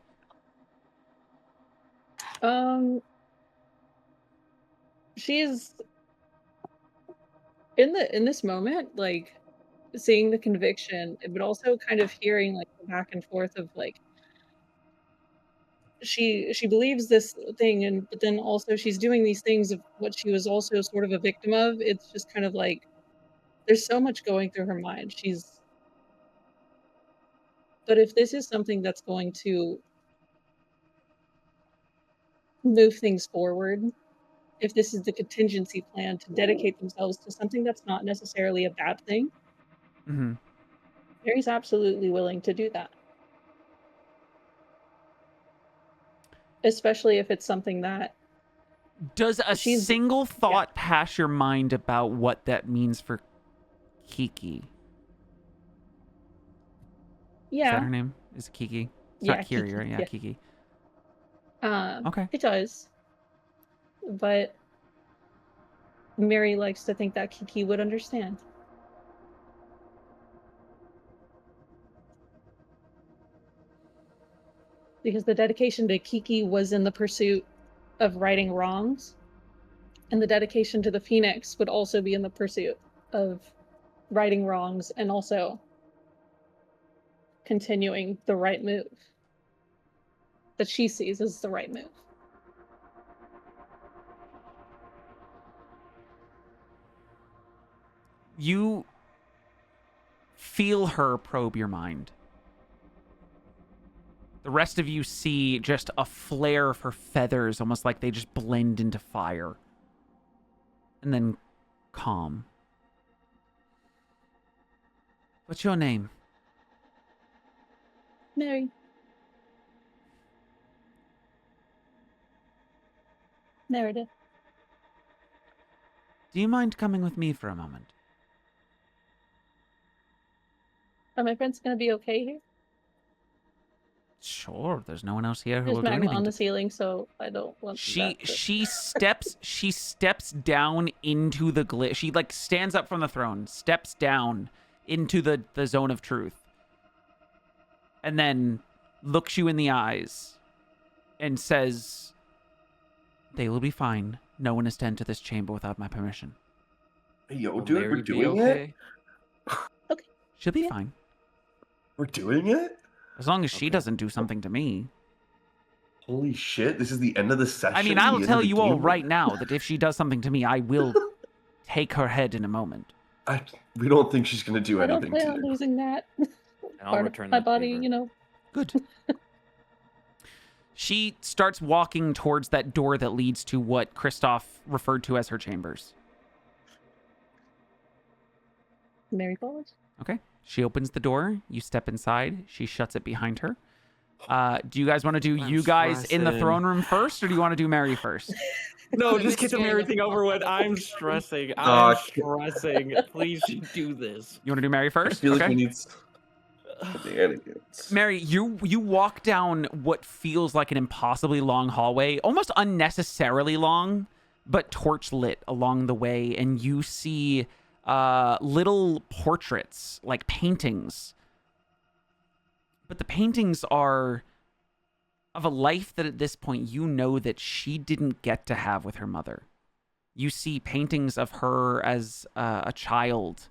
She's in this moment, like seeing the conviction, but also kind of hearing like the back and forth of like she believes this thing, and but then also she's doing these things of what she was also sort of a victim of. It's just kind of like there's so much going through her mind. But if this is something that's going to move things forward, if this is the contingency plan to dedicate themselves to something that's not necessarily a bad thing, Mm-hmm. Mary's absolutely willing to do that. Especially if it's something that Does a she's- single thought pass your mind about what that means for Kiki? Is that yeah, her name? Is it Kiki? It's Yeah, not Kiri, Kiki, right? Yeah, yeah. Kiki. okay, Okay. it does. But Mary likes to think that Kiki would understand. Because the dedication to Kiki was in the pursuit of righting wrongs, and the dedication to the Phoenix would also be in the pursuit of righting wrongs and also continuing the right move. that she sees is the right move. You feel her probe your mind. The rest of you see just a flare of her feathers, almost like they just blend into fire. And then calm. What's your name? Mary. Meredith. Do you mind coming with me for a moment? Are my friends gonna be okay here? Sure, there's no one else here who There's will do magma anything. on the ceiling, so I don't want that to... She steps down into the she like stands up from the throne, steps down into the zone of truth, and then looks you in the eyes and says, "They will be fine. No one is to enter this chamber without my permission." Hey, yo, Will dude, Mary we're be doing okay? it. She'll be fine. We're doing it. As long as she doesn't do something to me. Holy shit! This is the end of the session. I mean, the I'll end of tell the you all game? right now that if she does something to me, I will take her head in a moment. We don't think she's gonna do I don't anything plan to on you. losing that. I'll Part return of my that body, favor. you know. Good. She starts walking towards that door that leads to what Kristoff referred to as her chambers. Mary follows. Okay. She opens the door. You step inside. She shuts it behind her. Do you guys want to do I'm you guys in the stressing. throne room first, or do you want to do Mary first? No, I'm just get the scared Mary of thing the over with. whole I'm thing. stressing. Aw, I'm stressing. Please do this. You want to do Mary I first? feel Okay. like we need shenanigans. Mary, you walk down what feels like an impossibly long hallway, almost unnecessarily long, but torch lit along the way, and you see little portraits, like paintings. But the paintings are of a life that at this point you know that she didn't get to have with her mother. You see paintings of her as a child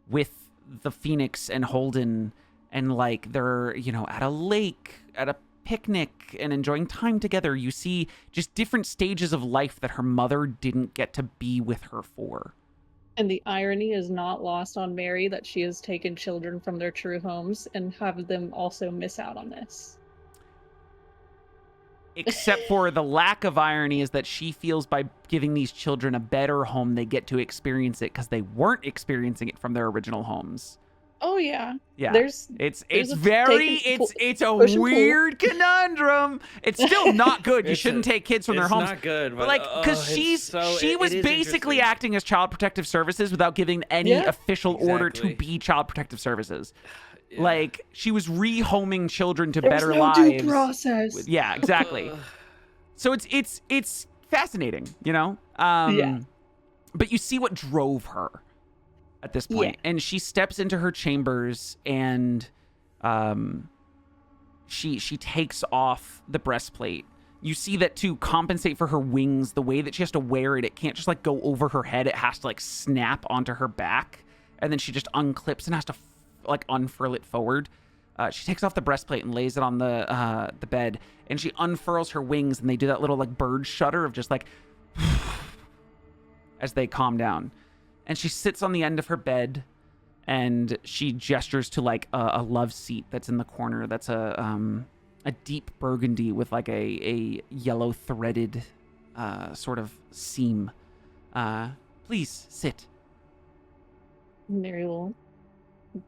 with the Phoenix and Holden, and like they're, you know, at a lake, at a picnic, and enjoying time together. You see just different stages of life that her mother didn't get to be with her for. And the irony is not lost on Mary that she has taken children from their true homes and have them also miss out on this. Except for the lack of irony is that she feels by giving these children a better home, they get to experience it because they weren't experiencing it from their original homes. Oh yeah. Yeah, There's it's a very take and it's a push and pull. weird conundrum. It's still not good. You shouldn't take kids from their It's homes. not good, but Like, because it's she was it is basically interesting. acting as Child Protective Services without giving any Yeah. official order to Exactly. be Child Protective Services. Yeah. Like, she was rehoming children to there was better no lives. due process. Yeah, exactly. So it's fascinating, you know? Yeah. But you see what drove her at this point. Yeah. And she steps into her chambers and she takes off the breastplate. You see that to compensate for her wings, the way that she has to wear it, it can't just like go over her head. It has to like snap onto her back. And then she just unclips and has to like unfurl it forward. She takes off the breastplate and lays it on the bed, and she unfurls her wings, and they do that little like bird shudder of just like as they calm down. And she sits on the end of her bed, and she gestures to like a love seat that's in the corner. That's a deep burgundy with like a yellow threaded sort of seam. Please sit. Mary will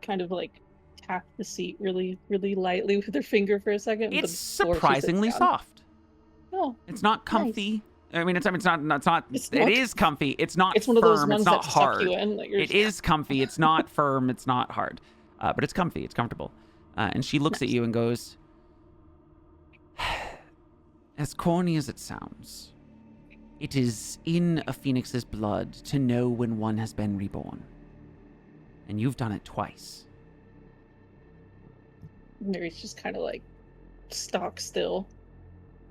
kind of like tap the seat really, really lightly with her finger for a second. It's before she sits surprisingly down. soft. Oh, It's not comfy. I mean, it's not. It's It not- is comfy. It's not it's one firm. of those ones It's not that suck hard. you in. That you're It is comfy. It's not firm. It's not hard. But it's comfy. It's comfortable. And she looks at Nice. you and goes, as corny as it sounds, it is in a phoenix's blood to know when one has been reborn. And you've done it twice. Mary's just kind of like stock still,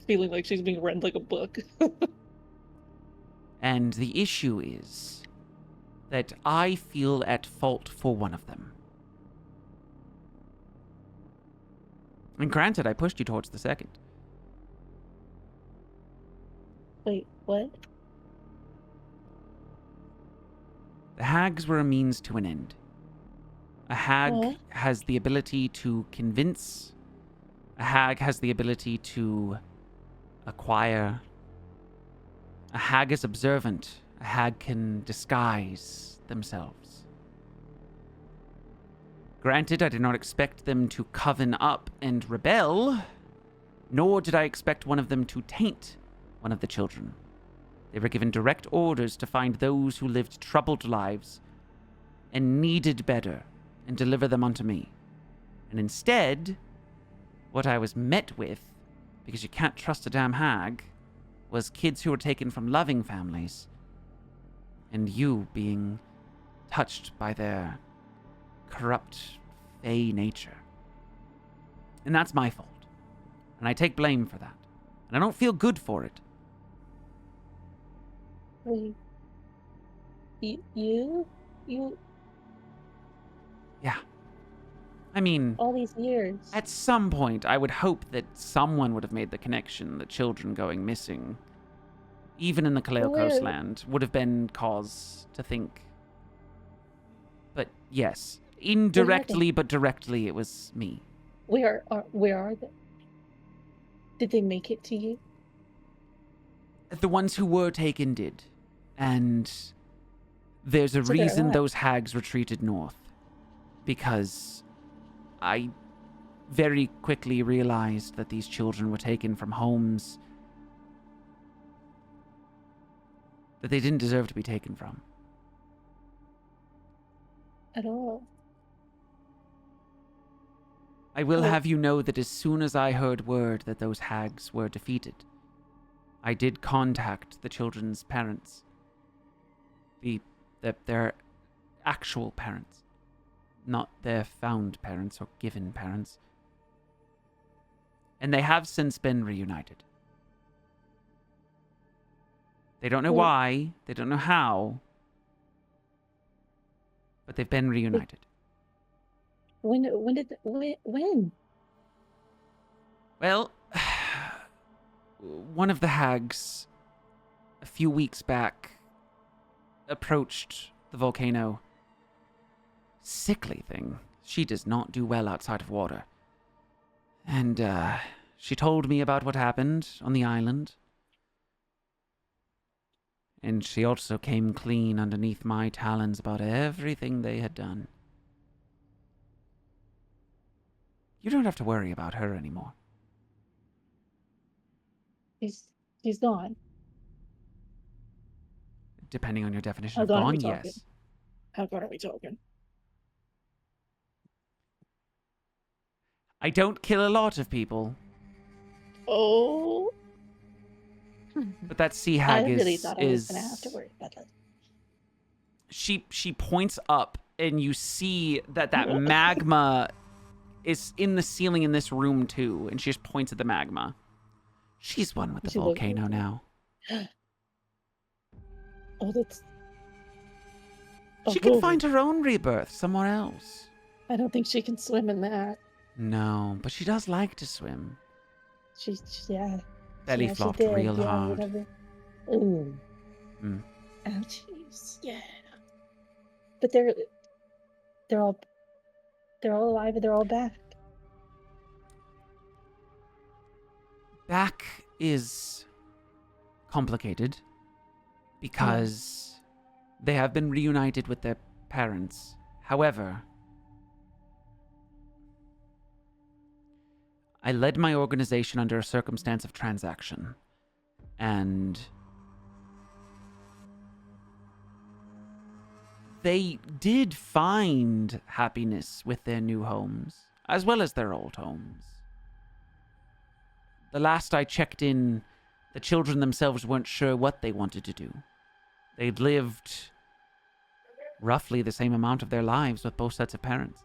feeling like she's being read like a book. And the issue is that I feel at fault for one of them. And granted, I pushed you towards the second. Wait, what? The hags were a means to an end. A hag What? has the ability to convince. A hag has the ability to acquire. A hag is observant. A hag can disguise themselves. Granted, I did not expect them to coven up and rebel, nor did I expect one of them to taint one of the children. They were given direct orders to find those who lived troubled lives and needed better and deliver them unto me. And instead, what I was met with, because you can't trust a damn hag, was kids who were taken from loving families, and you being touched by their corrupt, fey nature. And that's my fault. And I take blame for that. And I don't feel good for it. Wait. You? Yeah. I mean, All these years. at some point, I would hope that someone would have made the connection that children going missing, even in the Kelo Where- coastland, would have been cause to think. But yes, indirectly but directly, it was me. Where are they? Did they make it to you? The ones who were taken did. And there's a So they're reason alive. those hags retreated north. Because I very quickly realized that these children were taken from homes that they didn't deserve to be taken from. At all? I will Oh. have you know that as soon as I heard word that those hags were defeated, I did contact the children's parents. Their actual parents. Not their found parents or given parents. And they have since been reunited. They don't know Well- why, they don't know how, but they've been reunited. When? Well, one of the hags, a few weeks back, approached the volcano. Sickly thing. She does not do well outside of water. And, she told me about what happened on the island. And she also came clean underneath my talons about everything they had done. You don't have to worry about her anymore. He's gone. Depending on your definition How of gone are we gone, talking? yes. How far are we talking? I don't kill a lot of people, Oh, but that sea I hag really is thought I was gonna have to worry about that. she points up and you see that magma is in the ceiling in this room too, and she just points at the magma. She's one with the She look- volcano now. Oh, that's. She can Oh, find her own rebirth somewhere else. I don't think she can swim in that. No, but she does like to swim. Yeah. Belly Yeah, she flopped did, real yeah, hard. whatever. Ooh. Mm. Ouchies. Yeah. But they're all alive and they're all back. Back is complicated because they have been reunited with their parents. However, I led my organization under a circumstance of transaction, and they did find happiness with their new homes, as well as their old homes. The last I checked in, the children themselves weren't sure what they wanted to do. They'd lived roughly the same amount of their lives with both sets of parents,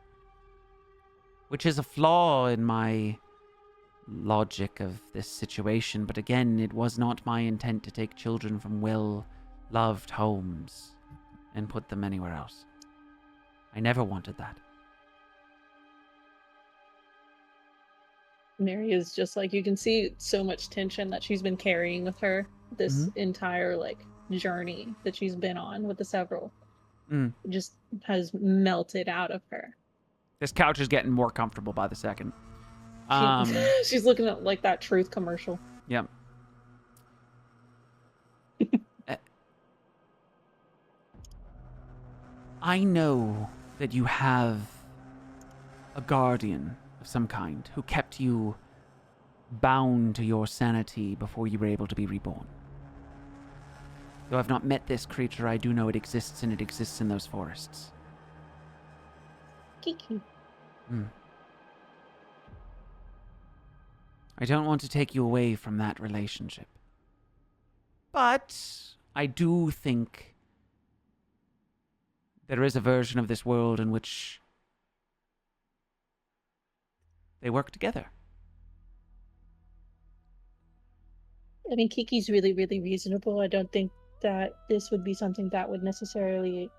which is a flaw in my logic of this situation, but again, it was not my intent to take children from well-loved homes and put them anywhere else. I never wanted that. Mary is just like, you can see so much tension that she's been carrying with her this entire like journey that she's been on with the several just has melted out of her. This couch is getting more comfortable by the second. She's looking at like that Truth commercial. Yep. I know that you have a guardian of some kind who kept you bound to your sanity before you were able to be reborn. Though I've not met this creature, I do know it exists, and it exists in those forests. Kiki. I don't want to take you away from that relationship. But I do think there is a version of this world in which they work together. I mean, Kiki's really, really reasonable. I don't think that this would be something that would necessarily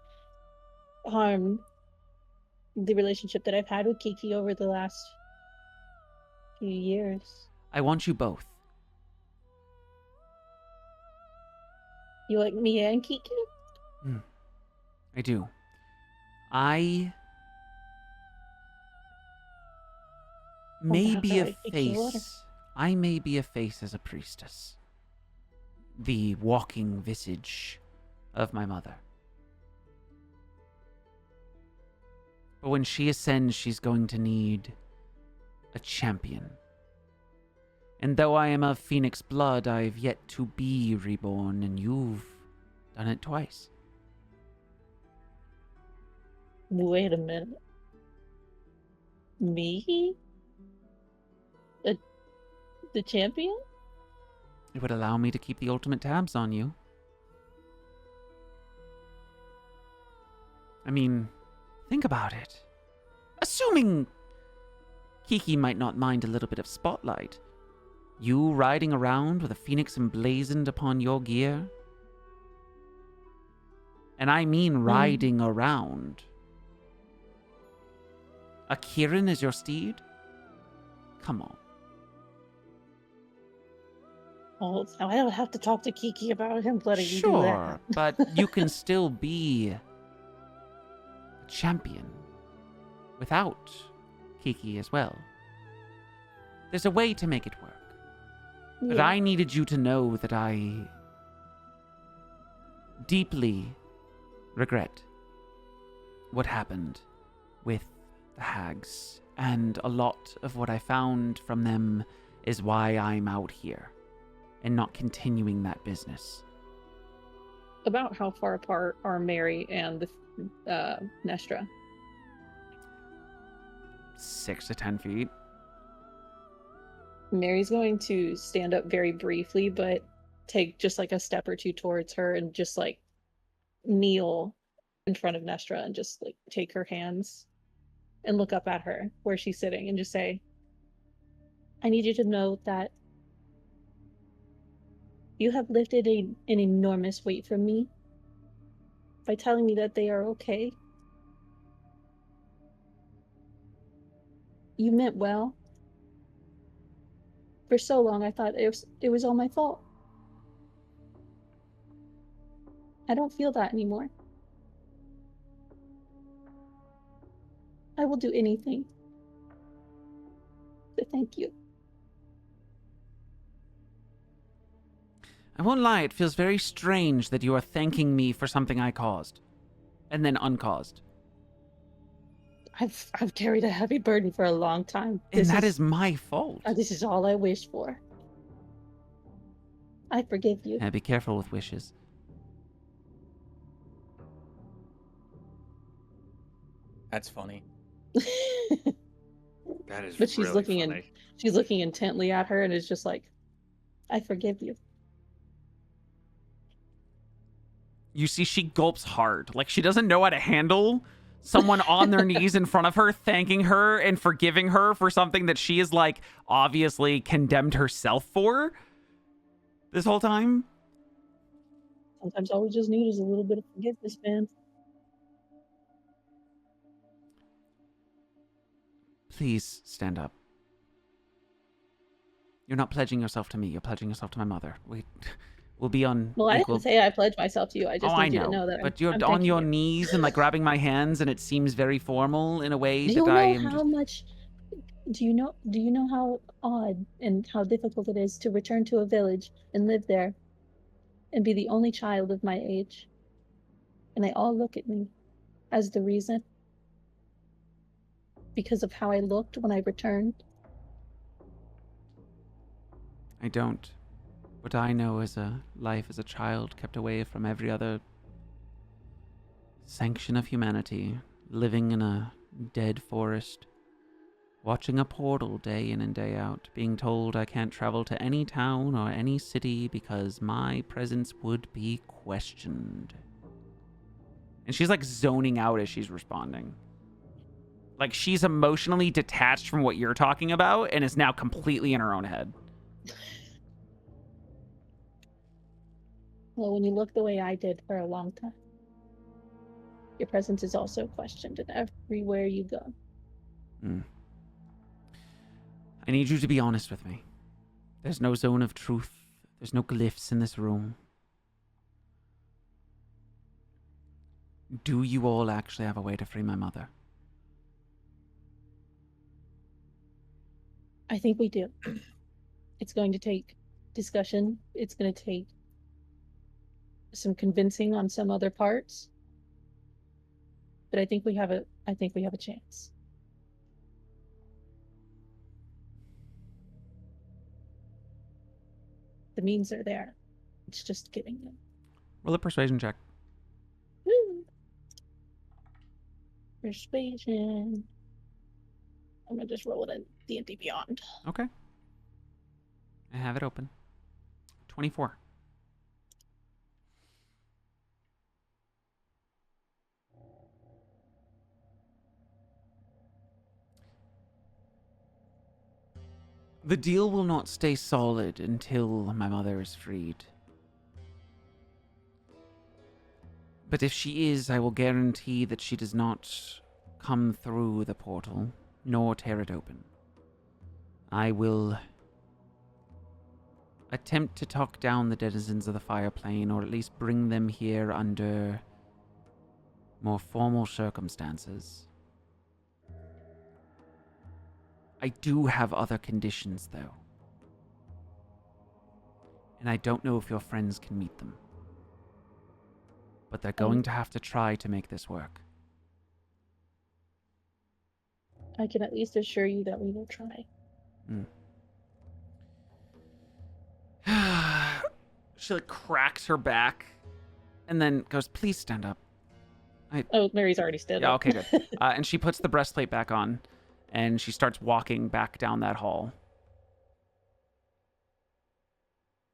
harm the relationship that I've had with Kiki over the last few years. I want you both. You like me and Kiki? I do. I may be a face. I may be a face as a priestess. The walking visage of my mother. But when she ascends, she's going to need a champion. And though I am of Phoenix blood, I've yet to be reborn, and you've done it twice. Wait a minute. Me? The champion? It would allow me to keep the ultimate tabs on you. I mean, think about it. Assuming Kiki might not mind a little bit of spotlight. You riding around with a phoenix emblazoned upon your gear? And I mean riding around. A Kieran is your steed? Come on. Oh, I don't have to talk to Kiki about him letting you do that. Sure, but you can still be a champion without Kiki as well. There's a way to make it work. But Yeah. I needed you to know that I deeply regret what happened with the hags, and a lot of what I found from them is why I'm out here and not continuing that business. About how far apart are Mary and the Nestra? 6 to 10 feet. Mary's going to stand up very briefly, but take just like a step or two towards her and just like kneel in front of Nestra and just like take her hands and look up at her where she's sitting and just say, I need you to know that you have lifted an enormous weight from me by telling me that they are okay. You meant well. For so long, I thought it was all my fault. I don't feel that anymore. I will do anything. But thank you. I won't lie, it feels very strange that you are thanking me for something I caused. And then uncaused. I've carried a heavy burden for a long time. And that is my fault. This is all I wished for. I forgive you. Yeah, be careful with wishes. That's funny. That is But she's really looking funny. she's looking intently at her and is just like, I forgive you. You see, she gulps hard. Like, she doesn't know how to handle someone on their knees in front of her, thanking her and forgiving her for something that she is, like, obviously condemned herself for this whole time. Sometimes all we just need is a little bit of forgiveness, man. Please stand up. You're not pledging yourself to me. You're pledging yourself to my mother. will be on Well, I equal. didn't say I pledge myself to you. I just I need you know, to know that but I'm you're on thanking your you. knees and like grabbing my hands, and it seems very formal in a way Do that you I know am how just. much? Do you know how odd and how difficult it is to return to a village and live there, and be the only child of my age, and they all look at me as the reason because of how I looked when I returned? I don't. What I know is a life as a child kept away from every other sanction of humanity, living in a dead forest, watching a portal day in and day out, being told I can't travel to any town or any city because my presence would be questioned. And she's like zoning out as she's responding. Like she's emotionally detached from what you're talking about and is now completely in her own head. Well, when you look the way I did for a long time, your presence is also questioned in everywhere you go. I need you to be honest with me. There's no zone of truth. There's no glyphs in this room. Do you all actually have a way to free my mother? I think we do. It's going to take discussion. It's going to take some convincing on some other parts. But I think we have a chance. The means are there. It's just getting them. Roll a persuasion check. Woo. Persuasion. I'm gonna just roll it in D&D Beyond. Okay. I have it open. 24. The deal will not stay solid until my mother is freed. But if she is, I will guarantee that she does not come through the portal, nor tear it open. I will attempt to talk down the denizens of the fire plane, or at least bring them here under more formal circumstances. I do have other conditions, though. And I don't know if your friends can meet them. But they're going to have to try to make this work. I can at least assure you that we will try. She like cracks her back and then goes, please stand up. Oh, Mary's already stood up. Okay, good. And she puts the breastplate back on and she starts walking back down that hall.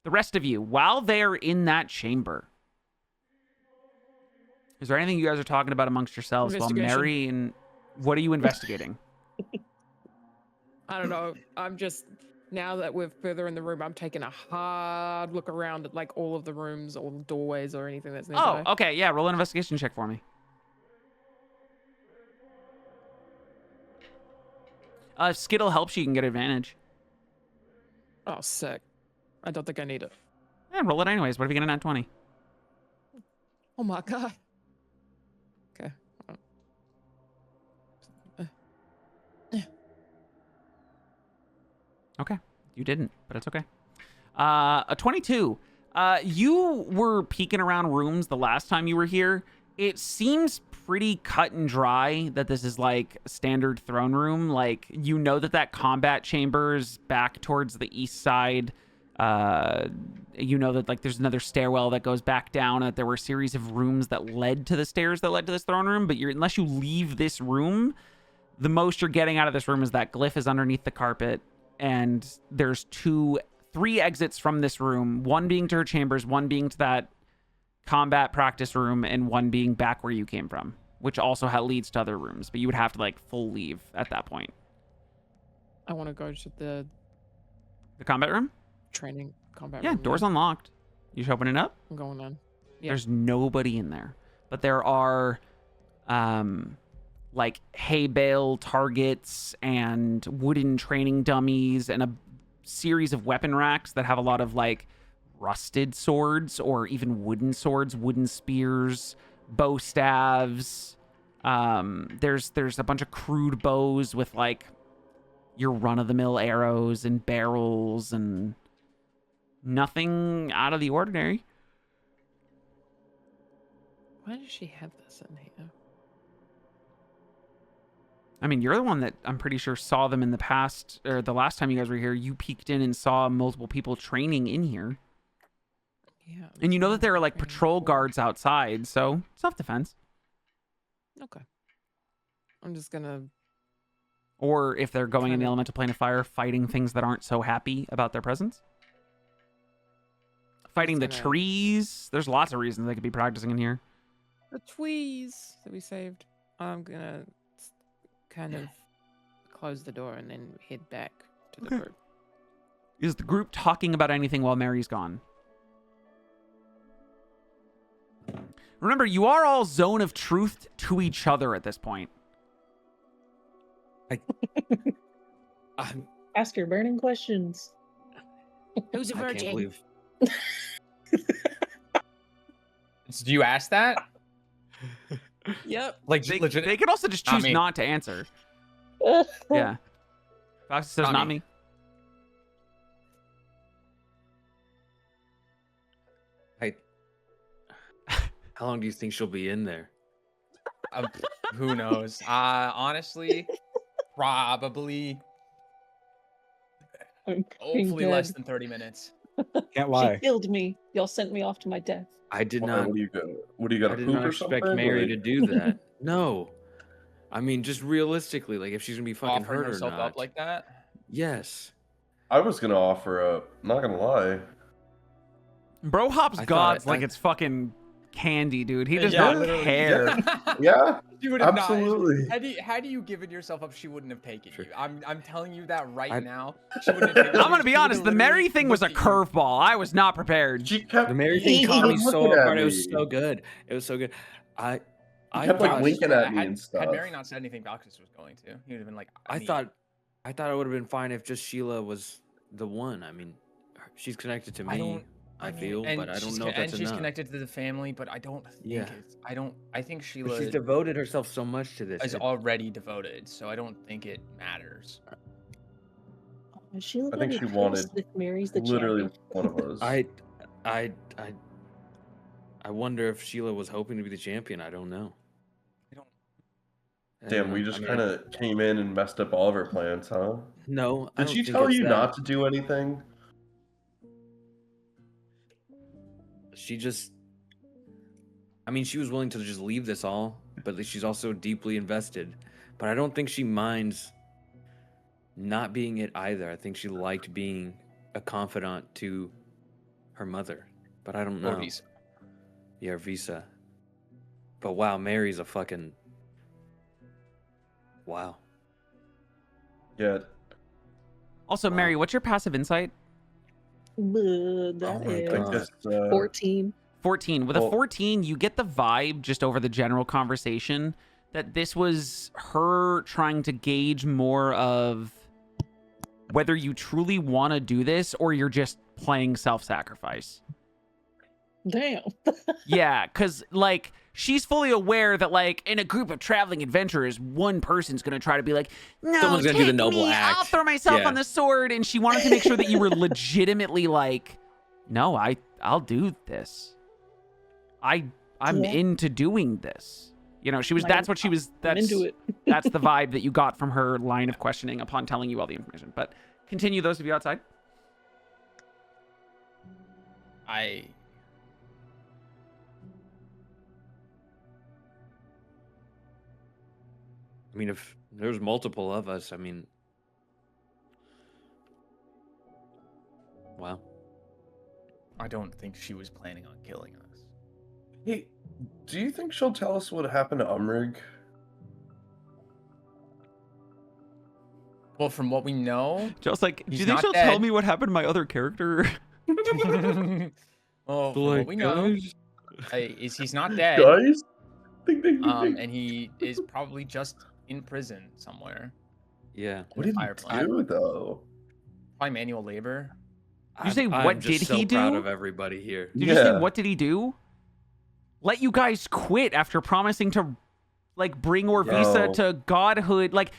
The rest of you, while they're in that chamber, is there anything you guys are talking about amongst yourselves while Mary and... What are you investigating? I don't know. I'm just... Now that we're further in the room, I'm taking a hard look around at like all of the rooms, all the doorways or anything that's nearby. Oh, okay. Yeah, roll an investigation check for me. If Skittle helps you, you can get advantage. Oh, sick. I don't think I need it. Yeah, roll it anyways. What if you get a nat 20? Oh my god. Okay. Okay. You didn't, but it's okay. A 22. You were peeking around rooms the last time you were here. It seems pretty cut and dry that this is like a standard throne room. Like, you know that combat chamber is back towards the east side. You know that like there's another stairwell that goes back down, and that there were a series of rooms that led to the stairs that led to this throne room. But unless you leave this room, the most you're getting out of this room is that glyph is underneath the carpet. And there's 3 exits from this room, one being to her chambers, one being to that combat practice room, and one being back where you came from, which also leads to other rooms, but you would have to like full leave at that point. I want to go to the combat room? Training combat room. Yeah, door's unlocked. You should open it up. I'm going in. Yeah. There's nobody in there, but there are like hay bale targets and wooden training dummies and a series of weapon racks that have a lot of like rusted swords or even wooden swords, wooden spears, bow staves. There's a bunch of crude bows with like your run-of-the-mill arrows and barrels and nothing out of the ordinary. Why does she have this in here? I mean, you're the one that I'm pretty sure saw them in the past, or the last time you guys were here. You peeked in and saw multiple people training in here. Yeah. And you know that there are like training patrol for- guards outside, so self-defense. Okay. I'm just gonna. Or if they're going in the Kinda- elemental plane of fire, fighting things that aren't so happy about their presence. Fighting the gonna- trees. There's lots of reasons they could be practicing in here. The tweez that we saved. I'm gonna kind of close the door and then head back to the Okay. group. Is the group talking about anything while Mary's gone? Remember, you are all zone of truth to each other at this point. Ask your burning questions. Who's a I virgin? can't believe. Do you ask that? Yep. Like They, legit? they could also just Not choose me. not to answer. Yeah. Fox says Not not me. me. How long do you think she'll be in there? Who knows? Honestly, probably. Hopefully less than 30 minutes. Can't She lie. killed me. Y'all sent me off to my death. I did Why, not. what do you got? What do you got? I A did poop not or expect something? Mary Like- to do that. No. I mean, just realistically, like if she's gonna be fucking Offering hurt or herself not. up like that. Yes. I was gonna offer up. Not gonna lie. Bro hops I gods thought- like I- it's fucking candy, dude. He does Yeah, not literally. care. Yeah, She would have absolutely. Not, had you given yourself up, she wouldn't have taken Sure. you. I'm telling you that right I- now. She wouldn't have taken I'm gonna you. be She would've honest. The Mary literally thing was a looked at you. curveball. I was not prepared. She kept. The Mary thing she caught me kept so looking off at guard. It was me. so good. It was so good. I kept, like, thought winking at me and stuff. Had Mary not said anything, Valkus was going to. He would have been like, I mean, thought it would have been fine if just Sheila was the one. I mean, she's connected to me. I don't. I mean, feel, and but I don't she's know co- if that's and she's enough. connected to the family, but I don't think Yeah. it's. I think But Sheila she's devoted herself so much to this. is It- already devoted, so I don't think it matters. She I think she wanted if Mary's the literally champion. one of us. I wonder if Sheila was hoping to be the champion. I don't know. I don't. Damn, we just kind of came in and messed up all of her plans, huh? No. I Did don't she think tell it's you that. not to do anything? She just. I mean, she was willing to just leave this all, but she's also deeply invested. But I don't think she minds not being it either. I think she liked being a confidant to her mother. But I don't know. Or Visa. Yeah, Visa. But wow, Mary's a fucking. Wow. Yeah. Also, Mary, what's your passive insight? That my is God. Just, 14. 14. With a Well- 14, you get the vibe just over the general conversation that this was her trying to gauge more of whether you truly want to do this or you're just playing self-sacrifice. Damn. Yeah, because, like, she's fully aware that, like, in a group of traveling adventurers, one person's going to try to be like, no, Someone's gonna do the take noble me, I'll act." throw myself Yeah. on the sword. And she wanted to make sure that you were legitimately like, no, I'll do this. I'm Yeah. into doing this. You know, she was, I'm- that's what she was, I'm that's, into it. that's the vibe that you got from her line of questioning upon telling you all the information. But continue, those of you outside. I mean, if there's multiple of us, I mean. Wow. I don't think she was planning on killing us. Hey, do you think she'll tell us what happened to Umrig? Well, from what we know, Just like, do He's you think not she'll tell dead. me what happened to my other character? well, from what we know, is he's not dead. Guys? Ding, ding, ding, ding. And he is probably just in prison somewhere. Yeah. What did fire he plant. do, though? Probably manual labor. You say, I'm what just did so he proud do? of everybody here. Did you say, what did he do? Let you guys quit after promising to, like, bring Orvisa Yo. to godhood. Like,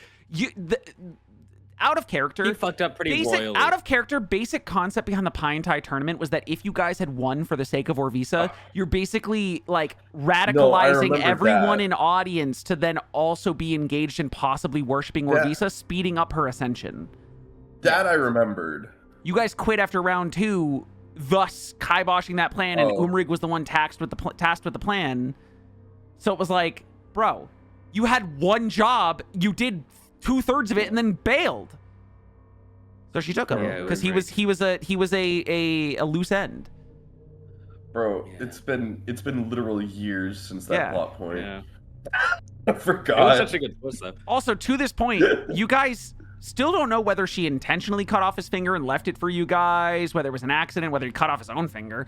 out of character. He fucked up pretty royally. Out of character, basic concept behind the Pie and Tie tournament was that if you guys had won for the sake of Orvisa, you're basically, like, radicalizing remember everyone that. in audience to then also be engaged in possibly worshiping Orvisa, speeding up her ascension. That I remembered. You guys quit after round 2, thus kiboshing that plan, and Oh. Umrig was the one tasked with the plan. So it was like, bro, you had one job, you did 2/3 of it, and then bailed. So she took him Yeah, it because was he was a loose end. Bro, Yeah. it's been literally years since that Yeah. plot point. Yeah. I It was forgot. such a good twist, though. Also, to this point, you guys still don't know whether she intentionally cut off his finger and left it for you guys, whether it was an accident, whether he cut off his own finger.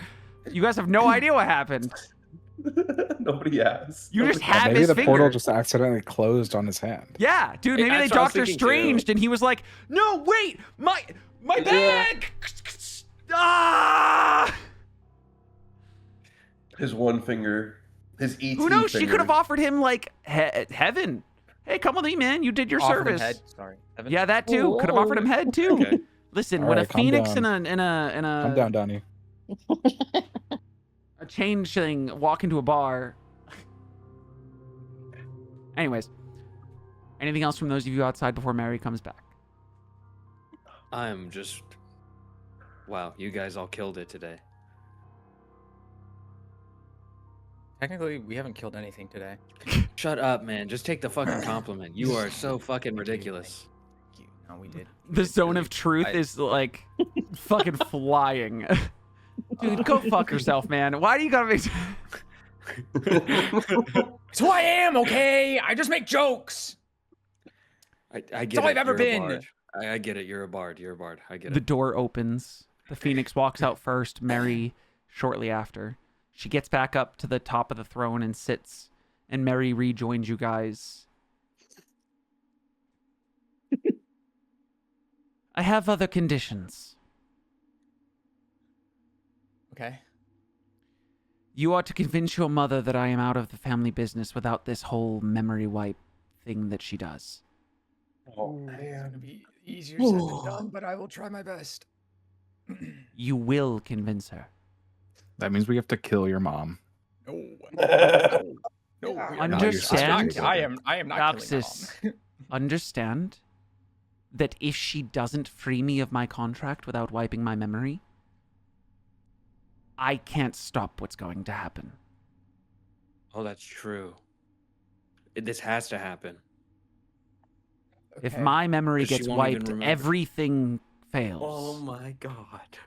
You guys have no idea what happened. Nobody asked. You just Nobody- have Maybe his the finger. portal just accidentally closed on his hand. Yeah, dude, Hey, maybe they that's what I was Doctor thinking, too. Stranged and he was like, no, wait, my bag! Ah! His one finger. His ET Who knows? She finger. could have offered him, like, heaven. Hey, come with me, man. You did your Offered him service. head. Sorry. Evan? Yeah, that too. Could have offered him head, too. Okay. Listen, All when right, a calm phoenix down. and Calm down, Donnie. a changeling walk into a bar. Anyways, anything else from those of you outside before Mary comes back? I'm just. Wow, you guys all killed it today. Technically, we haven't killed anything today. Shut up, man. Just take the fucking compliment. You are so fucking ridiculous. Thank you. No, we did. The zone of truth is like fucking flying. Dude, go fuck yourself, man. Why do you gotta make... It's who I am, okay? I just make jokes. I get all it. I've ever You're a been. bard. I get it. You're a bard. You're a bard. I get The it. door opens. The phoenix walks out first, Mary shortly after. She gets back up to the top of the throne and sits, and Mary rejoins you guys. I have other conditions. Okay. You are to convince your mother that I am out of the family business without this whole memory wipe thing that she does. Oh, It's gonna be easier said than done, but I will try my best. You will convince her. That means we have to kill your mom. No. No. we are not. Understand? I am not killing my Roxas, mom. understand that if she doesn't free me of my contract without wiping my memory, I can't stop what's going to happen. Oh, that's true. This has to happen. If Okay. my memory 'Cause she gets won't even wiped, remember. everything fails. Oh my god.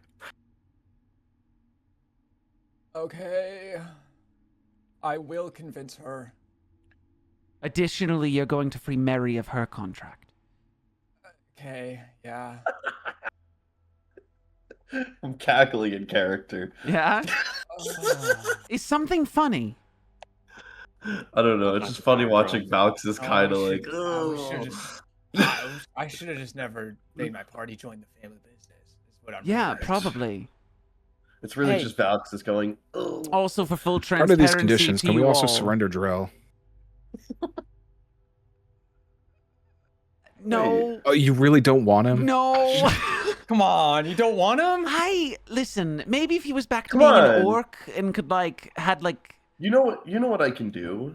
Okay. I will convince her. Additionally, you're going to free Mary of her contract. Okay, yeah. I'm cackling in character. Yeah? Ugh. Is something funny? I don't know. It's just funny watching Valks is kind of like. I should have just never made my party join the family business. Is what I'm Yeah, regretting. probably. It's really Hey. just Valks is going. "Ugh." Also, for full Part transparency of these conditions, to can we you also all- surrender Drell? No. Oh, you really don't want him? No. Come on, you don't want him? Listen, maybe if he was back to Come being an on. orc and could, like, had, like... You know what? You know what I can do.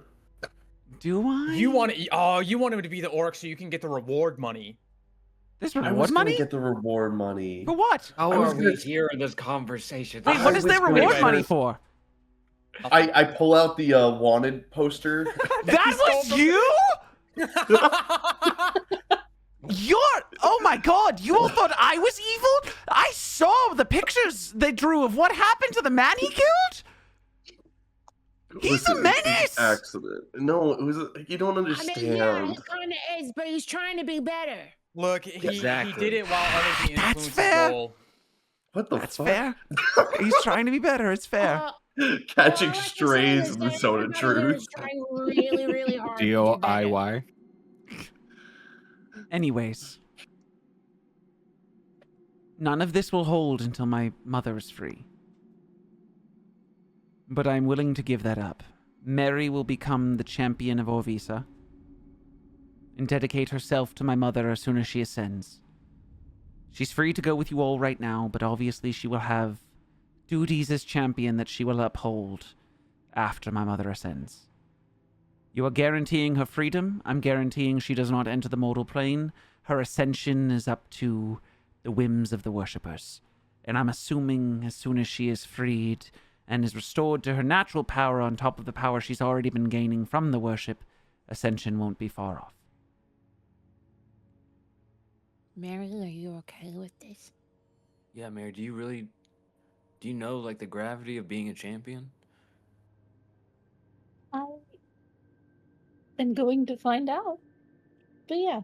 Do I? You want him to be the orc so you can get the reward money. This I reward was gonna money? get the reward money. For what? How I was are we gonna- here in this conversation? Wait, what is was their gonna reward get- money for? I pull out the wanted poster. That was you? Oh my god, you all thought I was evil? I saw the pictures they drew of what happened to the man he killed? He's a Listen, it was an menace! accident. No, it was. You don't I understand. mean, yeah, he kind of is, but he's trying to be better. Look, he Exactly. did it while under the That's influence fair. of Joel. What the That's fuck? fair. He's trying to be better, it's fair. Catching all I have to say strays is in that the zone of everybody here truth. is trying really, really hard to do better. DOIY. Anyways. None of this will hold until my mother is free. But I'm willing to give that up. Mary will become the champion of Orvisa and dedicate herself to my mother as soon as she ascends. She's free to go with you all right now, but obviously she will have duties as champion that she will uphold after my mother ascends. You are guaranteeing her freedom. I'm guaranteeing she does not enter the mortal plane. Her ascension is up to the whims of the worshippers. And I'm assuming as soon as she is freed and is restored to her natural power on top of the power she's already been gaining from the worship, ascension won't be far off. Mary, are you okay with this? Yeah, Mary, do you know like the gravity of being a champion? I am going to find out. But yeah,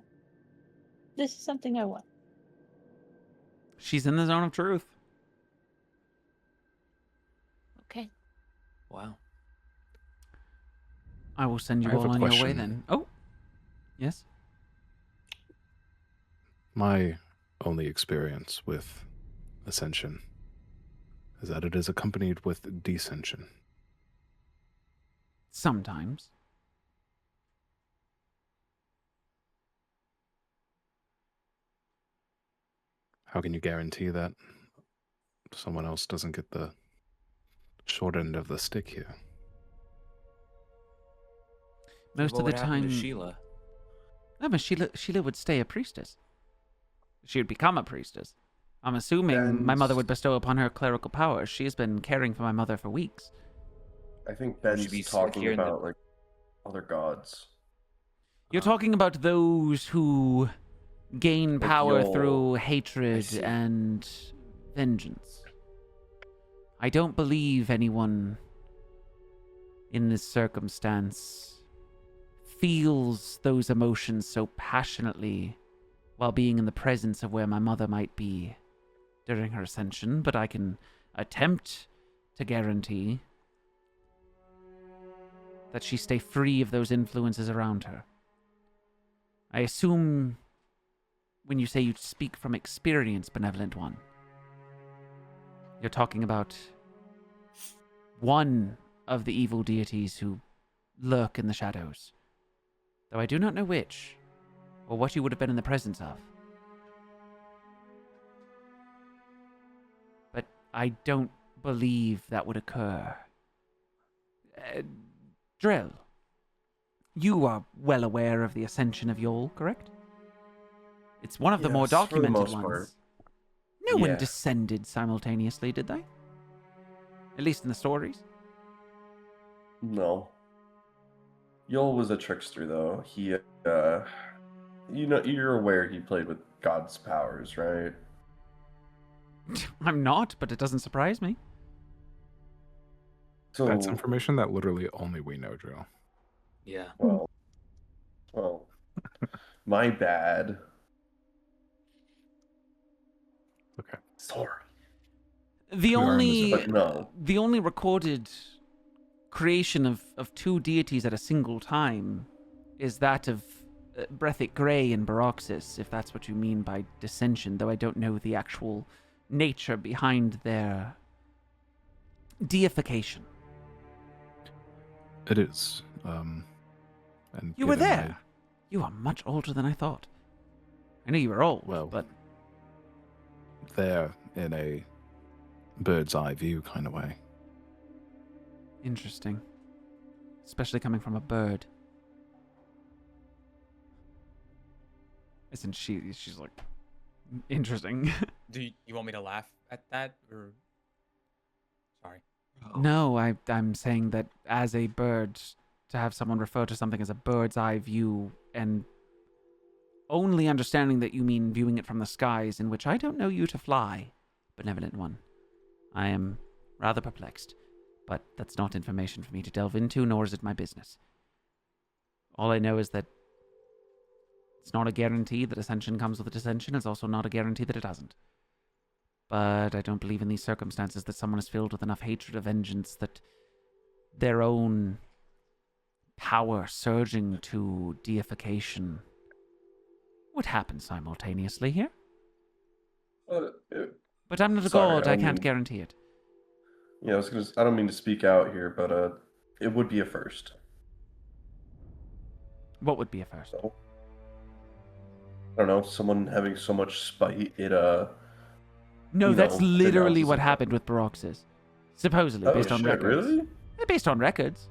this is something I want. She's in the zone of truth. Okay. Wow. I will send you I have all a on your way question. then. Oh, yes? My only experience with ascension is that it is accompanied with descension. Sometimes. How can you guarantee that someone else doesn't get the short end of the stick here? Most What of the would happen time, to Sheila? No, but Sheila would stay a priestess. She would become a priestess. I'm assuming my mother would bestow upon her clerical powers. She has been caring for my mother for weeks. I think Would she Ben's be sick talking here in the- about like other gods. You're talking about those who gain Like power Yol. through I hatred see. and vengeance. I don't believe anyone in this circumstance feels those emotions so passionately while being in the presence of where my mother might be during her ascension, but I can attempt to guarantee that she stay free of those influences around her. I assume when you say you speak from experience, Benevolent One, you're talking about one of the evil deities who lurk in the shadows, though I do not know which, or what you would have been in the presence of. But I don't believe that would occur. Drill, you are well aware of the ascension of Yol, correct? It's one of the more Yes, for the documented most ones. part. No one Yeah. descended simultaneously, did they? At least in the stories. No. Yol was a trickster, though. He, you're aware he played with God's powers, right? I'm not, but it doesn't surprise me. So That's information that literally only we know, Drill. Yeah. Well, my bad. Okay. Sorry. The We are in the only zone. But no. the only recorded creation of two deities at a single time is that of Breathic Grey and Baroxis, if that's what you mean by dissension, though I don't know the actual nature behind their deification. It is. And You were given there. You are much older than I thought. I knew you were old, Well, but there in a bird's eye view kind of way. interesting. Especially coming from a bird. Isn't she? She's like, interesting. Do you want me to laugh at that or? Sorry. No, I'm saying that as a bird, to have someone refer to something as a bird's eye view, and only understanding that you mean viewing it from the skies, in which I don't know you to fly, Benevolent One. I am rather perplexed, but that's not information for me to delve into, nor is it my business. All I know is that it's not a guarantee that ascension comes with a dissension. It's also not a guarantee that it doesn't. But I don't believe in these circumstances that someone is filled with enough hatred or vengeance that their own power surging to deification would happen simultaneously here. But I'm not a Sorry, god. I I can't mean- guarantee it. Yeah, I don't mean to speak out here, but it would be a first. What would be a first? So, I don't know, someone having so much spite, No, you that's know, literally denounces what it. happened with Baroxis. Supposedly, Oh, based on shit, records. really? Yeah, based on records.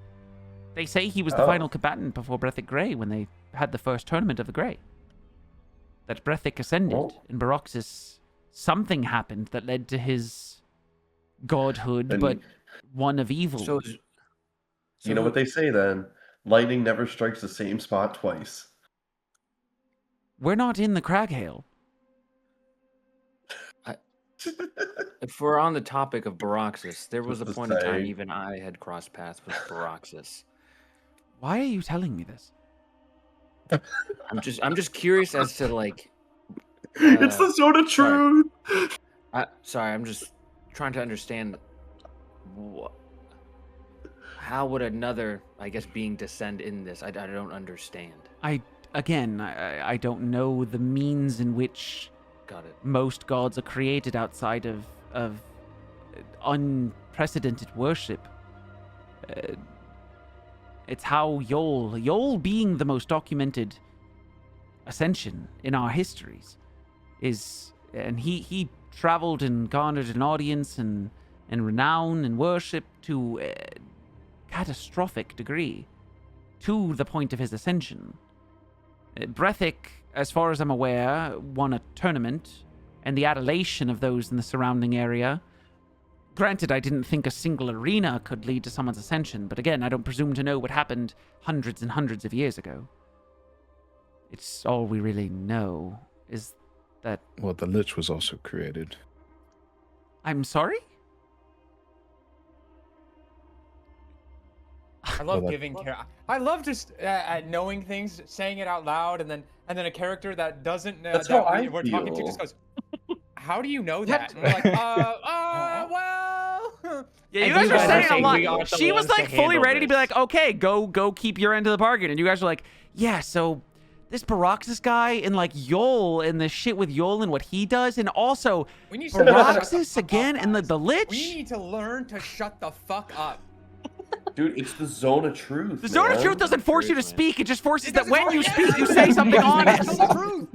They say he was the Oh. final combatant before Breathic Grey when they had the first tournament of the Grey. That Breathic ascended, Oh. and Baroxis, something happened that led to his godhood, And- but one of evil. So, You know what they say then? Lightning never strikes the same spot twice. We're not in the Craghail. if we're on the topic of Baroxis, there was a Just to point in time say. even I had crossed paths with Baroxis. Why are you telling me this? I'm just curious as to like. It's the zone of sorry. truth. Sorry, I'm just trying to understand. How would another, I guess, being descend in this? I don't understand. I don't know the means in which Got it. most gods are created outside of unprecedented worship. It's how Yol being the most documented ascension in our histories and he traveled and garnered an audience and renown and worship to a catastrophic degree to the point of his ascension. Breathic, as far as I'm aware, won a tournament, and the adulation of those in the surrounding area. Granted, I didn't think a single arena could lead to someone's ascension, but again, I don't presume to know what happened hundreds and hundreds of years ago. It's all we really know is that... Well, the Lich was also created. I'm sorry? I love Well, giving care. I love just knowing things, saying it out loud, and then a character that doesn't know That's that how I we're talking to feel. just goes, "How do you know that?" And we're like, well. Yeah, you And guys are saying a we lot. aren't the She was ones to like fully handle ready to be this. like, okay, go keep your end of the bargain. And you guys are like, yeah, so this Baroxis guy and like Yol and the shit with Yol and what he does. And also We need to shut the Baroxis fuck again up, and guys. the We Lich. need to learn to shut the fuck up. Dude, it's the zone of truth. The zone of man. truth doesn't force you to Truth, man. speak. It just forces It that doesn't when force- you yeah, speak, you that's say the something truth. honest. That's the truth.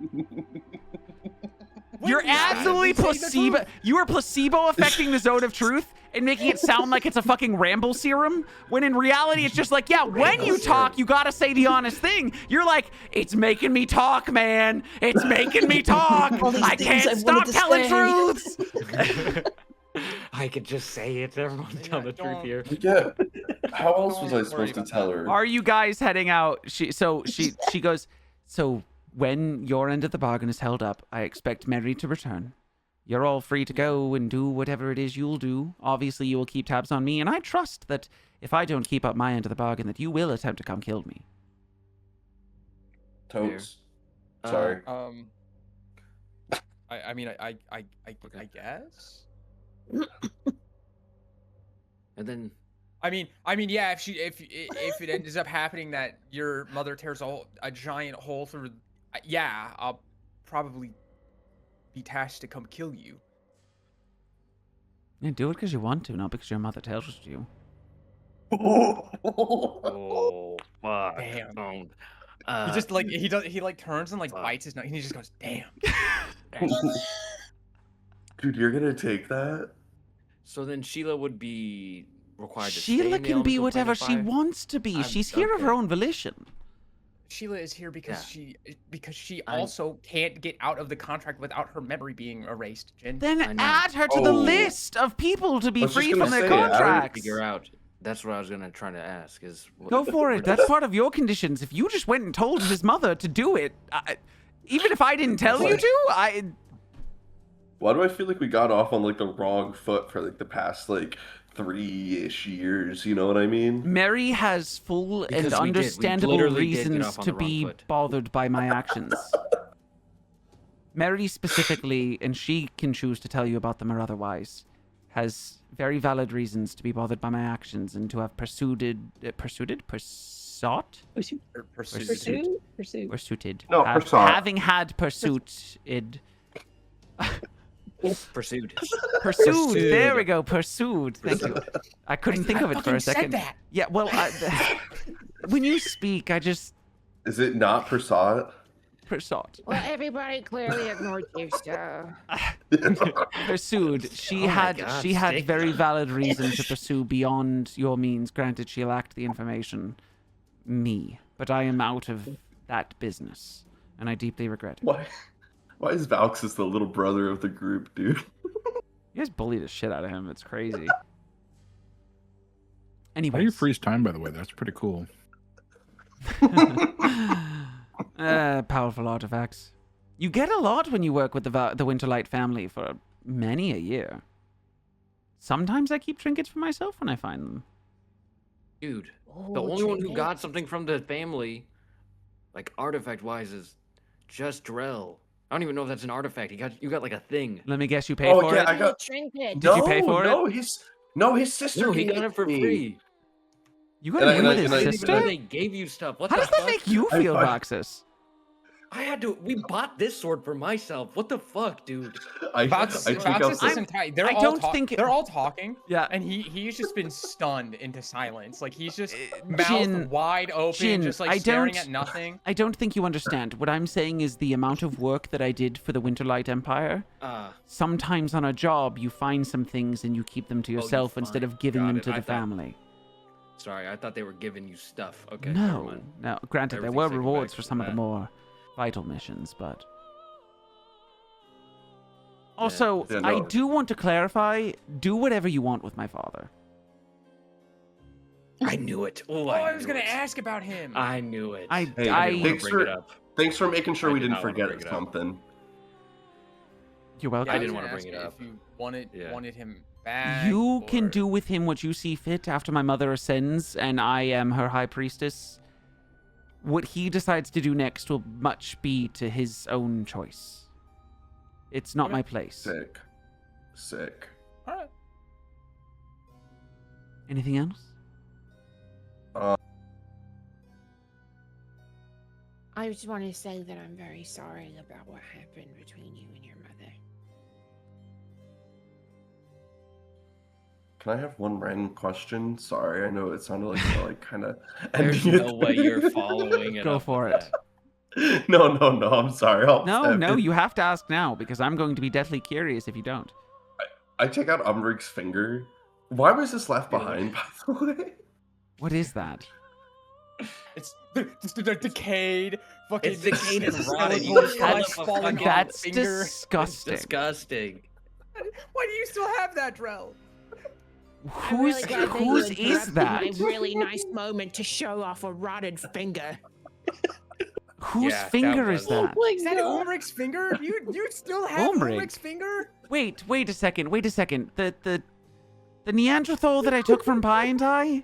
You're When you absolutely say the placebo. truth. You are placebo affecting the zone of truth and making it sound like it's a fucking ramble serum. When in reality, it's just like, yeah, when you talk, you gotta say the honest thing. You're like, it's making me talk, man. It's making me talk. All these I things can't I stop wanted to telling say." truths. I could just say it. Everyone tell the truth don't- here. Yeah. How else was Don't I supposed worry to about tell that. her? Are you guys heading out? She goes, so when your end of the bargain is held up, I expect Mary to return. You're all free to go and do whatever it is you'll do. Obviously, you will keep tabs on me, and I trust that if I don't keep up my end of the bargain, that you will attempt to come kill me. Totes. Uh, Sorry. I mean, I guess. And then I mean, yeah. If it ends up happening that your mother tears a giant hole through, yeah, I'll probably be tasked to come kill you. Yeah, do it because you want to, not because your mother tells you to. Oh, fuck. Damn. Don't. He just like he turns and like bites his nose and he just goes, "Damn." Dude, you're gonna take that? So then Sheila would be required to stay Sheila in the can be elemental plane whatever of she fire? wants to be. I'm- She's here of her okay. own volition. Sheila is here because Yeah. she I'm- also can't get out of the contract without her memory being erased, Jin. Then I know. add her to the Oh. list of people to be I was just free gonna from their say, I already contracts. Figure out. That's what I was gonna try to ask. Is Go for it. That's part of your conditions. If you just went and told his mother to do it, even if I didn't tell you to, Why do I feel like we got off on like the wrong foot for like the past like 3-ish years? You know what I mean? Mary has full Because and we did. We understandable literally did get reasons off on to the wrong be foot. bothered by my actions. Mary specifically, and she can choose to tell you about them or otherwise, has very valid reasons to be bothered by my actions and to have pursued. Pursuit. No, pursuit. Having had pursued. Pursued. Pursued. There we go. Pursued. Thank you. I couldn't think of it for a second. Said that. Yeah. Well, when you speak, I just Is it not Prasad? pursued. Well, everybody clearly ignored you, so. Pursued. She Oh my had God, she had stick. very valid reason to pursue beyond your means. Granted, she lacked the information. Me, but I am out of that business, and I deeply regret it. Why is Valxis the little brother of the group, dude? You guys bully the shit out of him. It's crazy. How do you Anyways, freeze time, by the way? That's pretty cool. powerful artifacts. You get a lot when you work with the Winterlight family for many a year. Sometimes I keep trinkets for myself when I find them. Dude, Oh, the only one who trinket. got something from the family, like artifact-wise, is just Drell. I don't even know if that's an artifact. You got like a thing. Let me guess, you paid for it? I got. Trinket. Did you pay for no, it? His sister. No, he gave got it for me. free. You got And it I- with and his I- I didn't even know sister? they gave you stuff. What How the does that fuck? make you feel, Voxus? I had to. We bought this sword for myself. What the fuck, dude? Voxus isn't tight. They're I all don't talk- think they're all talking. Yeah. And he's just been stunned into silence. Like he's just Jin- mouth wide open, Jin, just like I staring don't- at nothing. I don't think you understand. What I'm saying is the amount of work that I did for the Winterlight Empire. Sometimes on a job, you find some things and you keep them to you yourself instead of find- giving got them it. to I the thought- family. Sorry, I thought they were giving you stuff. Okay. never No, mind. no. Granted, there Everything's were taken rewards back for from some of the that. more vital missions, but... Also, Yeah, I no. do want to clarify, do whatever you want with my father. I knew it. Oh, I was knew gonna it. ask about him. I knew it. I Hey, I- thanks bring it for up. thanks for making sure I we did didn't not wanna forget bring it up. something. You're welcome. I was didn't gonna wanna bring ask it up. If you wanted Yeah. wanted him back. You can or- do with him what you see fit after my mother ascends and I am her high priestess. What he decides to do next will much be to his own choice. It's not my place. Sick. All right. Anything else? I just want to say that I'm very sorry about what happened between you and your mother. Can I have one random question? Sorry, I know it sounded like you're, like kind of. There's no way you're following it. Go up for with it. that. No, I'm sorry. No, you have to ask now because I'm going to be deathly curious if you don't. I take out Umbrig's finger. Why was this left behind, by the way? What is that? It's the decayed, fucking. It's decayed and skeletal rotted. You just flesh cut up a falling fucking- off That's the finger. disgusting. Disgusting. Why do you still have that, Drell? I'm really glad that you Whose is interrupted that? My really nice moment to show off a rotted finger. Whose Yeah, that finger is was- that? Is that Ulrich's finger? You still have Ulrich? Ulrich's finger? Wait a second. The Neanderthal that I took from Pie and Tie?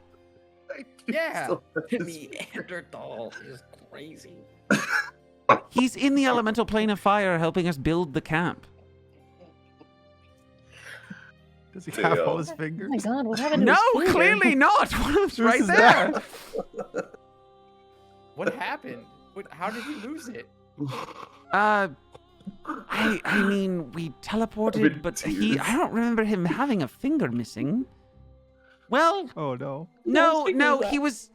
Yeah. Neanderthal is crazy. He's in the elemental plane of fire helping us build the camp. Does he have all his fingers? Oh my god, what happened to No, his finger? clearly not. One of them's Whose right is there. that? What happened? How did he lose it? I mean, we teleported, but I don't remember him having a finger missing. Well, Oh no. no, fingers no, up. he was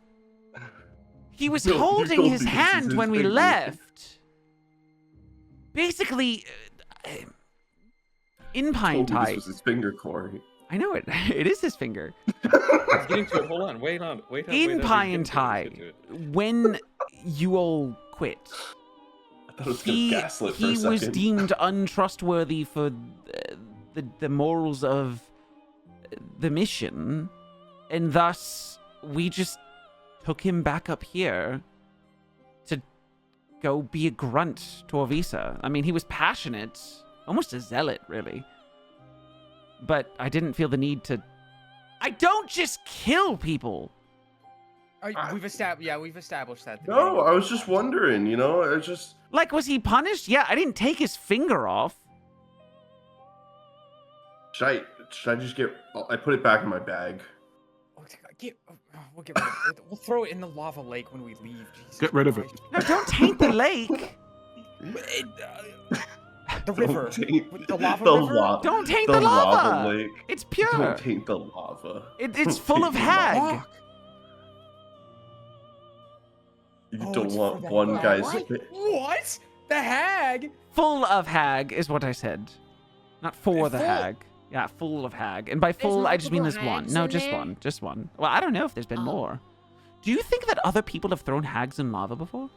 No, you holding told his me this is hand his when we finger. left. Basically, in Pine Told me Tie. this was his finger, Corey. I know it. It is his finger. I was getting to it. Hold on. Wait on. In Pie and Tie, when you all quit, I thought it was gonna he gaslit for a was second. deemed untrustworthy for the morals of the mission, and thus we just took him back up here to go be a grunt to Orvisa. I mean, he was passionate, almost a zealot, really. But I didn't feel the need to... I don't just kill people! We've established that. No, I was just wondering. You know, I just. Like, was he punished? Yeah, I didn't take his finger off. Should I just get? I put it back in my bag. We'll get rid of it. We'll throw it in the lava lake when we leave. Jesus Get rid of it. Christ. No, don't taint the lake. The Don't river. taint The lava the river? lava. Don't taint the the lava. lake. It's pure. Don't taint the lava. It's Don't full of taint the lava. hag. You Oh, don't it's for want the one hag. guy's. What? The hag? Full of hag is what I said. Not for the Full? hag. Yeah, full of hag. And by full, I just mean multiple there's one. hags No, in just there? one. Just one. Well, I don't know if there's been Oh. more. Do you think that other people have thrown hags in lava before?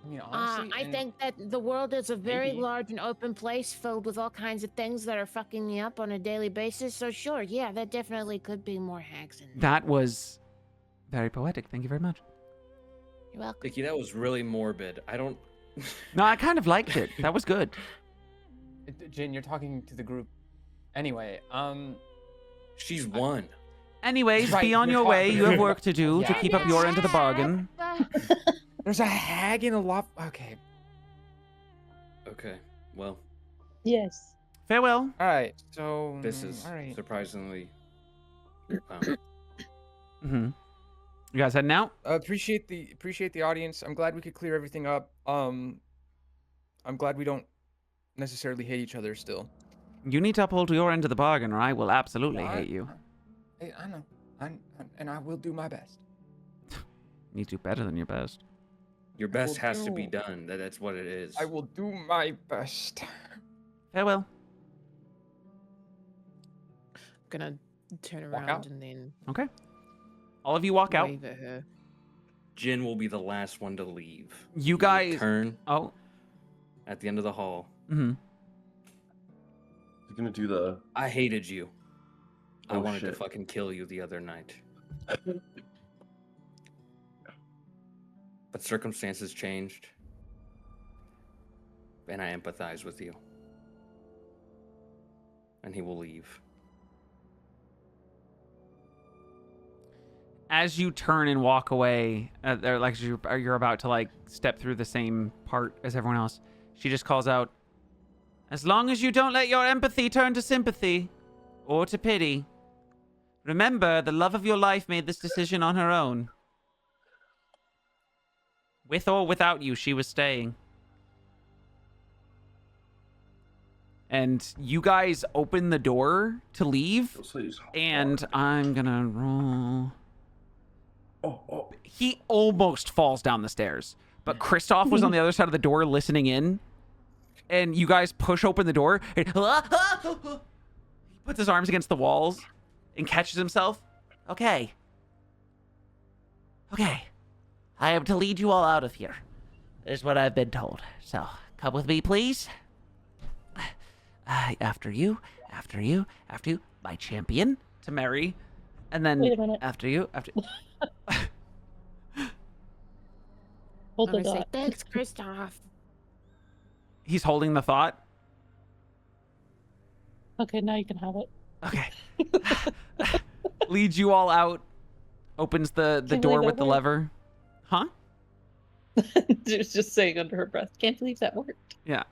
I mean, honestly, I and- think that the world is a very Maybe. large and open place filled with all kinds of things that are fucking me up on a daily basis. So sure, yeah, there definitely could be more hags in there. That was very poetic. Thank you very much. You're welcome. Vicky, that was really morbid. I don't. No, I kind of liked it. That was good. Jin, you're talking to the group. Anyway, She's one. Anyways, Right, be on you're your way. talking- You have work to do to Yeah. keep up your end of the bargain. there's a hag in the lava. Okay. Okay. Well, Yes. Farewell. All right. So this is all right. surprisingly. Mm-hmm. You guys heading out? Appreciate the audience. I'm glad we could clear everything up. I'm glad we don't necessarily hate each other still. You need to uphold your end of the bargain, or I will absolutely I- hate you. I know. And I will do my best. You need to do better than your best. Your best will has to be do. done. That's what it is. I will do my best. Farewell. Gonna turn Walk around out. and then Okay. All of you walk out. wave at her. Jin will be the last one to leave. You He will guys. turn Oh. at the end of the hall. Mm-hmm. You're gonna do the. I hated you. I Oh, wanted to shit. fucking kill you the other night. But circumstances changed. And I empathize with you. And he will leave. As you turn and walk away, or like you're about to like step through the same part as everyone else, she just calls out, "As long as you don't let your empathy turn to sympathy, or to pity, remember the love of your life made this decision on her own. With or without you, she was staying." And you guys open the door to leave, and I'm gonna roll. Oh. He almost falls down the stairs, but Kristoff was on the other side of the door listening in, and you guys push open the door. And he puts his arms against the walls and catches himself. Okay. I am to lead you all out of here, is what I've been told. So, come with me, please. After you, my champion, to Mary. And then Wait a minute. after you. Hold I'm the gonna say dot. thanks, Kristoff. He's holding the thought. Okay, now you can have it. Okay. Leads you all out. Opens the Can't door believe with that the worked. lever. Huh? just saying under her breath. Can't believe that worked. Yeah.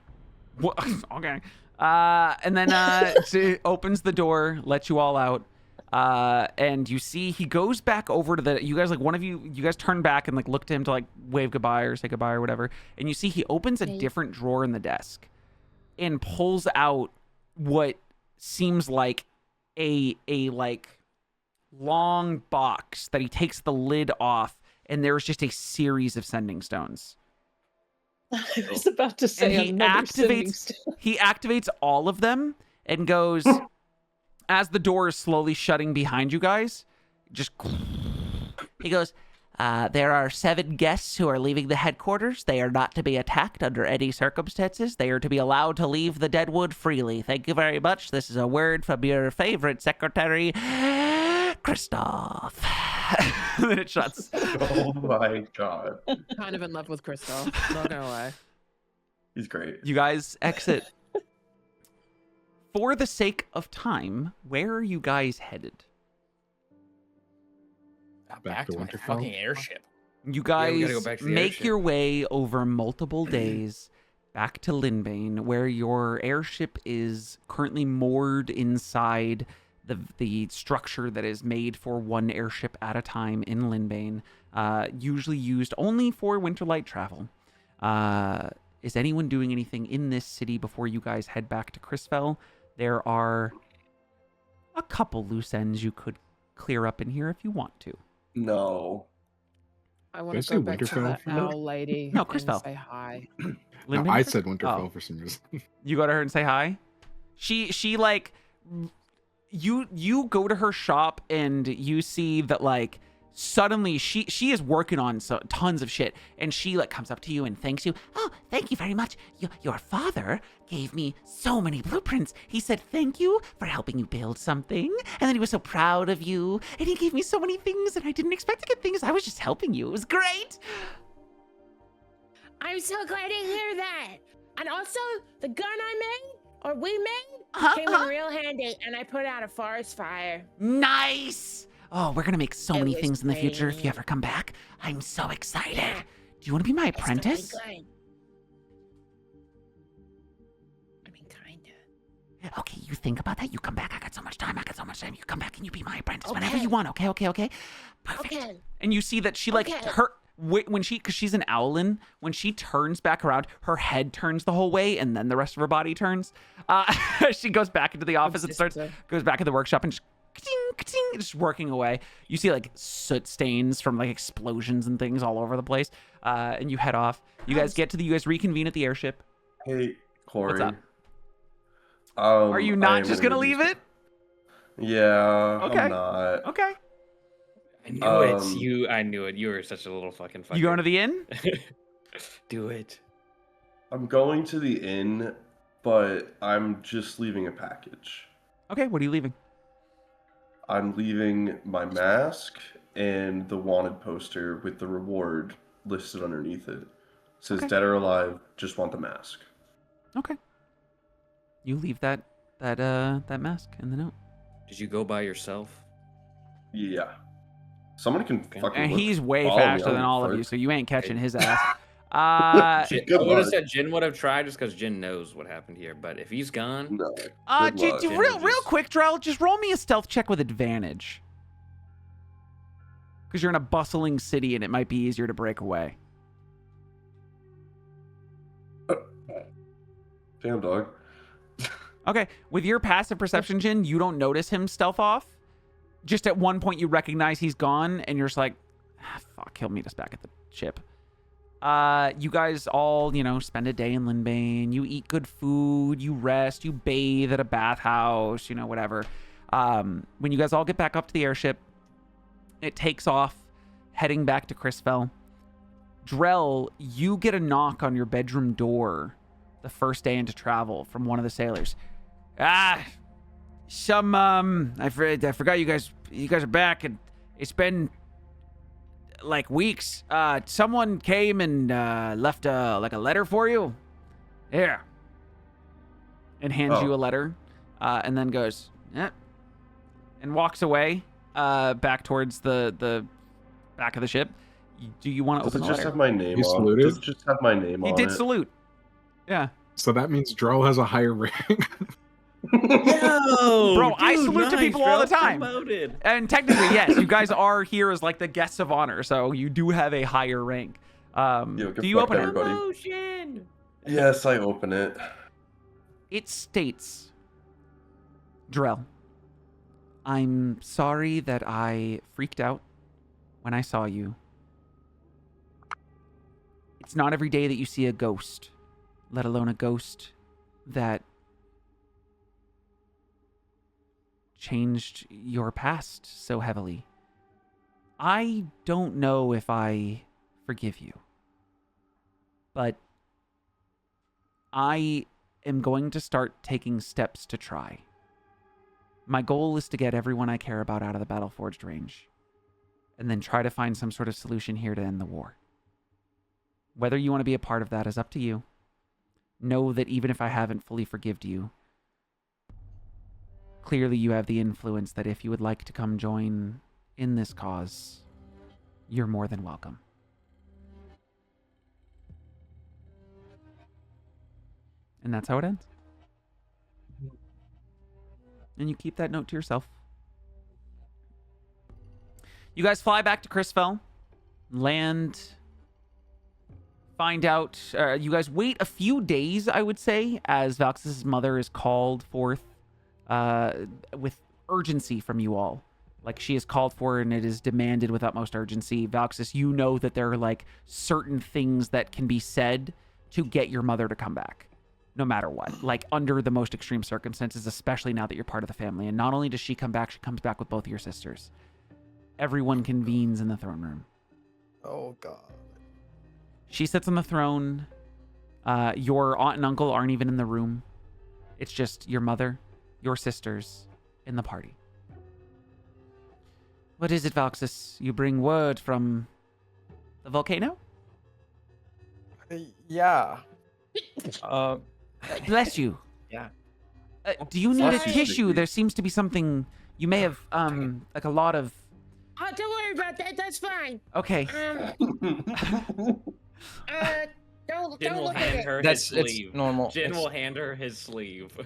Okay. And then she opens the door, lets you all out. And you see he goes back over to the, you guys, like, one of you guys turn back and like look to him to like wave goodbye or say goodbye or whatever. And you see he opens a Okay. different drawer in the desk and pulls out what seems like a like long box that he takes the lid off, and there's just a series of sending stones. I was about to say And he another sending activates stone. he activates all of them and goes, as the door is slowly shutting behind you guys, just he goes, there are 7 guests who are leaving the headquarters. They are not to be attacked under any circumstances. They are to be allowed to leave the Deadwood freely. Thank you very much. This is a word from your favorite secretary, Kristoff. And then it shuts. Oh my god. Kind of in love with Kristoff. Not gonna lie. He's great. You guys exit. For the sake of time, where are you guys headed? Back to to my Winterfell? fucking airship. You Yeah, we guys gotta go back to the make airship. your way over multiple days back to Linbane, where your airship is currently moored inside the structure that is made for one airship at a time in Linbane, usually used only for winter light travel. is anyone doing anything in this city before you guys head back to Chrisfell? There are a couple loose ends you could clear up in here if you want to. No. I want I to say go back to Winterfell the for now? owl lady No, and Chrisfell. say hi. No, Lindbergh? I said Winterfell Oh. for some reason. You go to her and say hi. She like you go to her shop and you see that like suddenly she is working on tons of shit, and she like comes up to you and thanks you. Oh, thank you very much. Your father gave me so many blueprints. He said thank you for helping you build something, and then he was so proud of you, and he gave me so many things, and I didn't expect to get things. I was just helping you. It was great. I'm so glad to hear that. And also, the gun I made, or we made, came in real handy, and I put out a forest fire. Nice. Oh, we're gonna make so It many was things in the future if great. you ever come back. I'm so excited. Yeah. Do you want to be my It's gonna be apprentice? good. I mean, kinda. Okay, you think about that. You come back. I got so much time. You come back and you be my apprentice whenever Okay. you want. Okay. Perfect. Okay. And you see that she like Okay. when she, because she's an owlin, when she turns back around, her head turns the whole way, and then the rest of her body turns. She goes back into the office and goes back in the workshop and just, ka-ting, ka-ting, just working away. You see like soot stains from like explosions and things all over the place. And you head off. You guys reconvene at the airship. Hey, Corey. What's up? Are you not just gonna leave it? Yeah, Okay. I'm not. Okay. I knew it. I knew it. You were such a little fucking fucker. You going to the inn? Do it. I'm going to the inn, but I'm just leaving a package. Okay, what are you leaving? I'm leaving my mask and the wanted poster with the reward listed underneath it. It says Okay. dead or alive, just want the mask. Okay. You leave that mask in the note. Did you go by yourself? Yeah. Someone can fucking And look- he's way follow me faster on than all of you, first. so you ain't catching his ass. Jin, Good I would have luck. said Jin would have tried just because Jin knows what happened here. But if he's gone, No. Real quick, Drell, just roll me a stealth check with advantage. Because you're in a bustling city and it might be easier to break away. Damn, dog. Okay, with your passive perception, Jin, you don't notice him stealth off. Just at one point you recognize he's gone and you're just like, fuck, he'll meet us back at the ship. You guys all, spend a day in Linbane. You eat good food, you rest, you bathe at a bathhouse, whatever. When you guys all get back up to the airship, it takes off, heading back to Chrisfell. Drell, you get a knock on your bedroom door the first day into travel from one of the sailors. I forgot you guys are back, and it's been like weeks. Someone came and left a letter for you. Here. And hands you a letter, and then goes, and walks away back towards the back of the ship. Do you want to Does open it the just letter? have my name He on saluted? it? Does it just have my name He on did it? salute. Yeah. So that means Drell has a higher rank. Yo, Bro, I dude, salute to nice, people all the bro. time. Promoted. And technically, yes, you guys are here as like the guests of honor, so you do have a higher rank. Yo, Do you open it? everybody. Promotion. Yes, I open it. It states, Drell, I'm sorry that I freaked out when I saw you. It's not every day that you see a ghost, let alone a ghost that changed your past so heavily. I don't know if I forgive you, but I am going to start taking steps to try. My goal is to get everyone I care about out of the Battleforged range, and then try to find some sort of solution here to end the war. Whether you want to be a part of that is up to you. Know that even if I haven't fully forgived you, clearly you have the influence that if you would like to come join in this cause, you're more than welcome. And that's how it ends. And you keep that note to yourself. You guys fly back to Chrisfell, land find out. You guys wait a few days, I would say, as Valx's mother is called forth with urgency from you all. Like, she is called for and it is demanded with utmost urgency. Valxis, you know that there are, like, certain things that can be said to get your mother to come back, no matter what. Like, under the most extreme circumstances, especially now that you're part of the family. And not only does she come back, she comes back with both of your sisters. Everyone convenes in the throne room. Oh, God. She sits on the throne. Your aunt and uncle aren't even in the room. It's just your mother, your sisters, in the party. What is it, Valxis? You bring word from the volcano? Yeah. Bless you. Yeah. Do you need a Sorry. tissue? There seems to be something. You may have, like a lot of. Oh, don't worry about that. That's fine. Okay. Don't Jin will look at hand it. her That's his it's sleeve. normal. Jin It's- will hand her his sleeve.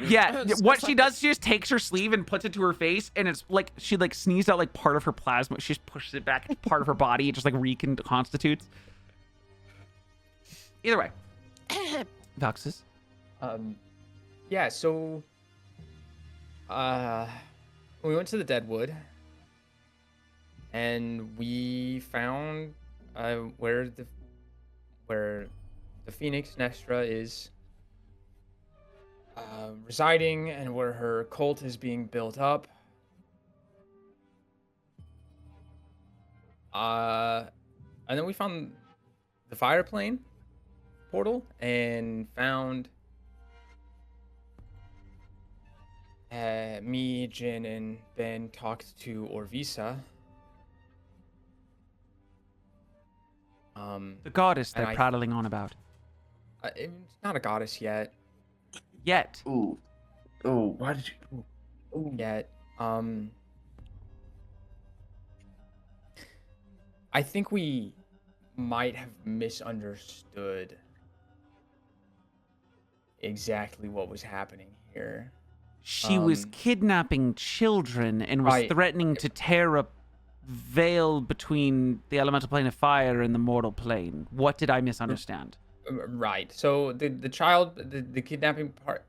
Yeah, what she does, she just takes her sleeve and puts it to her face, and it's like she like sneezed out like part of her plasma. She just pushes it back, it's part of her body. It just like reconstitutes. Either way, Valxis. Yeah, so we went to the Deadwood and we found where the Phoenix Nestra is residing and where her cult is being built up. And then we found the fire plane portal and found me, Jin, and Ben talked to Orvisa. The goddess and they're prattling on about. It's not a goddess yet. Yet. Ooh. Oh, why did you? Yet. I think we might have misunderstood exactly what was happening here. She was kidnapping children and was Right. threatening to tear a veil between the elemental plane of fire and the mortal plane. What did I misunderstand? Right. So the child, the kidnapping part,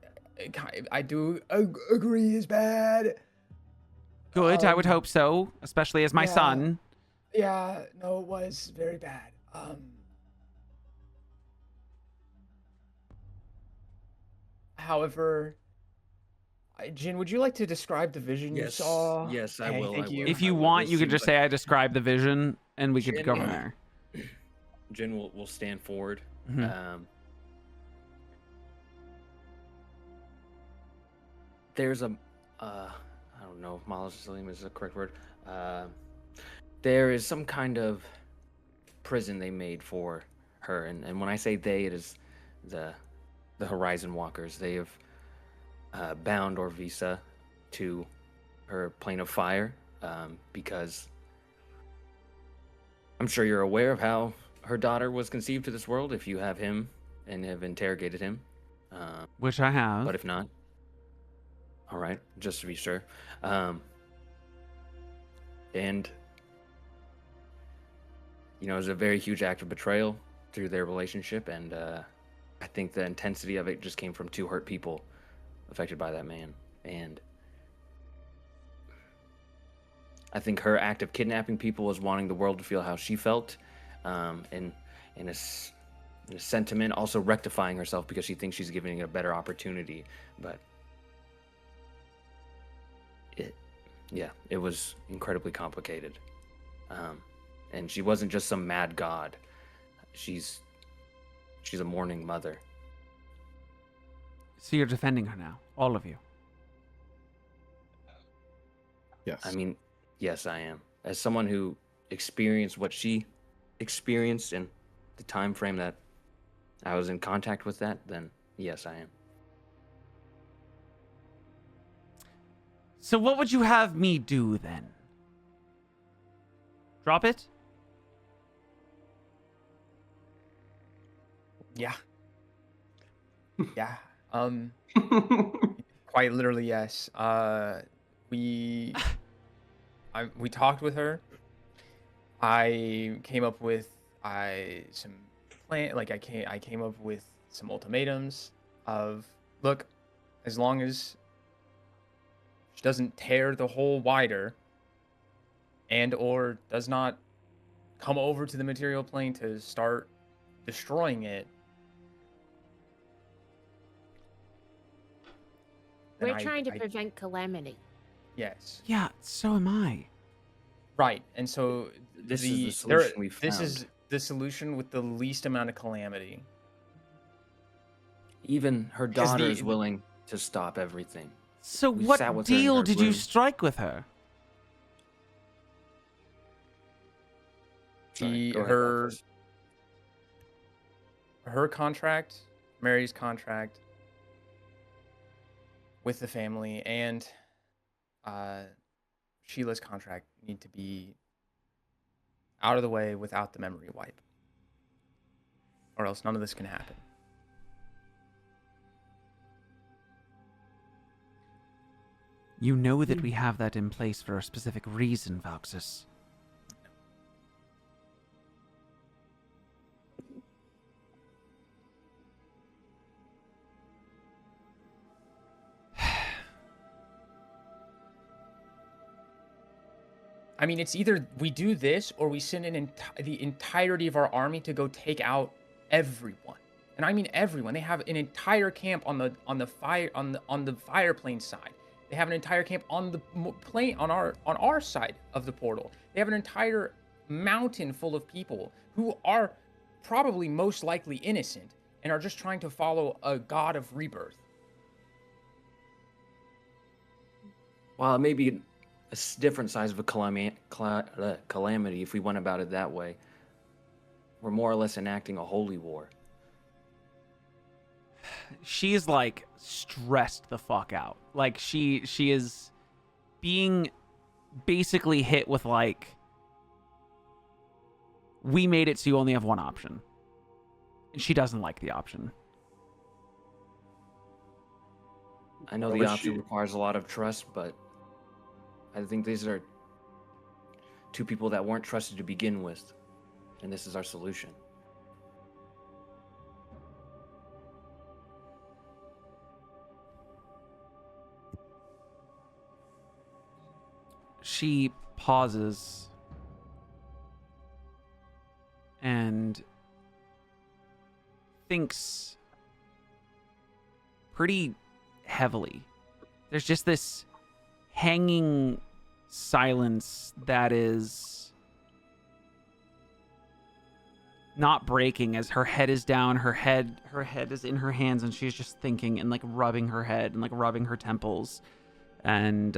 I do agree is bad. Good, I would hope so, especially as my yeah. son. Yeah, no, it was very bad. However, Jin, would you like to describe the vision you Yes, saw? yes, I Okay, will, I Thank will. you. If you will. want, This you could seems just say I described the vision, and we could Jin- go from there. Jin will stand forward. Mhm. There's a, I don't know if Mausoleum is the correct word. There is some kind of prison they made for her, and when I say they, it is the Horizon Walkers. They have bound Orvisa to her plane of fire because I'm sure you're aware of how her daughter was conceived to this world if you have him and have interrogated him. Which I have. But if not, all right, just to be sure. And, you know, it was a very huge act of betrayal through their relationship, and I think the intensity of it just came from two hurt people affected by that man. And I think her act of kidnapping people was wanting the world to feel how she felt, and in a sentiment, also rectifying herself because she thinks she's giving it a better opportunity. But it was incredibly complicated. And she wasn't just some mad god. She's a mourning mother. So you're defending her now, all of you. Yes. I mean, yes, I am. As someone who experienced what she experienced in the time frame that I was in contact with that, then yes, I am. So what would you have me do then? Drop it? Yeah. Yeah. Quite literally, yes. We talked with her. I came up with some plan. Like I came up with some ultimatums of, look, as long as she doesn't tear the hole wider and or does not come over to the material plane to start destroying it. We're trying to prevent calamity. Yes. Yeah, so am I. Right. And so This is the solution we this found. is the solution with the least amount of calamity. Even her Because daughter the- is willing to stop everything. So We what sat with her in deal her did you room. strike with her? Sorry, go ahead, her Valkos. her contract, Mary's contract with the family, and Sheila's contract need to be out of the way without the memory wipe, or else none of this can happen. You know that we have that in place for a specific reason, Valxis. I mean, it's either we do this or we send the entirety of our army to go take out everyone, and I mean everyone. They have an entire camp on the fire plane side. They have an entire camp on the plane on our side of the portal. They have an entire mountain full of people who are probably most likely innocent and are just trying to follow a god of rebirth. Well, it may be a different size of a calamity if we went about it that way. We're more or less enacting a holy war. She is like stressed the fuck out. Like she is being basically hit with like, we made it so you only have one option. And she doesn't like the option. I know Well, the is option she- requires a lot of trust, but I think these are two people that weren't trusted to begin with, and this is our solution. She pauses and thinks pretty heavily. There's just this hanging silence that is not breaking as her head is down, her head is in her hands, and she's just thinking and like rubbing her head and like rubbing her temples. And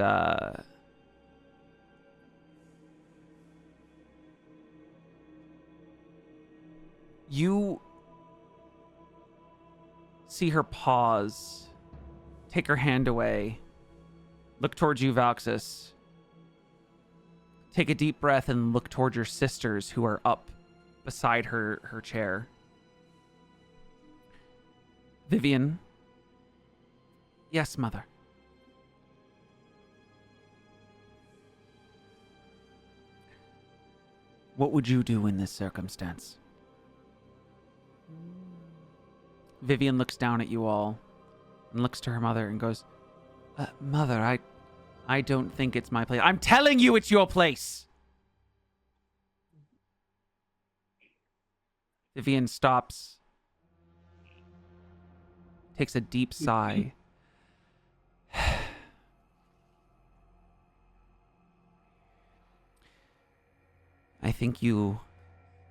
you see her pause, take her hand away, look towards you, Valxis. Take a deep breath and look towards your sisters who are up beside her chair. Vivian. Yes, mother. What would you do in this circumstance? Vivian looks down at you all and looks to her mother and goes, Mother, I don't think it's my place. I'm telling you it's your place! Vivian stops, takes a deep sigh. I think you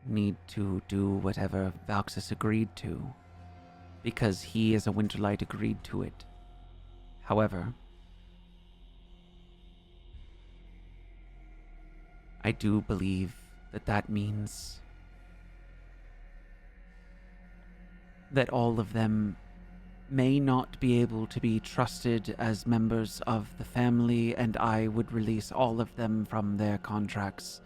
need to do whatever Valxis agreed to, because he as a Winterlight agreed to it. However, I do believe that means that all of them may not be able to be trusted as members of the family, and I would release all of them from their contracts,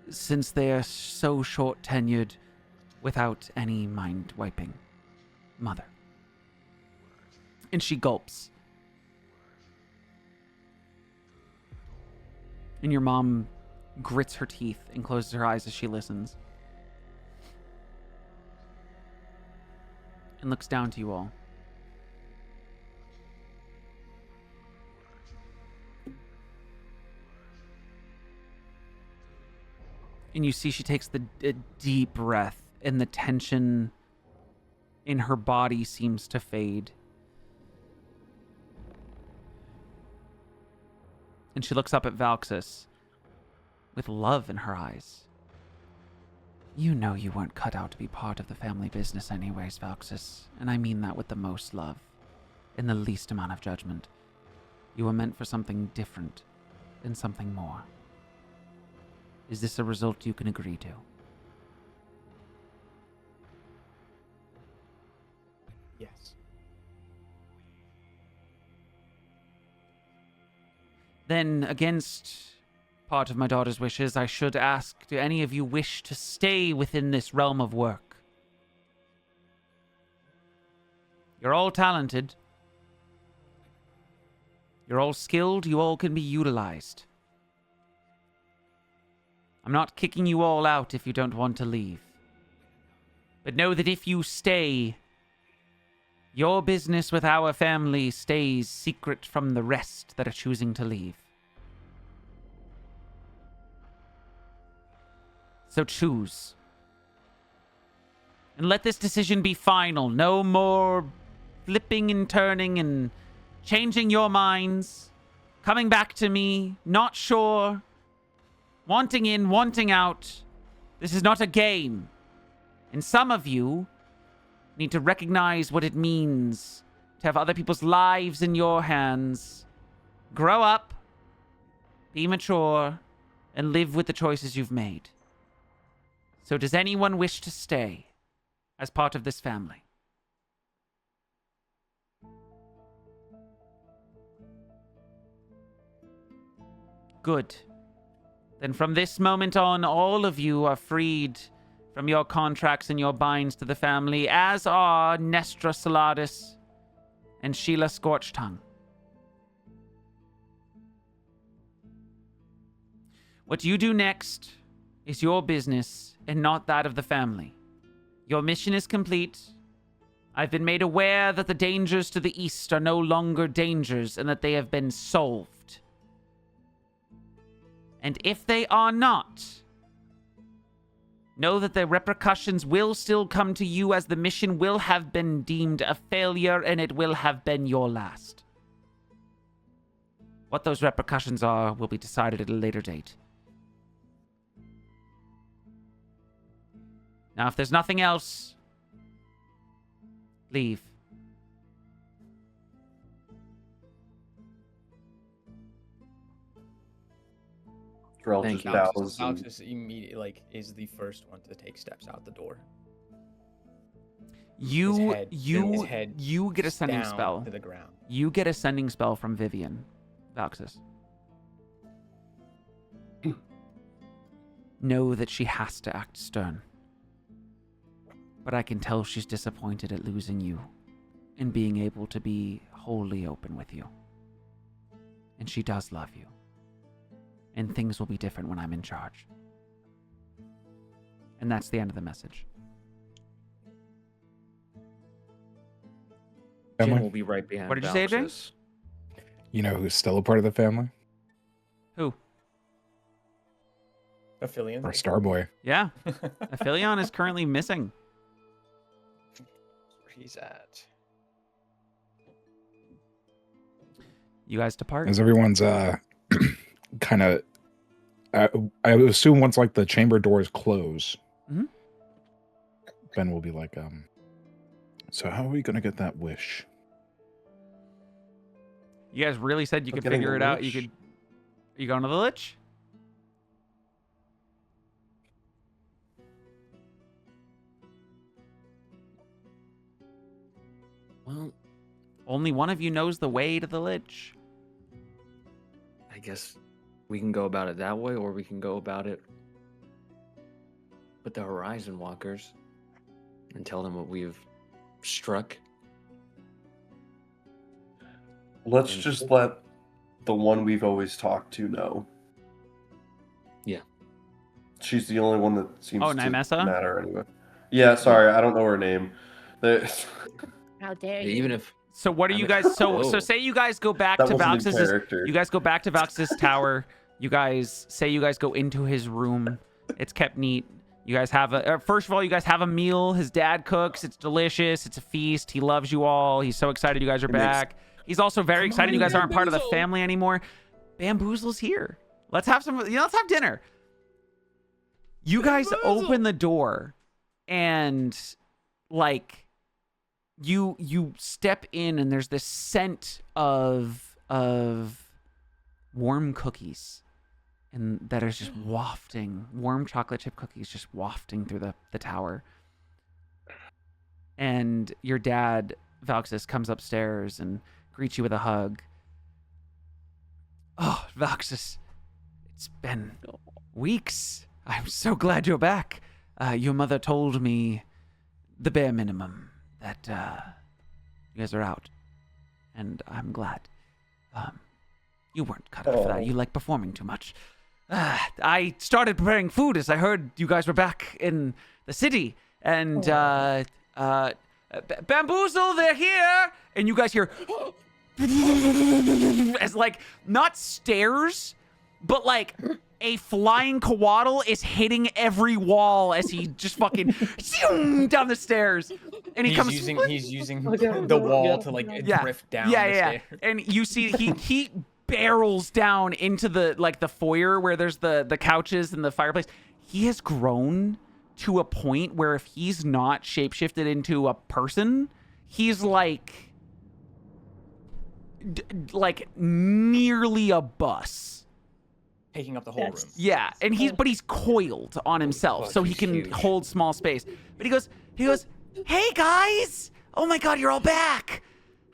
since they are so short-tenured without any mind-wiping. Mother. And she gulps. And your mom grits her teeth and closes her eyes as she listens. and looks down to you all. And you see she takes a deep breath, and the tension in her body seems to fade. And she looks up at Valxis with love in her eyes. You know you weren't cut out to be part of the family business anyways, Valxis, and I mean that with the most love and the least amount of judgment. You were meant for something different and something more. Is this a result you can agree to? Yes. Then, against part of my daughter's wishes, I should ask, do any of you wish to stay within this realm of work? You're all talented. You're all skilled. You all can be utilized. I'm not kicking you all out if you don't want to leave. But know that if you stay, your business with our family stays secret from the rest that are choosing to leave. So choose. And let this decision be final. No more flipping and turning and changing your minds. Coming back to me, not sure. Wanting in, wanting out. This is not a game. And some of you need to recognize what it means to have other people's lives in your hands. Grow up, be mature, and live with the choices you've made. So does anyone wish to stay as part of this family? Good. Then from this moment on, all of you are freed from your contracts and your binds to the family, as are Nestra Saladis and Sheila Scorchtongue. What you do next is your business and not that of the family. Your mission is complete. I've been made aware that the dangers to the east are no longer dangers and that they have been solved. And if they are not, know that the repercussions will still come to you, as the mission will have been deemed a failure and it will have been your last. What those repercussions are will be decided at a later date. Now, if there's nothing else, leave. Drell Thank just you. bows and- Alex immediately is the first one to take steps out the door. You His head get a sending down spell. to the ground. You get a sending spell from Vivian, Valxis. Know that she has to act stern. But I can tell she's disappointed at losing you and being able to be wholly open with you. And she does love you. And things will be different when I'm in charge. And that's the end of the message. Jin Family? will be right behind. What did you say, Jay? Valxis. You know who's still a part of the family? Who? Aphelion. Or Starboy. Yeah. Aphelion is currently missing. Where he's at. You guys depart. As everyone's kind of, I assume once like the chamber doors close, Mhm. Ben will be like, so how are we gonna get that wish? You guys really said you We're could getting figure the it out. You Lich? could. You going to the Lich? Well, Only one of you knows the way to the Lich. I guess we can go about it that way, or we can go about it with the Horizon Walkers and tell them what we've struck. Let's And- just let the one we've always talked to know. Yeah. She's the only one that seems Oh, to Nymessa? matter anyway. Yeah, sorry, I don't know her name. How dare you? Even if So what are you guys? So say you guys go back That to wasn't in Valx's. character. You guys go back to Valx's tower. You guys go into his room. It's kept neat. You guys have first of all, you guys have a meal. His dad cooks. It's delicious. It's a feast. He loves you all. He's so excited you guys are back. He's also very excited you guys aren't part of the family anymore. Bamboozle's here. Let's have some. Let's have dinner. You guys open the door, and like, you step in, and there's this scent of warm cookies. And that is just wafting, warm chocolate chip cookies just wafting through the tower. And your dad, Valxis, comes upstairs and greets you with a hug. Oh, Valxis, it's been weeks. I'm so glad you're back. Your mother told me the bare minimum, that you guys are out. And I'm glad. You weren't cut out for that. You like performing too much. I started preparing food as I heard you guys were back in the city, and Bamboozle, they're here, and you guys hear as like not stairs, but like a flying coatl is hitting every wall as he just fucking down the stairs, and he's using the wall to like drift down. the stairs. And you see he barrels down into the foyer where there's the couches and the fireplace. He has grown to a point where if he's not shapeshifted into a person, he's like nearly a bus, taking up the whole room. Yeah, and he's coiled on himself, so he can hold small space. But he goes, "Hey guys! Oh my God, you're all back!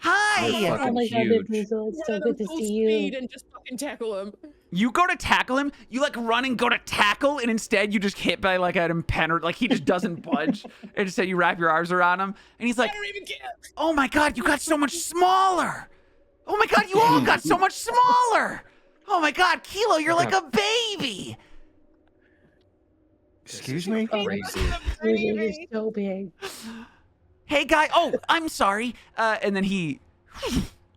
Hi!" Oh my God, Bamboozle, it's so good to see you. And just fucking tackle him. You go to tackle him, you like run and go to tackle, and instead you just hit by like an impenetrable, like he just doesn't budge. And instead you wrap your arms around him, and he's like, I don't even care. "Oh my God, you got so much smaller! Oh my God, you all got so much smaller! Oh my God, Kelo, you're like a baby!" Excuse me? Crazy. You're so big. "Hey guy, oh, I'm sorry." And then he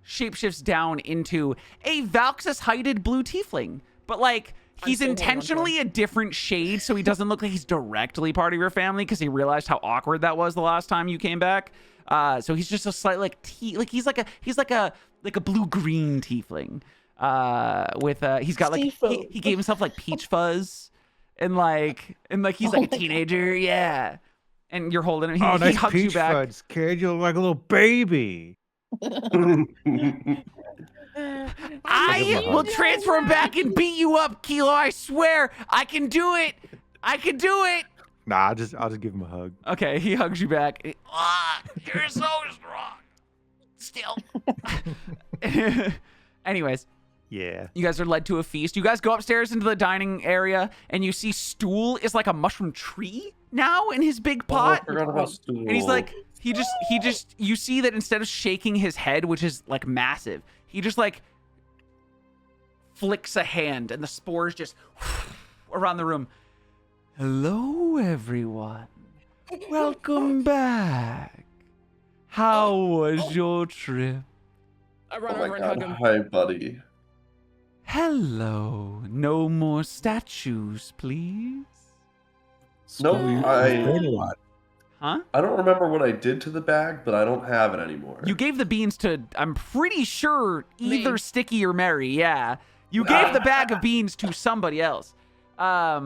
shapeshifts down into a Valxis-heighted blue tiefling. But like, he's intentionally a different shade so he doesn't look like he's directly part of your family, because he realized how awkward that was the last time you came back. So he's just a slight he's like a blue-green tiefling. With he's got like he gave himself like peach fuzz, and he's like a teenager, yeah. And you're holding him. He Nice hugs peach you back. fudge, kid. You look like a little baby. I will transfer him back and beat you up, Kelo. I swear, I can do it. I can do it. Nah, I'll just give him a hug. Okay, he hugs you back. You're so strong. Still. Anyways. Yeah. You guys are led to a feast. You guys go upstairs into the dining area, and you see Stool is like a mushroom tree now in his big pot. I forgot about Stool. And he's like, he just, you see that instead of shaking his head, which is like massive, he just like flicks a hand, and the spores just around the room. "Hello, everyone. Welcome back. How was your trip?" I run Oh over my and hug God. him. Hi, buddy. "Hello. No more statues, please." No, Huh? I don't remember what I did to the bag, but I don't have it anymore. You gave the beans to, I'm pretty sure, either Me. Sticky or Mary. Yeah. You gave the bag of beans to somebody else.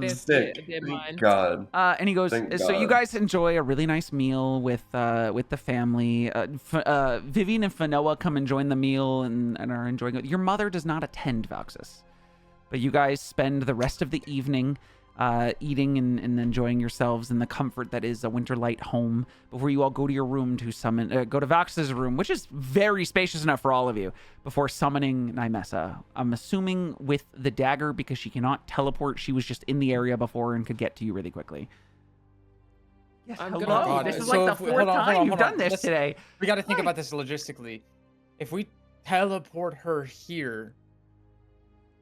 Stick. I did mine. Thank God. And he goes, Thank so you God. guys enjoy a really nice meal with the family. Vivian and Fanoa come and join the meal and are enjoying it. Your mother does not attend Valxis, but you guys spend the rest of the evening eating and enjoying yourselves in the comfort that is a Winterlight home before you all go to your room to summon, go to Valxis' room, which is very spacious enough for all of you, before summoning Nymessa. I'm assuming with the dagger, because she cannot teleport. She was just in the area before and could get to you really quickly. Yes, I'm hello. gonna- This is So like if the we- fourth hold on, time hold you've on. done this Let's- today. We got to think Hi. about this logistically. If we teleport her here,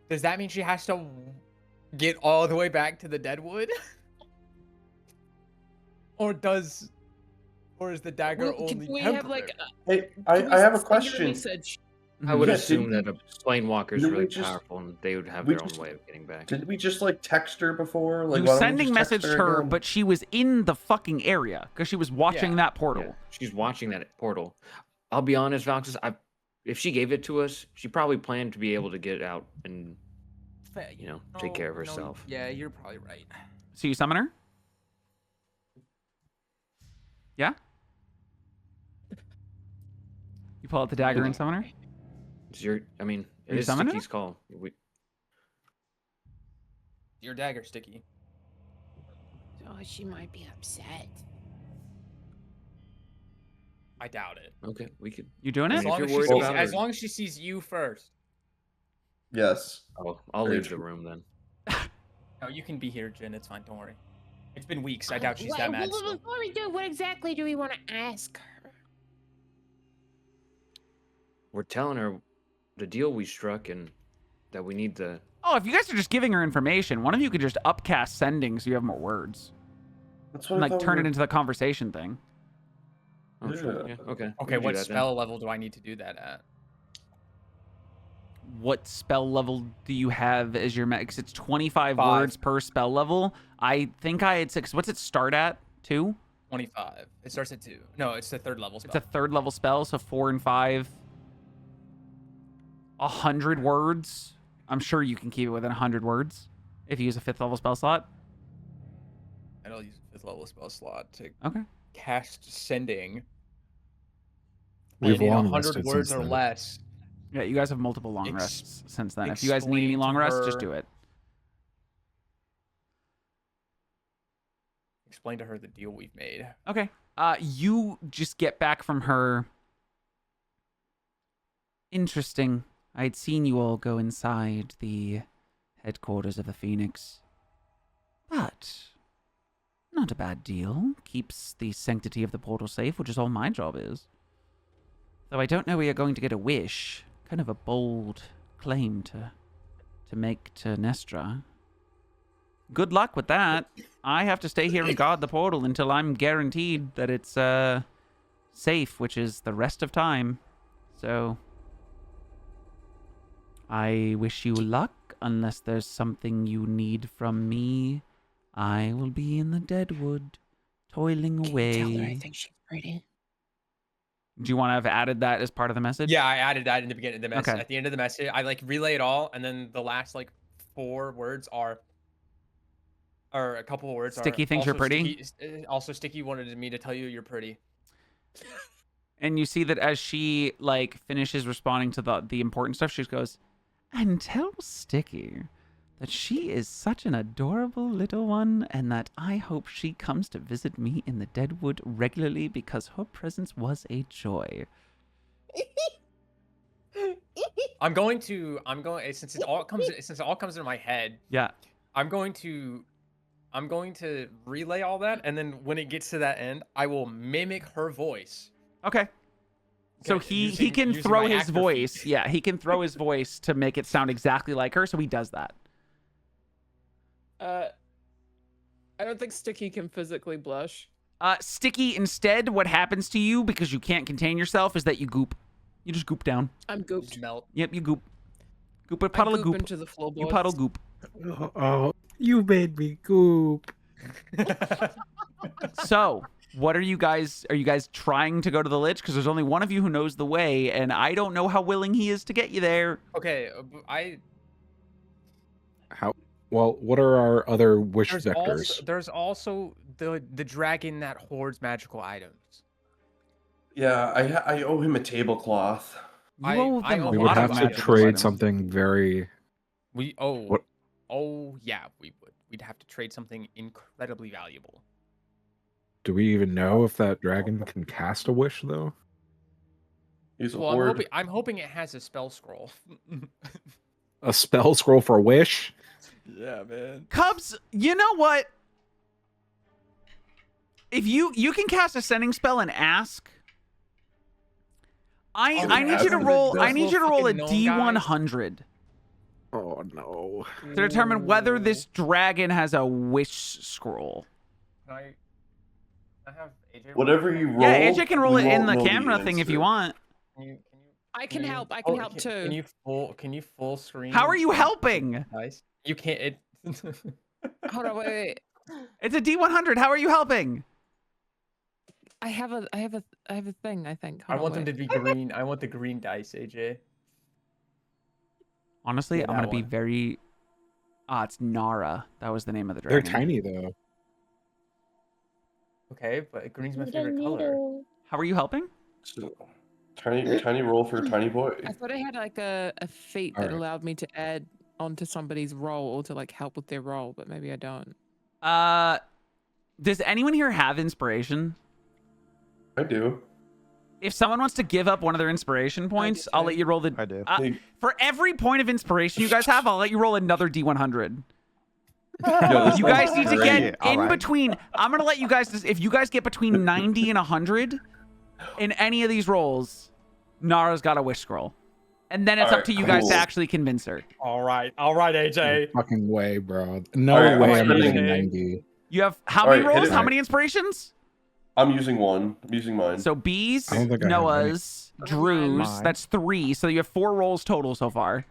does that mean she has to get all the way back to the Deadwood? or does Or is the dagger Can only we temporary? have like? Hey, Can we I have a send her question. message? I would Yeah, assume didn't that a planewalker is didn't we really just- powerful, and they would have we their just- own way of getting back. Didn't we just like text her before? Like, You why don't we sending just text messaged her, again? but she was in the fucking area because she was watching Yeah. that portal. Yeah, she's watching that portal. I'll be honest, Valxis, if she gave it to us, she probably planned to be able to get out and, you know, take care of herself. Yeah, you're probably right. So you summon her? Yeah? You pull out the dagger and summon her? It's your, I mean, Are it you is summoning her? Sticky's call. Your dagger, Sticky. Oh, she might be upset. I doubt it. Okay, we could. You doing I it? As mean, long if as, you're she worried sees, about as her- long as she sees you first. Yes. I'll Very leave the true. room then. No, you can be here, Jin. It's fine. Don't worry. It's been weeks. I doubt she's Wait, that mad. well, still. before we do, what exactly do we want to ask her? We're telling her the deal we struck and that we need the. Oh, if you guys are just giving her information, one of you could just upcast sending so you have more words. That's And what I like thought turn we it were- into the conversation thing. Oh, sure. Yeah. Yeah. Okay. we Okay, can do what that then. spell level do I need to do that at? What spell level do you have as your max? It's 25 5. words per spell level. I think I had 6. What's it start at? 2? 25. It starts at 2. No, it's the third level It's spell. a third level spell, so 4 and 5. 100 words. I'm sure you can keep it within 100 words if you use a 5th level spell slot. And I'll use a 5th level spell slot to Okay. cast sending. We've and in long 100 rested words since or then. less. Yeah, you guys have multiple long Ex- rests since then. If you guys need any explain long to rests, just her- do it. Explain to her the deal we've made. Okay. You just get back from her. Interesting. I'd seen you all go inside the headquarters of the Phoenix. But not a bad deal. Keeps the sanctity of the portal safe, which is all my job is. Though I don't know where you're going to get a wish. Kind of a bold claim to make to Nestra. Good luck with that. I have to stay here and guard the portal until I'm guaranteed that it's safe, which is the rest of time. So I wish you luck. Unless there's something you need from me, I will be in the Deadwood, toiling away. Tell her I think she's pretty. Do you want to have added that as part of the message? Yeah, I added that in the beginning of the message. Okay. At the end of the message, I like relay it all, and then the last like 4 words are, or a couple of words Sticky are. thinks you're also pretty. Also, Sticky wanted me to tell you you're pretty. And you see that as she like finishes responding to the important stuff, she just goes, and tell Sticky that she is such an adorable little one, and that I hope she comes to visit me in the Deadwood regularly because her presence was a joy. I'm going since it all comes into my head. Yeah. I'm going to relay all that, and then when it gets to that end, I will mimic her voice. Okay. So Okay, he using- can using throw my his actor voice. feat. Yeah, he can throw his voice to make it sound exactly like her, so he does that. I don't think Sticky can physically blush. Sticky, instead, what happens to you because you can't contain yourself is that you goop. You just goop down. I'm gooped. Melt. Yep, you goop. Goop a puddle I of goop goop. into the floorboards. You puddle goop. Oh, you made me goop. So, what are you guys trying to go to the Lich? Because there's only one of you who knows the way, and I don't know how willing he is to get you there. Okay, How? Well, what are our other wish there's vectors? also the dragon that hoards magical items. Yeah, I owe him a tablecloth. You I- owe I them owe a We him would lot of have to magical trade items. something very. We What? oh yeah, we would. We'd have to trade something incredibly valuable. Do we even know if that dragon can cast a wish though? He's a Well, horde. I'm hoping it has a spell scroll. A spell scroll for a wish? Yeah, man. Cubs, you know what? If you can cast a sending spell and ask. I need you to roll. I need you to roll a D100 Oh no. to determine whether this dragon has a wish scroll. I have AJ. Whatever you roll. Yeah, AJ can roll we it in won't the know camera thing if you answer. want. I can help. I full- can help too. Can you full screen? How are you helping? Nice. You can't. It. Hold on, wait. It's a D100. How are you helping? I have a thing. I think. I Hold on, want them wait. to be green. I want the green dice, AJ. Honestly, Yeah, I'm gonna that be one. very. Ah, it's Nara. That was the name of the They're dragon. tiny though. Okay, but green's my favorite color. How are you helping? So, tiny roll for a tiny boy. I thought I had like a feat that Alright. allowed me to add onto somebody's roll or to like help with their roll, but maybe I don't. Does anyone here have inspiration? I do. If someone wants to give up one of their inspiration points, I'll let you roll the. I do. Hey, For every point of inspiration you guys have, I'll let you roll another D100. yo, this You guys sounds need to great. get All in right. between. I'm gonna let you guys. If you guys get between 90 and 100 in any of these rolls, Nara's got a wish scroll, and then it's up Alright, to you guys to cool. actually convince her. All right, AJ. Fucking way, bro. No Alright, way I'm I'm getting spending- 90. You have how many Alright, hit rolls? it. How many inspirations? I'm using one. I'm using mine. So B's, I don't think I have any. Noah's, Drew's. Mine. That's 3. So you have 4 rolls total so far.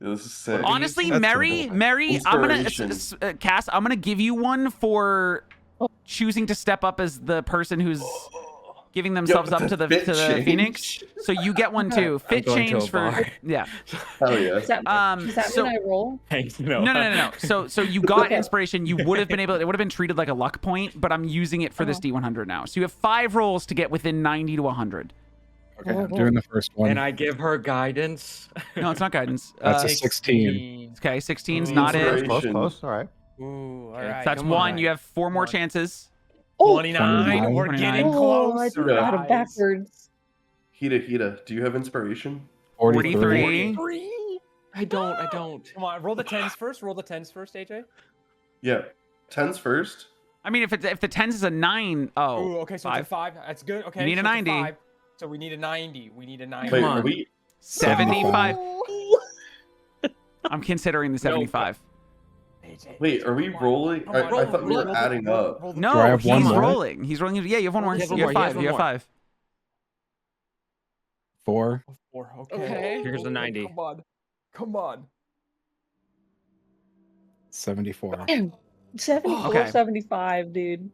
Yeah, this is sick. Honestly, That's Mary, cool. Mary, I'm gonna Inspiration. Cass. I'm gonna give you one for choosing to step up as the person who's giving themselves Yo, up to the fit Phoenix. change. So you get one too. Fit going to a change for bar. yeah. Hell yeah. Is that, is that So when I roll? Thanks, no. So you got Okay. inspiration. You would have been able. It would have been treated like a luck point, but I'm using it for this D100 now. So you have 5 rolls to get within 90 to 100. Okay, I'm doing the first one. And I give her guidance. No, it's not guidance. That's a 16. Okay, 16's Ooh, not it. inspiration. Close, close. All right. Ooh, all So right. that's come 1. on. You have 4 more Come on. chances. 29. We're 29. getting Oh, I closer. just got it guys. backwards. Hita, do you have inspiration? 43. 43. I don't. Come on, roll the 10s first. Roll the 10s first, AJ. Yeah. 10's first. I mean, if the 10s is a 9, oh, Ooh, okay, so it's a 5. That's good. Okay, You need a so it's 90. 5. So we need a 90. We need a 90. Wait, on. are we? 75. I'm considering the 75. AJ, Wait, are we come on. rolling? Come I on, thought we were adding up. roll the- No, Do I have he's one more? rolling. He's rolling. Yeah, you have one more. You have one You have more, 5. You have 5. 4. 4. Okay. Here's the 90. Come on. Come on. 74. 74, Okay. 75, dude.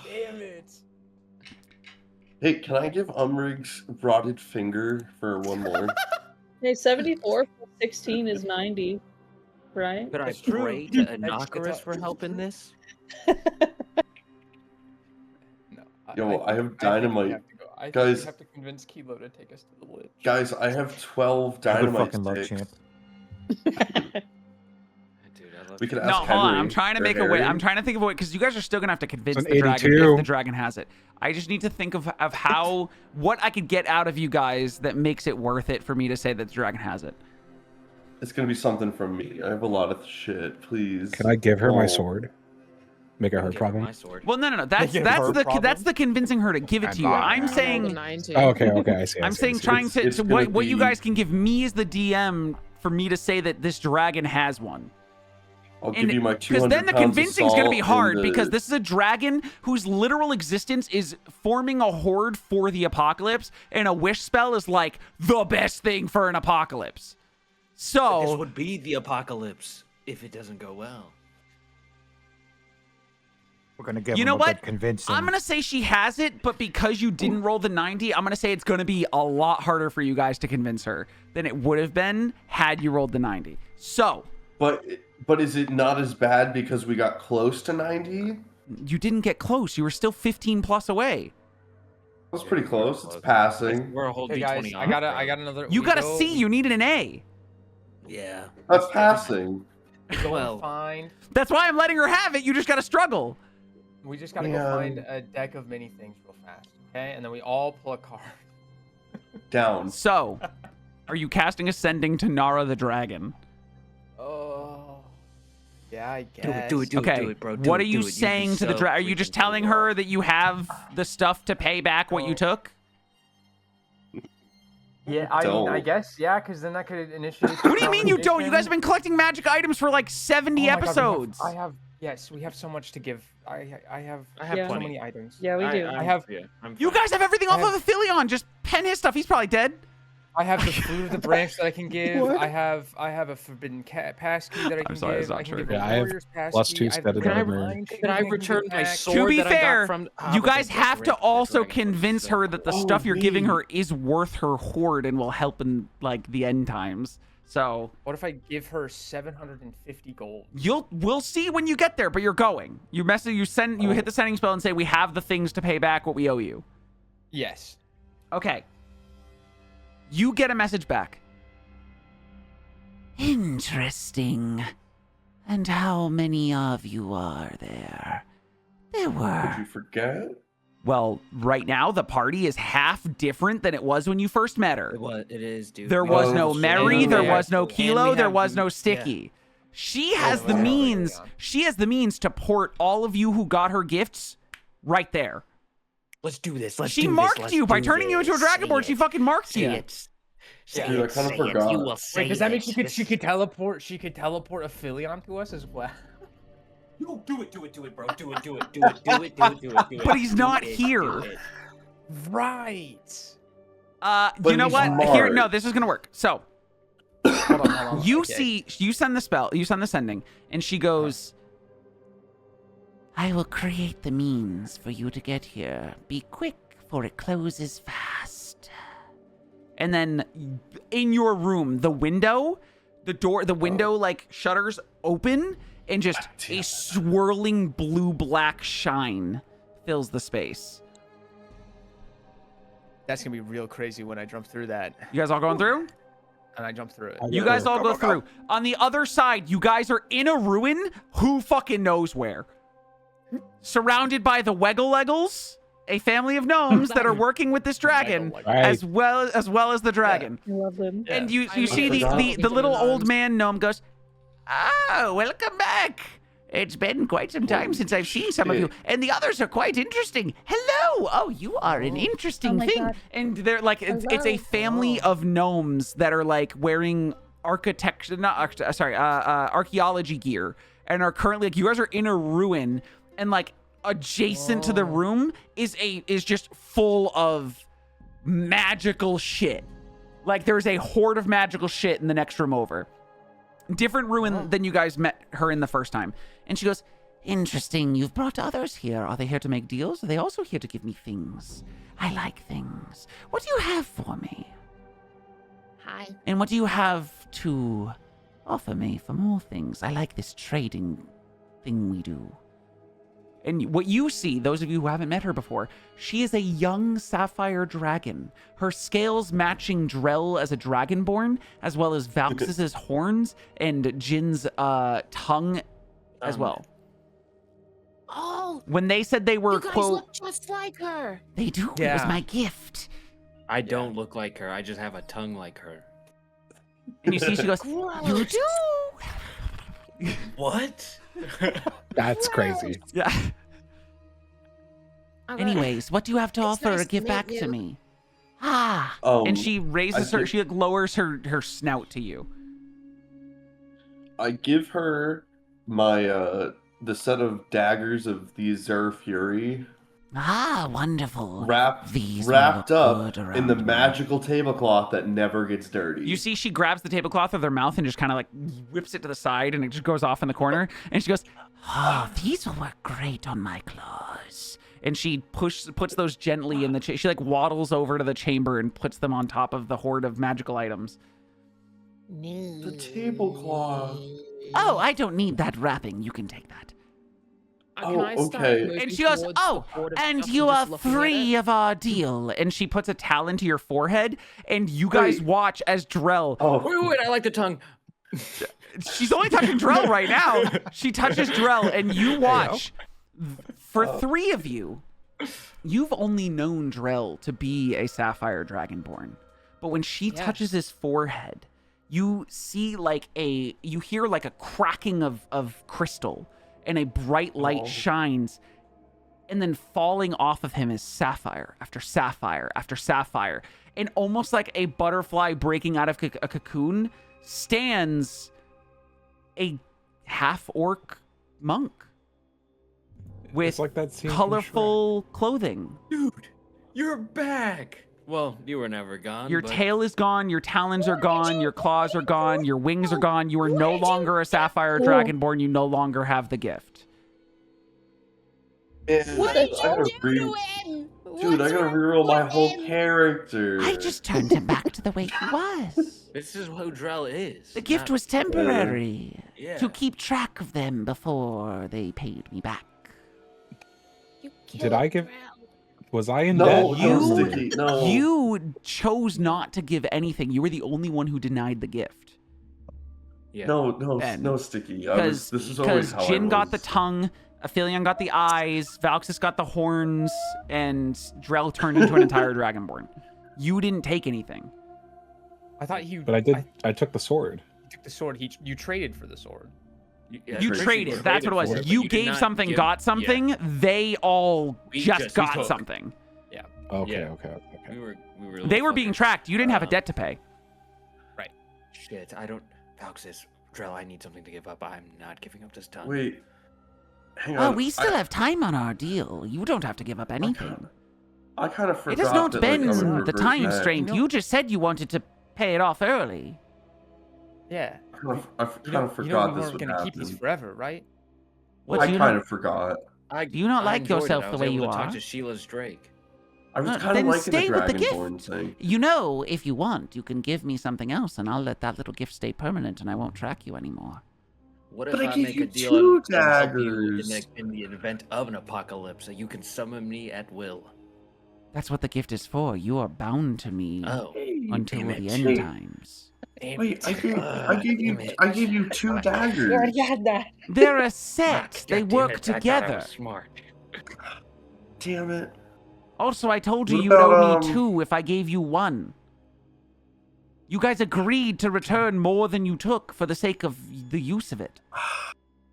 Damn it. Hey, can I give Umrig's rotted finger for one more? Hey, 74 plus 16 is 90, right? Could I That's true. pray to It's Inocorus a- for help in this? No. Yo, I have think we dynamite. have to go. I think Guys- we have to convince Kelo to take us to the lich. Guys, I have 12 Good dynamite fucking luck, sticks. champ. Dude, I love We could No, ask hold on. Henry I'm trying to or make a way. Harry. I'm trying to think of a way because you guys are still gonna have to convince It's the an dragon 82. if the dragon has it. I just need to think of how what I could get out of you guys that makes it worth it for me to say that the dragon has it. It's gonna be something from me. I have a lot of shit. Please. Can I give her my Oh. sword? Make it her Give her problem? my sword. Well, no. That's Make it that's her the problem? that's the convincing her to give it to you. I'm The saying 90. Oh, okay, I see. I I'm see, I saying see. trying It's- to it's so gonna what you be- guys can give me as the DM for me to say that this dragon has one. I'll give you my 200 Because then the pounds of convincing is going to be salt hard and the- because this is a dragon whose literal existence is forming a horde for the apocalypse, and a wish spell is like the best thing for an apocalypse. This So would be the apocalypse if it doesn't go well. We're gonna give you him know a what? good convincing. I'm gonna say she has it, but because you didn't roll the 90, I'm gonna say it's gonna be a lot harder for you guys to convince her than it would have been had you rolled the 90. So But is it not as bad because we got close to 90? you didn't get close. You were still 15 plus away. That was pretty close. It's passing. We're a whole Hey D20 guys, off. I got another. You we got a go- C. You needed an A. Yeah. That's passing. we go Well- and find. That's why I'm letting her have it. You just gotta struggle. We just gotta Yeah. go find a deck of many things real fast, okay? And then we all pull a card. Down. So, are you casting Ascending to Nara the Dragon? Oh, yeah, I guess. Do it, Okay. bro. Do What it, are you do it. You'd be saying to the so dragon? Are you just freaking telling cool. her that you have the stuff to pay back what you Oh. took? Yeah, I mean, I Don't. guess, yeah, because then that could initiate. What do you mean you don't? You guys have been collecting magic items for like 70 episodes. I have Yes, we have so much to give. I have Yeah. so plenty. many items. Yeah, we do. I have You guys have everything off of Aphelion. Just pen his stuff. He's probably dead. I have the fruit of the branch that I can give. What? I have a forbidden pass key that I can sorry, it's give. not I can true. give Yeah, a I have warrior's pass plus key. 2 I have sped the it over. divine Can I thing I can return give my back. sword? To be that I got fair, from- you but guys the have to Dragon also Force, convince her that the Oh, stuff you're giving her wait. is worth her hoard and will help in like the end times. So What if I give her 750 gold? we'll see when you get there, but you're going. You hit the sending spell and say we have the things to pay back what we owe you. Yes. Okay. You get a message back. Interesting. And how many of you are there? There Did were. you forget? Well, right now the party is half different than it was when you first met her. It is, dude. There was no shit. Mary, And there we was no have- Kelo, and we there have was the- no yeah. Sticky. She has Oh, the wow. means. Yeah. She has the means to port all of you who got her gifts right there. Let's do this. Let's She do this, marked let's you by do turning you into a this. dragonborn. Say She it. fucking marked Say you. it. Say Dude, I it. kinda Say it. forgot. You will say Wait, does that mean it. she could teleport? She could teleport Aphelion to us as well. No, do it, bro. Do it. But he's not here. Right. But You know he's what? Here, smart. no, this is gonna work. So Hold on. you Okay. you send the spell, you send the sending, and she goes, I will create the means for you to get here. Be quick, for it closes fast. And then in your room, the window like shutters open, and just a swirling blue-black shine fills the space. That's gonna be real crazy when I jump through that. You guys all going through? And I jump through it. You guys all go through. On the other side, you guys are in a ruin. Who fucking knows where? Surrounded by the Weggle-Leggles, a family of gnomes that are working with this dragon, as well as the dragon. I love them. And you I see forgot. the little old man gnome goes, "Oh, welcome back. It's been quite some time since I've seen some of you, and the others are quite interesting. Hello. Oh, you are an interesting my thing." God. And they're like, it's a Hello. family of gnomes that are like wearing archaeology gear, and are currently like, you guys are in a ruin, and like adjacent to the room is just full of magical shit. Like there's a horde of magical shit in the next room over. Different ruin than you guys met her in the first time. And she goes, interesting, you've brought others here. Are they here to make deals? Are they also here to give me things? I like things. What do you have for me? Hi. And what do you have to offer me for more things? I like this trading thing we do. And what you see, those of you who haven't met her before, she is a young sapphire dragon. Her scales matching Drell as a dragonborn, as well as Valxis's horns and Jin's tongue as well. Oh, When they said they were, you guys quote, look just like her. they do, it was Yeah. my gift. I don't look like her. I just have a tongue like her. And you see, she goes, you Gross. do? What? That's crazy. Yeah. Okay. Anyways, what do you have to It's offer or nice to give meet back to you. me? Ah. Um, And she raises I her, give- she like lowers her snout to you. I give her my the set of daggers of the Azure Fury Ah, wonderful. wrapped These will wrapped look up good in the around me. magical tablecloth that never gets dirty. You see, she grabs the tablecloth with her mouth and just kind of like whips it to the side, and it just goes off in the corner. And she goes, "Oh, these will work great on my claws." And she puts those gently in the. She like waddles over to the chamber and puts them on top of the hoard of magical items. the tablecloth. Oh, I don't need that wrapping. You can take that. Can I start okay. moving And she goes, towards "Oh, the board of and stuff you just are looking at free it? of our deal." And she puts a towel into your forehead, and you guys Wait. watch as Drell. Oh, Wait, I like the tongue. She's only touching Drell right now. She touches Drell, and you watch. For three of you, you've only known Drell to be a sapphire dragonborn. But when she touches his forehead, you see you hear like a cracking of crystal, and a bright light shines, and then falling off of him is sapphire after sapphire after sapphire. And almost like a butterfly breaking out of a cocoon stands a half-orc monk with It's like that scene from colorful clothing. Dude, you're back. Well, you were never gone. Your but... tail is gone, your talons are gone, your claws are gone, your wings are gone. You are no longer a sapphire dragonborn. You no longer have the gift. What did you do to him? Dude, I gotta reroll my whole character. I just turned him back to the way he was. This is who Drell is. The gift not- was temporary. Yeah. To keep track of them before they paid me back. Did I give? Was I in No, debt? no, Sticky, no. You chose not to give anything. You were the only one who denied the gift. Yeah. No, Sticky. Because This is always how Jin I got the was. tongue, Aphelion got the eyes, Valxis got the horns, and Drell turned into an entire dragonborn. You didn't take anything. I thought you. But I did. I took the sword. You took the sword. You traded for the sword. You traded. That's what it was. for it, but You you did gave not something, give- got something. They all We just just got took. something. Yeah. Okay. Yeah. Okay. We were They were being tracked. You didn't have a debt to pay. Right. Shit, I don't. Valxis, Drell, I need something to give up. I'm not giving up this tongue. Wait. Hang Oh, on. we still have time on our deal. You don't have to give up anything. I kind of forgot. It has not that, been like, I would the revert time back. strain. You just said you wanted to pay it off early. Yeah. I kind of forgot we this weren't would gonna happen. keep these forever, right? What, I do you kind not- of forgot. Do you not like enjoyed yourself it. I the was way able you to are? talk to Sheila's Drake. I was No, kind then of liking the stay with the Dragonborn gift. thing. You know, if you want, you can give me something else, and I'll let that little gift stay permanent, and I won't track you anymore. What But if I I gave make you a deal two and help you daggers. in the event of an apocalypse, so you can summon me at will? That's what the gift is for. You are bound to me Oh, until damn the it. end times. Wait, I gave you two daggers. You already had that. They're a set. God They damn work it, I thought I together. was smart. Damn it. Also, I told you What you would owe about, me 2 if I gave you 1. You guys agreed to return more than you took for the sake of the use of it.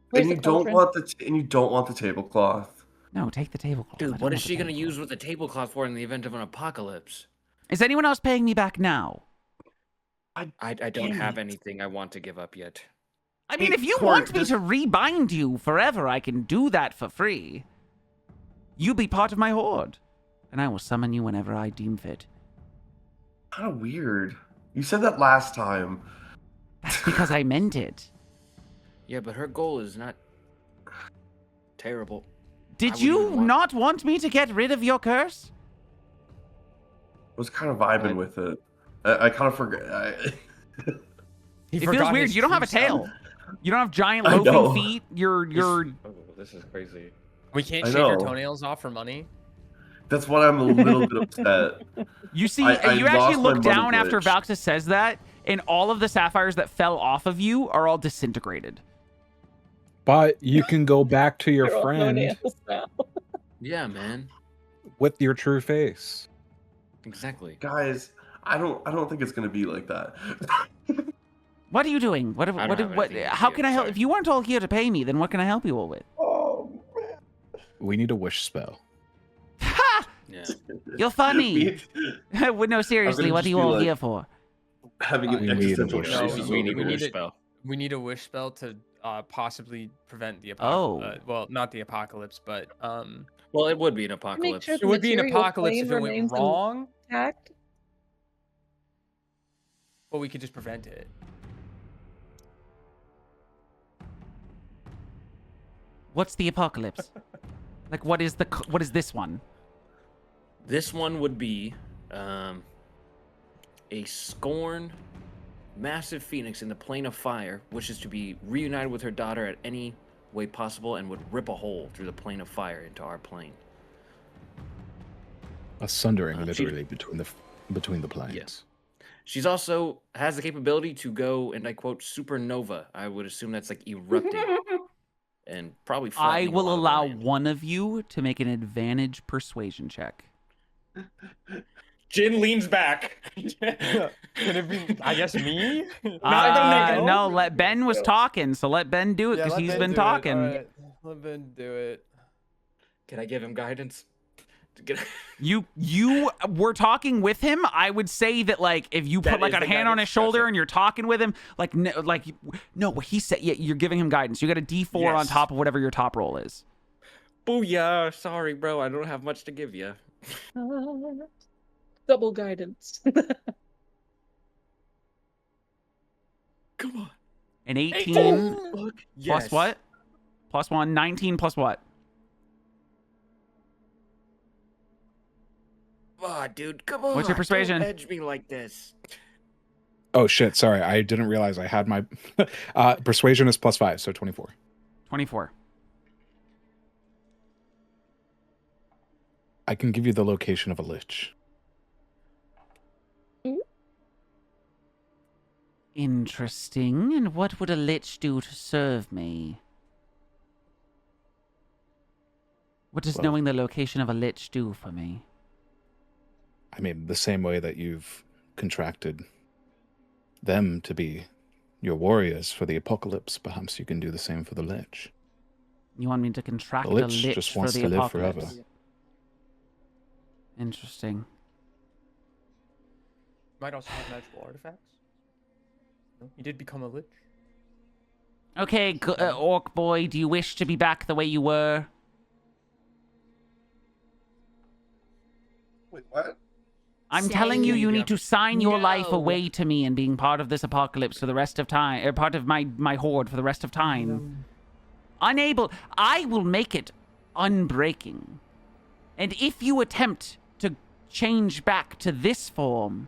Where's And the you don't cauldron? want the tablecloth. No, take the tablecloth. I Dude, don't what is want the she gonna tablecloth. use with the tablecloth for in the event of an apocalypse? Is anyone else paying me back now? I don't have anything I want to give up yet. I mean, Hey, if you Corey, want me just- to rebind you forever, I can do that for free. You be part of my horde, and I will summon you whenever I deem fit. Kind of weird. You said that last time. That's because I meant it. Yeah, but her goal is not terrible. Did wouldn't you even want- not want me to get rid of your curse? I was kind of vibing with it. I kind of forgot. He It feels forgot weird. his You don't have a true self. tail. You don't have giant I know. loafing feet. You're Oh, this is crazy. We can't I shave our know. toenails off for money. That's why I'm a little bit upset. You see, I you lost actually my look money down after glitch. Valxis says that, and all of the sapphires that fell off of you are all disintegrated. But you can go back to your They're all no friend nails now. Yeah, man. with your true face. Exactly. Guys, I don't think it's gonna be like that. What are you doing? What? don't have anything to How give, can I help? sorry. If you weren't all here to pay me, then what can I help you all with? We need a wish spell. Ha! Yeah. You're funny. Well, no, seriously, gonna what are just you be all like- here for? Having an We need a existential wish crisis spell. we over need a here. wish it. spell. We need a wish spell to possibly prevent the Oh. apocalypse. Well, not the apocalypse, but Well, it would be an apocalypse. sure it would be an material apocalypse plane if it went remains wrong, intact. but we could just prevent it. What's the apocalypse? Like, what is this one? This one would be a scorn massive phoenix in the plane of fire, wishes to be reunited with her daughter at any way possible and would rip a hole through the plane of fire into our plane. A sundering, She- literally, between the planes. Yes. She's also has the capability to go, and I quote, supernova. I would assume that's like erupting and probably I flattening a will lot of the allow land. one of you to make an advantage persuasion check. Jin leans back. Can it be? I guess me. No, Ben was talking, so let Ben do it Yeah, because let he's Ben been do it. talking. Alright, let Ben do it. Can I give him guidance? To get- You were talking with him. I would say that, like, if you That put like is a the hand on his guidance, shoulder gotcha. and you're talking with him, no, what he said. Yeah, you're giving him guidance. You got a D4 on Yes. top of whatever your top roll is. Booyah! Sorry, bro. I don't have much to give you. Double guidance. Come on. An 18 Fuck. plus Yes. what? Plus 1. 19 plus what? Ah, dude, come on. What's your persuasion? Don't edge me like this. Oh shit! Sorry, I didn't realize I had my persuasion is +5, so 24. 24. I can give you the location of a lich. Interesting. And what would a lich do to serve me? What does Well- knowing the location of a lich do for me? I mean, the same way that you've contracted them to be your warriors for the apocalypse, perhaps you can do the same for the lich. You want me to contract The a lich lich just for wants the to live apocalypse? forever. Interesting. Might also have magical artifacts. No, you did become a lich. Okay, orc boy, do you wish to be back the way you were? Wait, what? I'm telling you, you Say need to sign your life no. away to me and being part of this apocalypse for the rest of time, or part of my horde for the rest of time. Unable, I will make it unbreaking. And if you attempt to change back to this form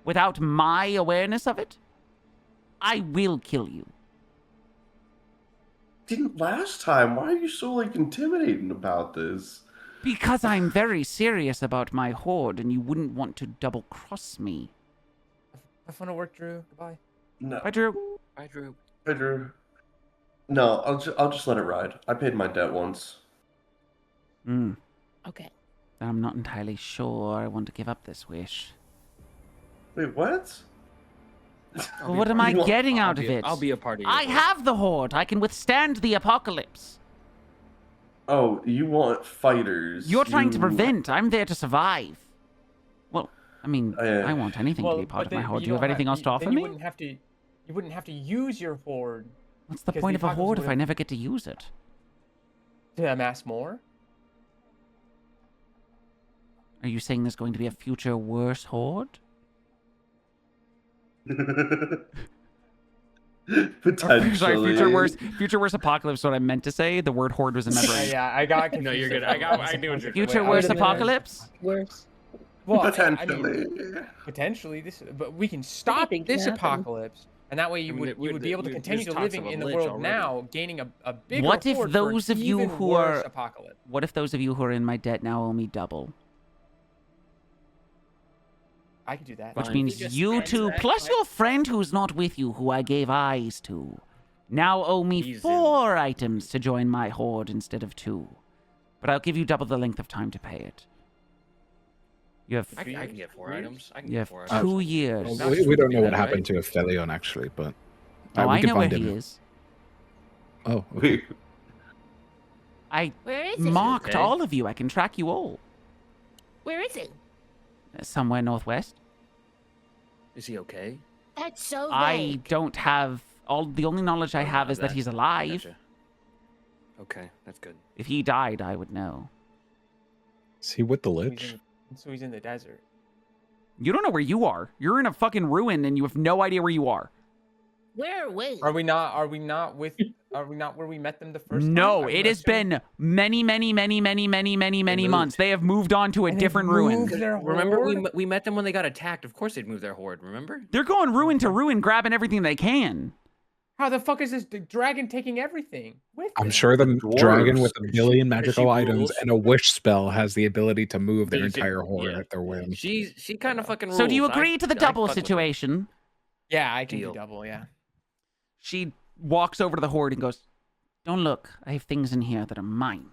without my awareness of it, I will kill you. Didn't last time. Why are you so like intimidating about this? Because I'm very serious about my horde and you wouldn't want to double-cross me. Have fun at work, Drew. Goodbye. No, Bye, Drew. Bye, Drew. Pedro. No, I'll just let it ride. I paid my debt once. Okay. I'm not entirely sure I want to give up this wish. Wait, what? Well, what am I getting out of it? I'll be a part of your I horde. have the horde. I can withstand the apocalypse. Oh, you want fighters? You're trying to You- prevent. I'm there to survive. Well, I mean, I want anything to be part of my then horde. you Do you have don't anything else to offer then me? You wouldn't have to use your horde What's the because point the of a apocalypse horde if I would've- never get to use it? to amass more. Are you saying there's going to be a future worse horde? Potentially. Sorry, future worse apocalypse. Is what I meant to say. The word horde was in my brain. Yeah, I got confused. No, you're good. there for a I knew what second. you're Future Wait, worse I would've- apocalypse. Worse. Well, Potentially. potentially this, but we can stop Anything this can happen. apocalypse, and that way you I mean, would it you would would- be able to you- continue there's to talks living of a in the lich world already. now, gaining a bigger What if horde for those an of you even who worse are- apocalypse? What if those of you who are in my debt now owe me double? I could do that. Which Fine. means just you spend two, that, plus right? your friend who's not with you, who I gave eyes to, now owe me He's in. 4 items to join my horde instead of 2. But I'll give you double the length of time to pay it. You have I can get 4 items. I can you get have 4 2 items. years. Not We just don't for know me, what right? happened to Aphelion, actually, but Oh, we I can know where find he him. is. Oh, Wait, I Where is he? marked okay? all of you. I can track you all. Where is he? Somewhere northwest. Is he okay? That's so I vague. don't have all. The only knowledge I Oh, have is that he's alive. Gotcha. Okay, that's good. If he died, I would know. is he with the So he's lich? so he's in the desert. You don't know where you are. You're in a fucking ruin, and you have no idea where you are. Where are we? Are we not? Are we not where we met them the first time? No, I it has assume- been many moved. months. They have moved on to a And they different moved ruin. their Remember, horde? we met them when they got attacked. Of course, they'd move their horde. Remember? They're going ruin to ruin, grabbing everything they can. How the fuck is this dragon taking everything with I'm them? sure the dwarves. dragon with a Is billion she magical items rules? and a wish spell has the ability to move their They should- entire horde yeah. at their whim. She kind of fucking rules. So do you I- agree to the I double fuck with her. situation? Yeah, I can Deal. do double. Yeah. She walks over to the horde and goes, "Don't look. I have things in here that are mine."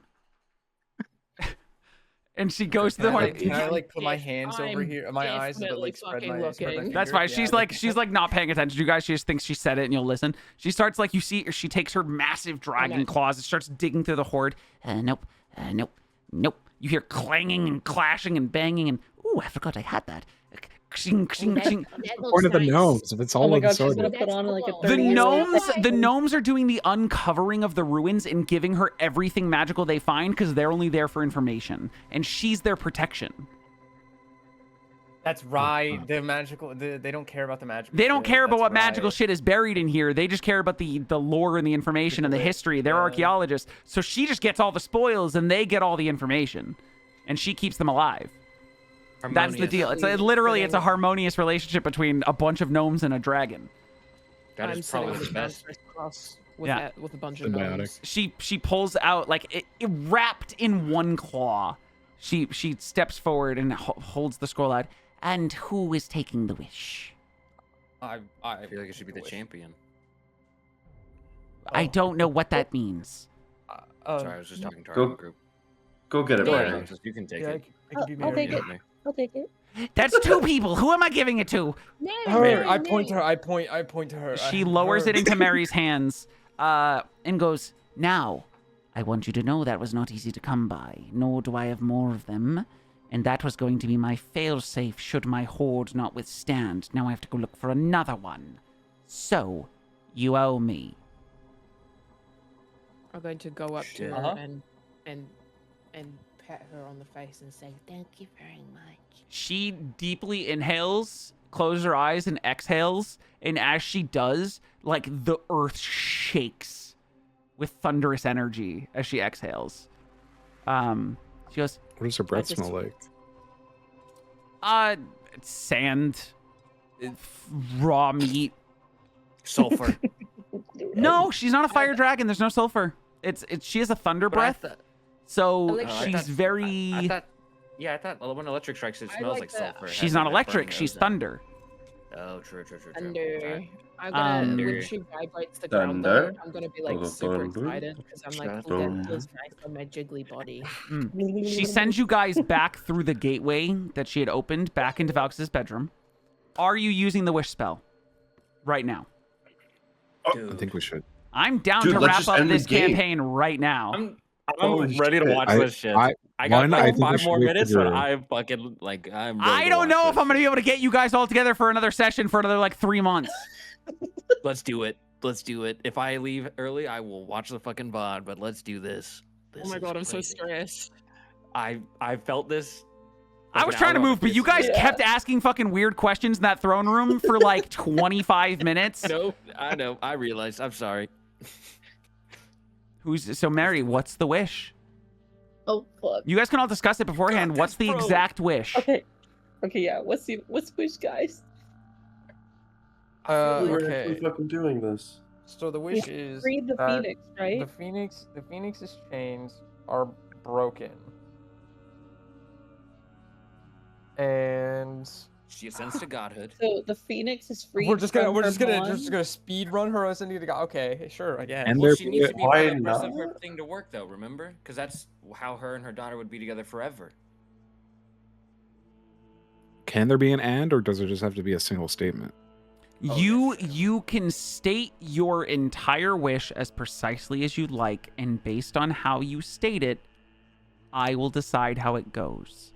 And she goes to the horde. Can I like put my If hands over I'm here, my eyes, and definitely like spread fucking my looking. That's fingers? fine. Yeah, She's like not paying attention to you guys. She just thinks she said it and you'll listen. She starts like you see, she takes her massive dragon Okay. claws and starts digging through the horde. Nope, nope, nope. You hear clanging and clashing and banging and ooh, I forgot I had that. Kshing, kshing, kshing. Point of the gnomes. If it's all Oh my of god, she's sort gonna of. put on like a The 30-year-old gnomes are doing the uncovering of the ruins and giving her everything magical they find because they're only there for information, and she's their protection. That's right. The magical. They don't care about the magical. They don't shit. care about That's what magical right. shit is buried in here. They just care about the lore and the information and the history. They're archaeologists, so she just gets all the spoils and they get all the information, and she keeps them alive. That's the deal. It's literally it's a harmonious relationship between a bunch of gnomes and a dragon. That I'm is sitting probably on the best. cross with Yeah. that, with a bunch of gnomes. She pulls out like it wrapped in one claw. She steps forward and holds the scroll out. And who is taking the wish? I feel like it should be the champion. I don't know what that means. Sorry, I was just talking to our Go- own group. Go get it, Go Mary. ahead, Alexis, you can take it. I'll take it. I'll take it. That's two people. Who am I giving it to? Her. I point to her. I point to her. She lowers it into Mary's hands and goes, "Now, I want you to know that was not easy to come by, nor do I have more of them. And that was going to be my failsafe should my hoard not withstand. Now I have to go look for another one. So, you owe me." I'm going to go up to Uh-huh. her and pat her on the face and say, Thank you very much. She deeply inhales, closes her eyes, and exhales. And as she does, like the earth shakes with thunderous energy as she exhales. She goes, What does her breath smell like? Sand, raw meat, sulfur. No, she's not a fire dragon. There's no sulfur. She has a thunder breath. So she's very. I thought when electric strikes, it smells like sulfur. It She's has not that electric. burning She's ozone. thunder. Oh, true. thunder. Sorry. I'm gonna, Thunder. when she vibrates the ground, Thunder. though, I'm gonna be like super excited because I'm like, oh, that feels nice on my jiggly body. She sends you guys back through the gateway that she had opened back into Valx's bedroom. Are you using the wish spell right now? I think we should. I'm down Dude, to let's wrap just up end the this game. campaign right now. I'm Holy ready to shit. watch this shit. I got one, I like think we 5 should more wait minutes, for but Drew. I'm fucking like I'm. ready I to don't watch know this if I'm going to be able to get you guys all together for another session for another like 3 months. Let's do it. If I leave early, I will watch the fucking VOD. But let's do this. Oh my god, I'm so stressed. I felt this. I was trying to move, but you guys kept asking fucking weird questions in that throne room for like 25 minutes. No, I know. I realized. I'm sorry. So Mary, what's the wish? Oh fuck. You guys can all discuss it beforehand. What's the exact wish? Okay. Okay, yeah. What's the wish, guys? We're Okay. actually fucking doing this. So the wish is Free the that phoenix, right? The phoenix's chains are broken, and She ascends to godhood. So the phoenix is free. we're just gonna speed run her ascending to God. Okay, sure, I guess. And Well, there she be needs a- to be Why for the rest of not? her thing to work, though. Remember, because that's how her and her daughter would be together forever. Can there be an and, or does it just have to be a single statement? You can state your entire wish as precisely as you'd like, and based on how you state it, I will decide how it goes.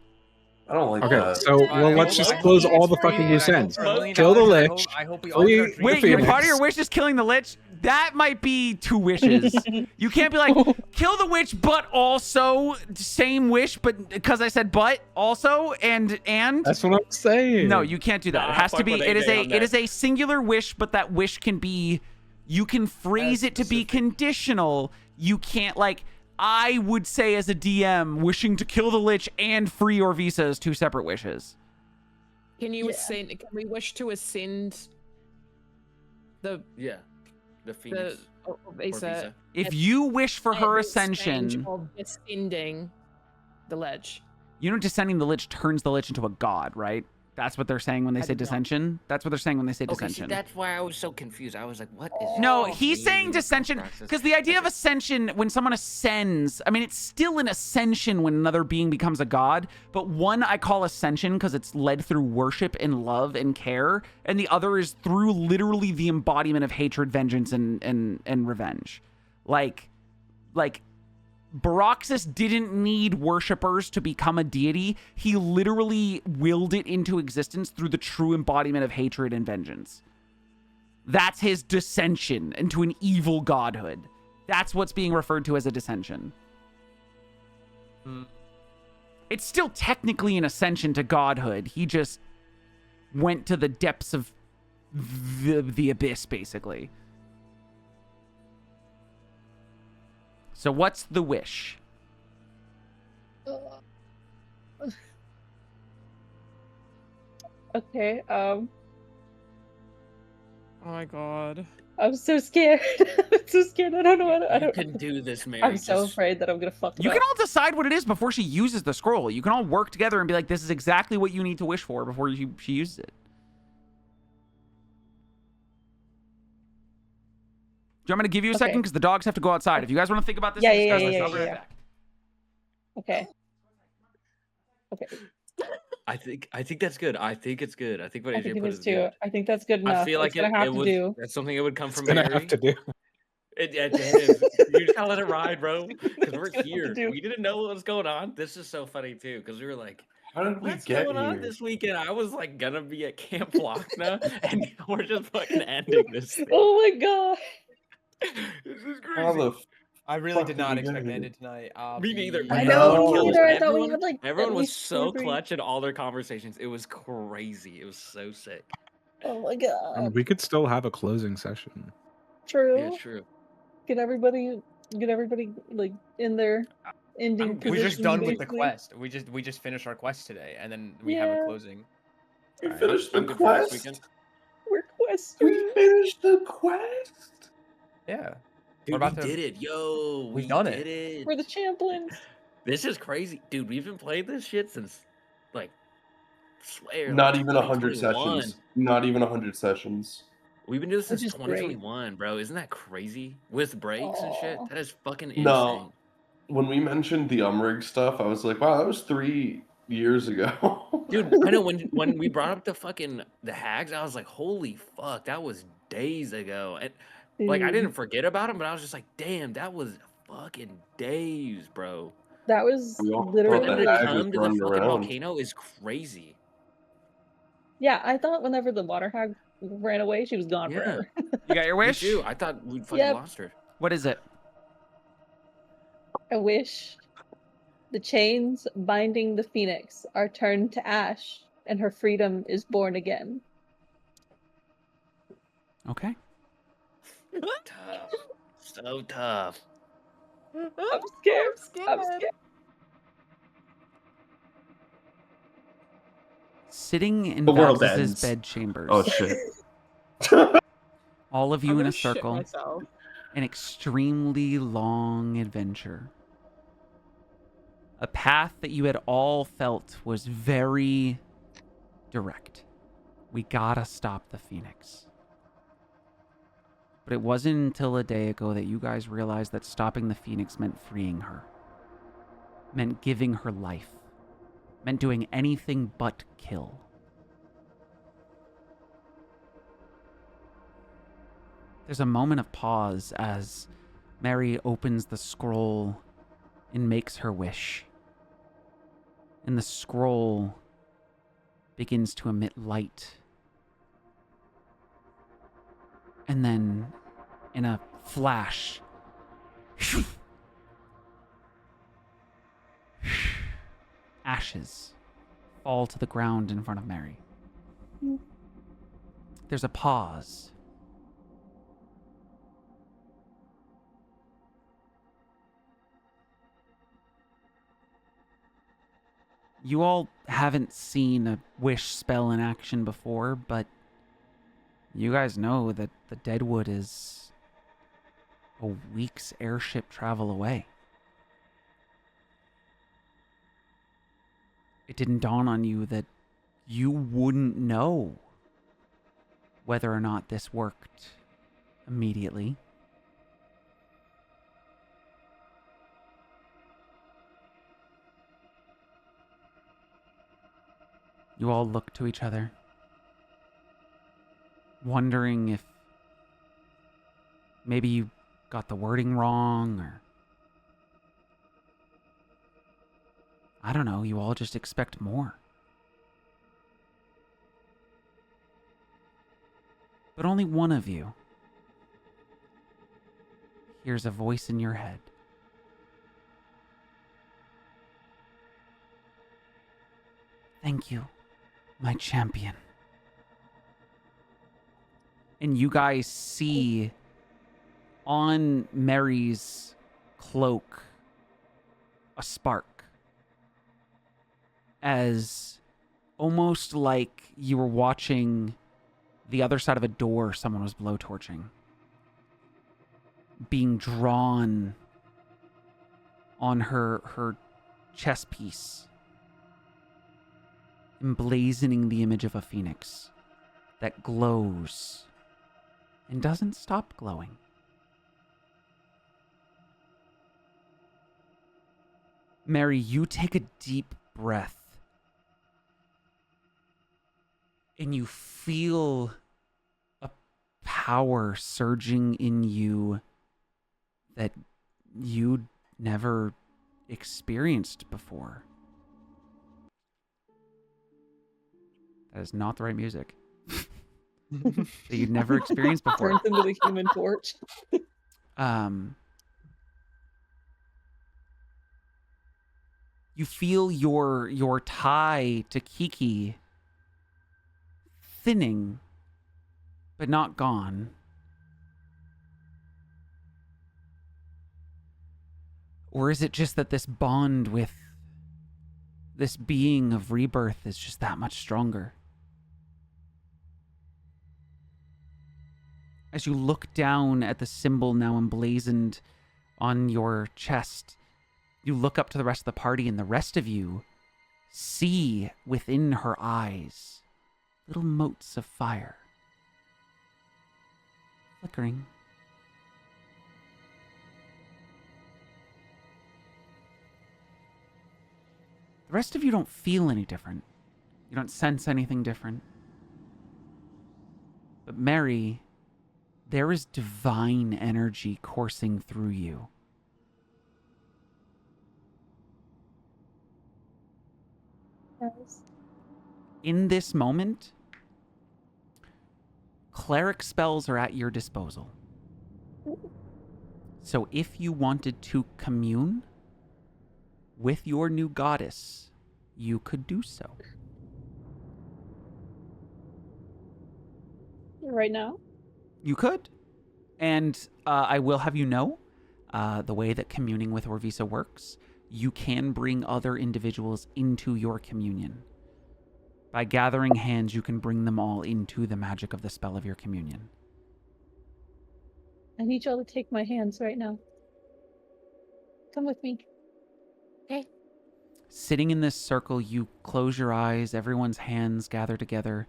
I don't like Okay, that. so let's just close all the fucking loose ends. Kill the lich. I hope we all free start the Wait, phoenix. part of your wish is killing the lich? That might be 2 wishes. You can't be like, kill the witch, but also same wish, but because I said but also and. That's what I'm saying. No, you can't do that. It Nah, has to fuck be. with It is AJ on it is a singular wish, but that wish can be. You can phrase it to be conditional. You can't like. I would say as a DM, wishing to kill the lich and free Orvisa is 2 separate wishes. Can you ascend? Can we wish to ascend the Yeah, the phoenix. Orvisa? If you wish for her at the stage ascension, of descending the ledge. you know, descending the lich turns the lich into a god, right? That's what they're saying when they I say did not. dissension. That's what they're saying when they say Okay, see, dissension. that's why I was so confused. I was like, what is No, this he's saying mean? dissension Praxis? because the idea of ascension, when someone ascends, I mean, it's still an ascension when another being becomes a god, but one I call ascension because it's led through worship and love and care, and the other is through literally the embodiment of hatred, vengeance, and revenge. Like Baroxus didn't need worshippers to become a deity. He literally willed it into existence through the true embodiment of hatred and vengeance. That's his dissension into an evil godhood. That's what's being referred to as a dissension. It's still technically an ascension to godhood. He just went to the depths of the abyss, basically. So what's the wish? Okay, Oh my god. I'm so scared. I'm so scared. I don't know what I You don't. can do this, Mary. I'm so Just afraid that I'm gonna fuck it You up. can all decide what it is before she uses the scroll. You can all work together and be like, this is exactly what you need to wish for before she uses it. Do you want me to give you a second? Okay. Because the dogs have to go outside. If you guys want to think about this, Yeah, discuss yeah, this, yeah, I'll be right yeah. back. Okay. Okay. I think that's good. I think it's good. I think what I AJ think it put is is too. good. I think that's good enough. I feel like it's gonna have it to was do. that's something that would come from Gonna Mary. have to do. It is. You just gotta let it ride, bro. Because we're gonna have to here. do. We didn't know what was going on. This is so funny too. Because we were like, How did we "What's get going on here? this weekend?" I was like, gonna be at Camp Lochna, and we're just fucking ending this thing. Oh my god. This is How crazy. the I really fuck did did not we get expect to end here? it tonight. Me neither. I I know, know. me Killed neither. I thought we everyone. had like Everyone at was least so 2 or 3. clutch in all their conversations. It was crazy. It was so sick. Oh my And god. we could still have a closing session. True. Yeah, true. Get everybody like in their ending I'm good. We're just position, done with the basically. quest. We just finished our quest today, and then we have a Yeah. closing. We Alright. finished the I'm good for next quest. weekend. We're questers. We finished the quest. Yeah. Dude, about we to- did it. Yo, We've we done did it. it. We're the champions. This is crazy. Dude, we've been playing this shit since, like, swear, Not like even 100 2021. sessions. Not even 100 sessions. We've been doing this Which since is great. 2021, bro. Isn't that crazy? With breaks and shit? Aw. That is fucking insane. No. When we mentioned the Umrig stuff, I was like, wow, that was 3 years ago. Dude, I know when we brought up the hags, I was like, holy fuck, that was days ago. And like I Dude, didn't forget about them, but I was just like, damn, that was fucking days, bro. that was We all For thought them the to hag was come to the running fucking around. volcano is crazy. yeah. I thought whenever the water hag ran away, she was gone Yeah. forever. You got your Me wish? too. I thought we'd fucking Yep. lost her. What is it? I wish the chains binding the phoenix are turned to ash, and her freedom is born again. Okay. Tough. So tough. I'm scared. I'm scared. Sitting in The world Valkus's ends. bed chambers. Oh shit. All of you I'm in gonna a shit circle. myself. An extremely long adventure. A path that you had all felt was very direct. We gotta stop the Phoenix. But it wasn't until a day ago that you guys realized that stopping the Phoenix meant freeing her. Meant giving her life. Meant doing anything but kill. There's a moment of pause as Mary opens the scroll and makes her wish. And the scroll begins to emit light. And then, in a flash, ashes fall to the ground in front of Mary. There's a pause. You all haven't seen a wish spell in action before, but you guys know that the Deadwood is a week's airship travel away. It didn't dawn on you that you wouldn't know whether or not this worked immediately. You all look to each other, wondering if maybe you got the wording wrong, or I don't know, you all just expect more. But only one of you hears a voice in your head. Thank you, my champion. And you guys see on Mary's cloak a spark, as almost like you were watching the other side of a door someone was blowtorching, being drawn on her chest piece, emblazoning the image of a phoenix that glows and doesn't stop glowing. Mary, you take a deep breath and you feel a power surging in you that you'd never experienced before. That is not the right music. That you'd never experienced before. Turns into the Human Torch. You feel your tie to Kiki thinning, but not gone. Or is it just that this bond with this being of rebirth is just that much stronger? As you look down at the symbol now emblazoned on your chest, you look up to the rest of the party, and the rest of you see within her eyes little motes of fire flickering. The rest of you don't feel any different. You don't sense anything different. But Mary, there is divine energy coursing through you. Yes. In this moment, cleric spells are at your disposal. So if you wanted to commune with your new goddess, you could do so. Right now? You could. And I will have you know, the way that communing with Orvisa works, you can bring other individuals into your communion. By gathering hands, you can bring them all into the magic of the spell of your communion. I need y'all to take my hands right now. Come with me. Okay. Sitting in this circle, you close your eyes, everyone's hands gather together,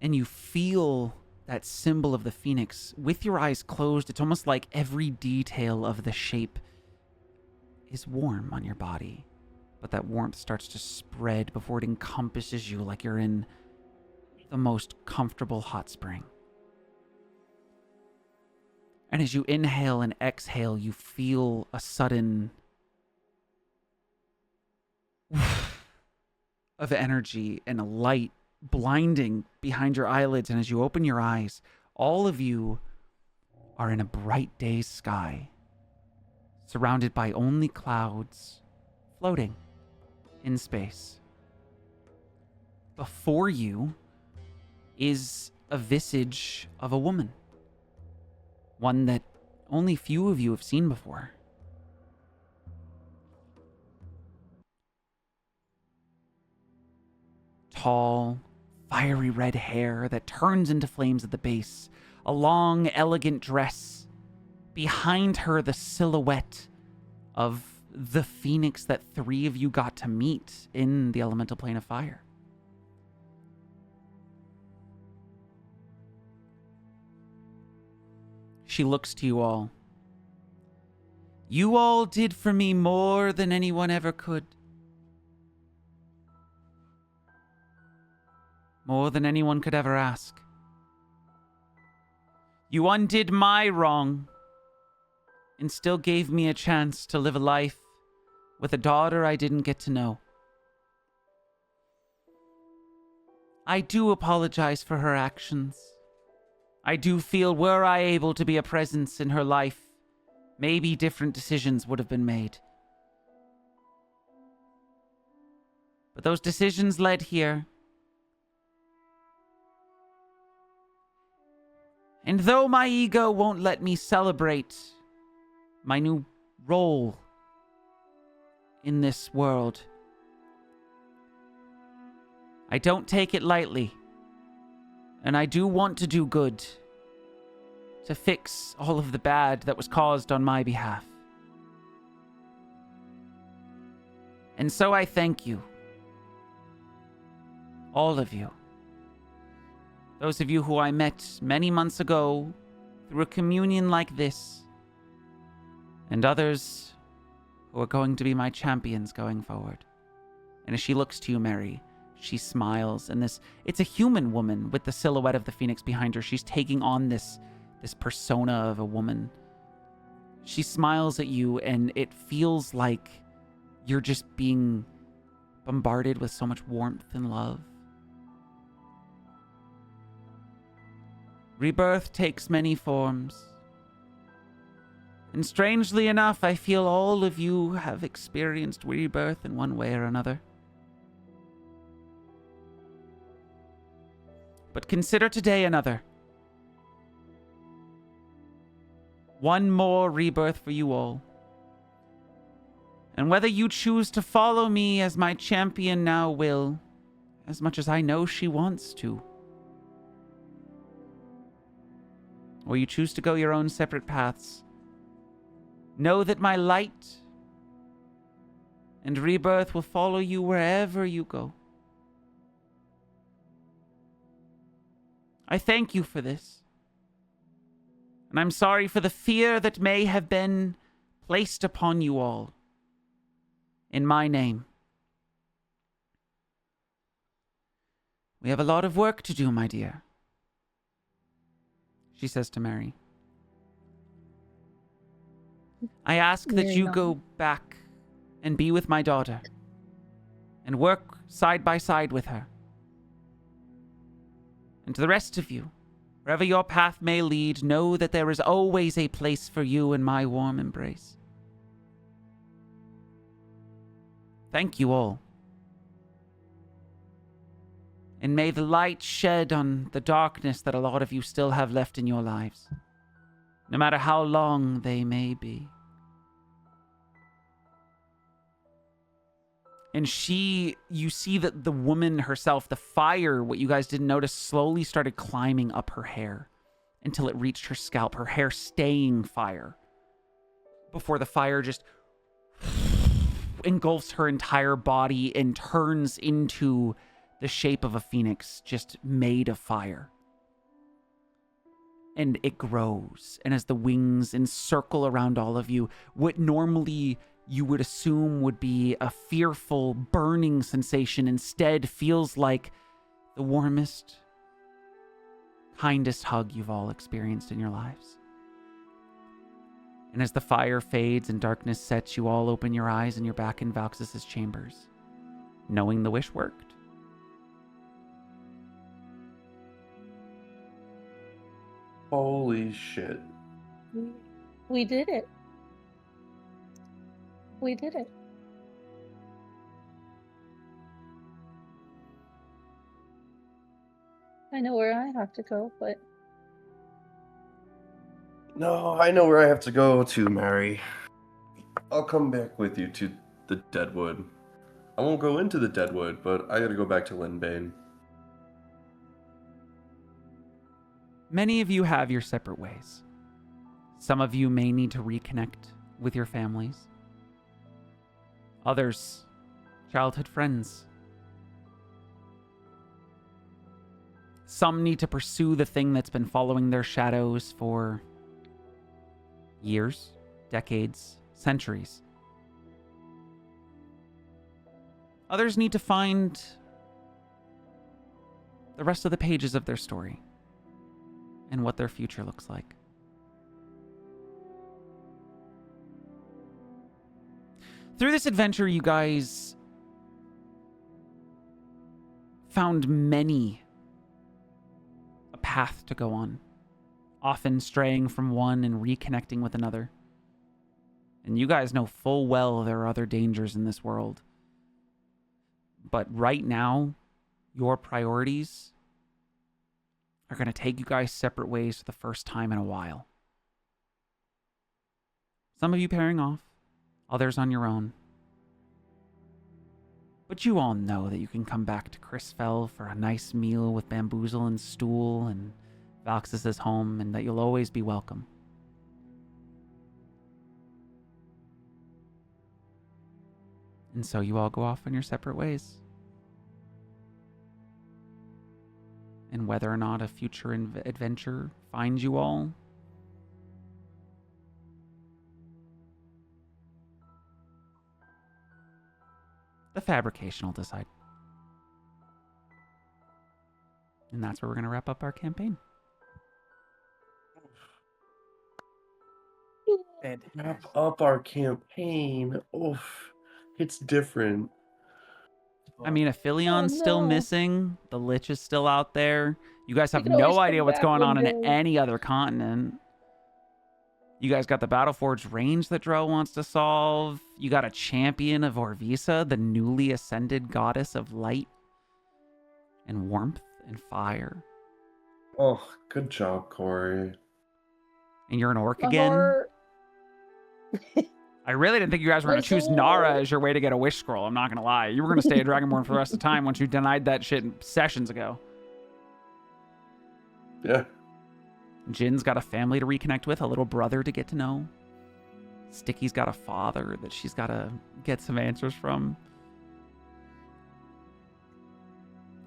and you feel that symbol of the phoenix. With your eyes closed, it's almost like every detail of the shape is warm on your body. But that warmth starts to spread before it encompasses you like you're in the most comfortable hot spring. And as you inhale and exhale, you feel a sudden of energy and a light blinding behind your eyelids. And as you open your eyes, all of you are in a bright day's sky, surrounded by only clouds, floating in space. Before you is a visage of a woman, one that only few of you have seen before. Tall, fiery red hair that turns into flames at the base, a long, elegant dress. Behind her, the silhouette of the phoenix that three of you got to meet in the elemental plane of fire. She looks to you all. You all did for me more than anyone ever could. More than anyone could ever ask. You undid my wrong and still gave me a chance to live a life with a daughter I didn't get to know. I do apologize for her actions. I do feel were I able to be a presence in her life, maybe different decisions would have been made. But those decisions led here. And though my ego won't let me celebrate my new role in this world, I don't take it lightly. And I do want to do good, to fix all of the bad that was caused on my behalf. And so I thank you. All of you. Those of you who I met many months ago through a communion like this, and others who are going to be my champions going forward. And as she looks to you, Mary, she smiles, and it's a human woman with the silhouette of the phoenix behind her. She's taking on this persona of a woman. She smiles at you, and it feels like you're just being bombarded with so much warmth and love. Rebirth takes many forms. And strangely enough, I feel all of you have experienced rebirth in one way or another. But consider today another. One more rebirth for you all. And whether you choose to follow me as my champion now will, as much as I know she wants to, or you choose to go your own separate paths, know that my light and rebirth will follow you wherever you go. I thank you for this. And I'm sorry for the fear that may have been placed upon you all in my name. We have a lot of work to do, my dear, she says to Mary. I ask that you go back and be with my daughter and work side by side with her. And to the rest of you, wherever your path may lead, know that there is always a place for you in my warm embrace. Thank you all. And may the light shed on the darkness that a lot of you still have left in your lives, no matter how long they may be. And you see that the woman herself, the fire, what you guys didn't notice, slowly started climbing up her hair until it reached her scalp, her hair staying fire, before the fire just engulfs her entire body and turns into the shape of a phoenix, just made of fire. And it grows, and as the wings encircle around all of you, what normally you would assume would be a fearful, burning sensation instead feels like the warmest, kindest hug you've all experienced in your lives. And as the fire fades and darkness sets, you all open your eyes and you're back in Valxis's chambers, knowing the wish worked. Holy shit. We did it. We did it. I know where I have to go, but... No, I know where I have to go to, Mary. I'll come back with you to the Deadwood. I won't go into the Deadwood, but I gotta go back to Lynbane. Many of you have your separate ways. Some of you may need to reconnect with your families. Others, childhood friends. Some need to pursue the thing that's been following their shadows for years, decades, centuries. Others need to find the rest of the pages of their story and what their future looks like. Through this adventure, you guys found many a path to go on, often straying from one and reconnecting with another. And you guys know full well there are other dangers in this world. But right now, your priorities are going to take you guys separate ways for the first time in a while. Some of you pairing off, others on your own. But you all know that you can come back to Chrisfell for a nice meal with Bamboozle and Stool and Valxis's home, and that you'll always be welcome. And so you all go off on your separate ways. And whether or not a future adventure finds you all, the fabrication will decide. And that's where we're going to wrap up our campaign. Wrap up our campaign. Oof. It's different. I mean, Aphilion's still missing. The Lich is still out there. You guys have can always no come idea what's back going on one in day. any other continent. You guys got the Battleforge range that Dro wants to solve. You got a champion of Orvisa, the newly ascended goddess of light and warmth and fire. Oh, good job, Corey. And you're an orc again. I really didn't think you guys were going to choose Nara as your way to get a wish scroll. I'm not going to lie. You were going to stay a Dragonborn for the rest of the time once you denied that shit sessions ago. Yeah. Jin's got a family to reconnect with, a little brother to get to know. Sticky's got a father that she's got to get some answers from.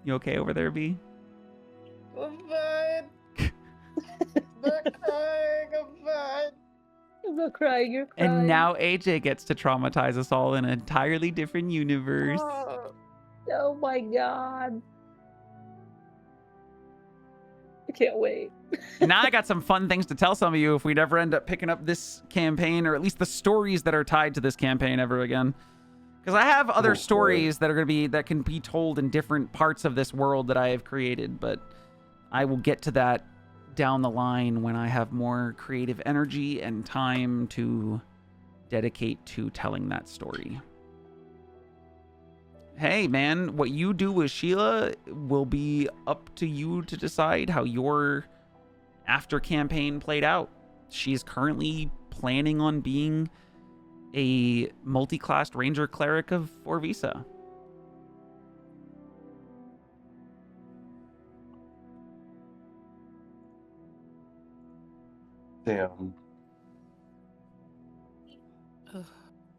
You okay over there, V? I'm fine. Not crying. I'm fine. I'm not crying. You're crying. And now AJ gets to traumatize us all in an entirely different universe. Oh my god. I can't wait. And now I got some fun things to tell some of you if we'd ever end up picking up this campaign, or at least the stories that are tied to this campaign ever again. Because I have other stories that are that can be told in different parts of this world that I have created, but I will get to that down the line when I have more creative energy and time to dedicate to telling that story. Hey, man, what you do with Sheila will be up to you to decide how your after campaign played out. She's currently planning on being a multi-classed ranger cleric of Orvisa. Damn.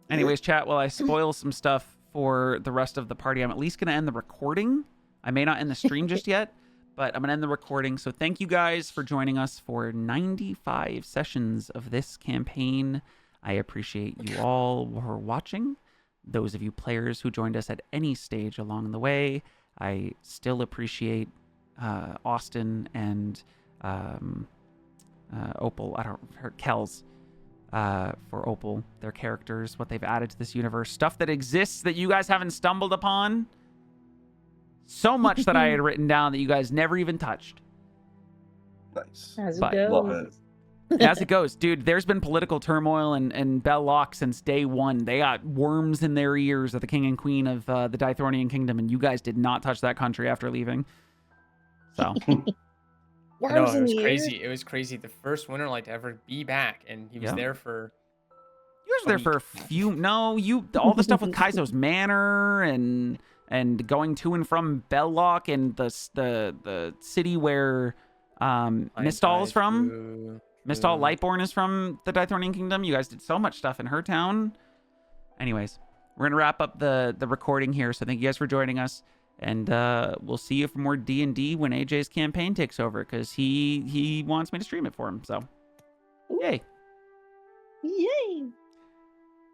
Anyways, chat, while I spoil some stuff for the rest of the party, I'm at least going to end the recording. I may not end the stream just yet, but I'm going to end the recording. So thank you guys for joining us for 95 sessions of this campaign. I appreciate you all for watching. Those of you players who joined us at any stage along the way, I still appreciate Austin and Opal. Kells. For Opal, their characters, what they've added to this universe, stuff that exists that you guys haven't stumbled upon. So much that I had written down that you guys never even touched. Nice. As it But- goes. Love it. As it goes, dude, there's been political turmoil in Belloc since day one. They got worms in their ears at the king and queen of the Dythornian kingdom, and you guys did not touch that country after leaving. So, No, Worms it in was the ear? crazy. It was crazy. The first Winterlight to ever be back, and he was Yeah. there for. you guys were there for a few. No, all the stuff with Kaizo's Manor and going to and from Belloc and the city where Mistal is from. Mistal Lightborn is from the Dythornian Kingdom. You guys did so much stuff in her town. Anyways, we're going to wrap up the recording here. So thank you guys for joining us. And we'll see you for more D&D when AJ's campaign takes over, because he wants me to stream it for him. So, yay. Yay.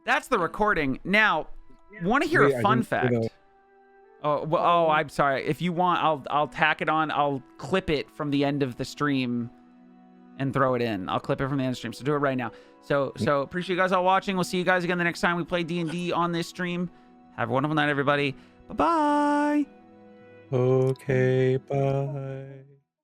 That's the recording. Now, want to hear Wait, a I fun didn't fact? put I'm sorry. If you want, I'll tack it on. I'll clip it from the end of the stream and throw it in. I'll clip it from the end stream. So do it right now. So appreciate you guys all watching. We'll see you guys again the next time we play D&D on this stream. Have a wonderful night, everybody. Bye-bye. Okay, bye.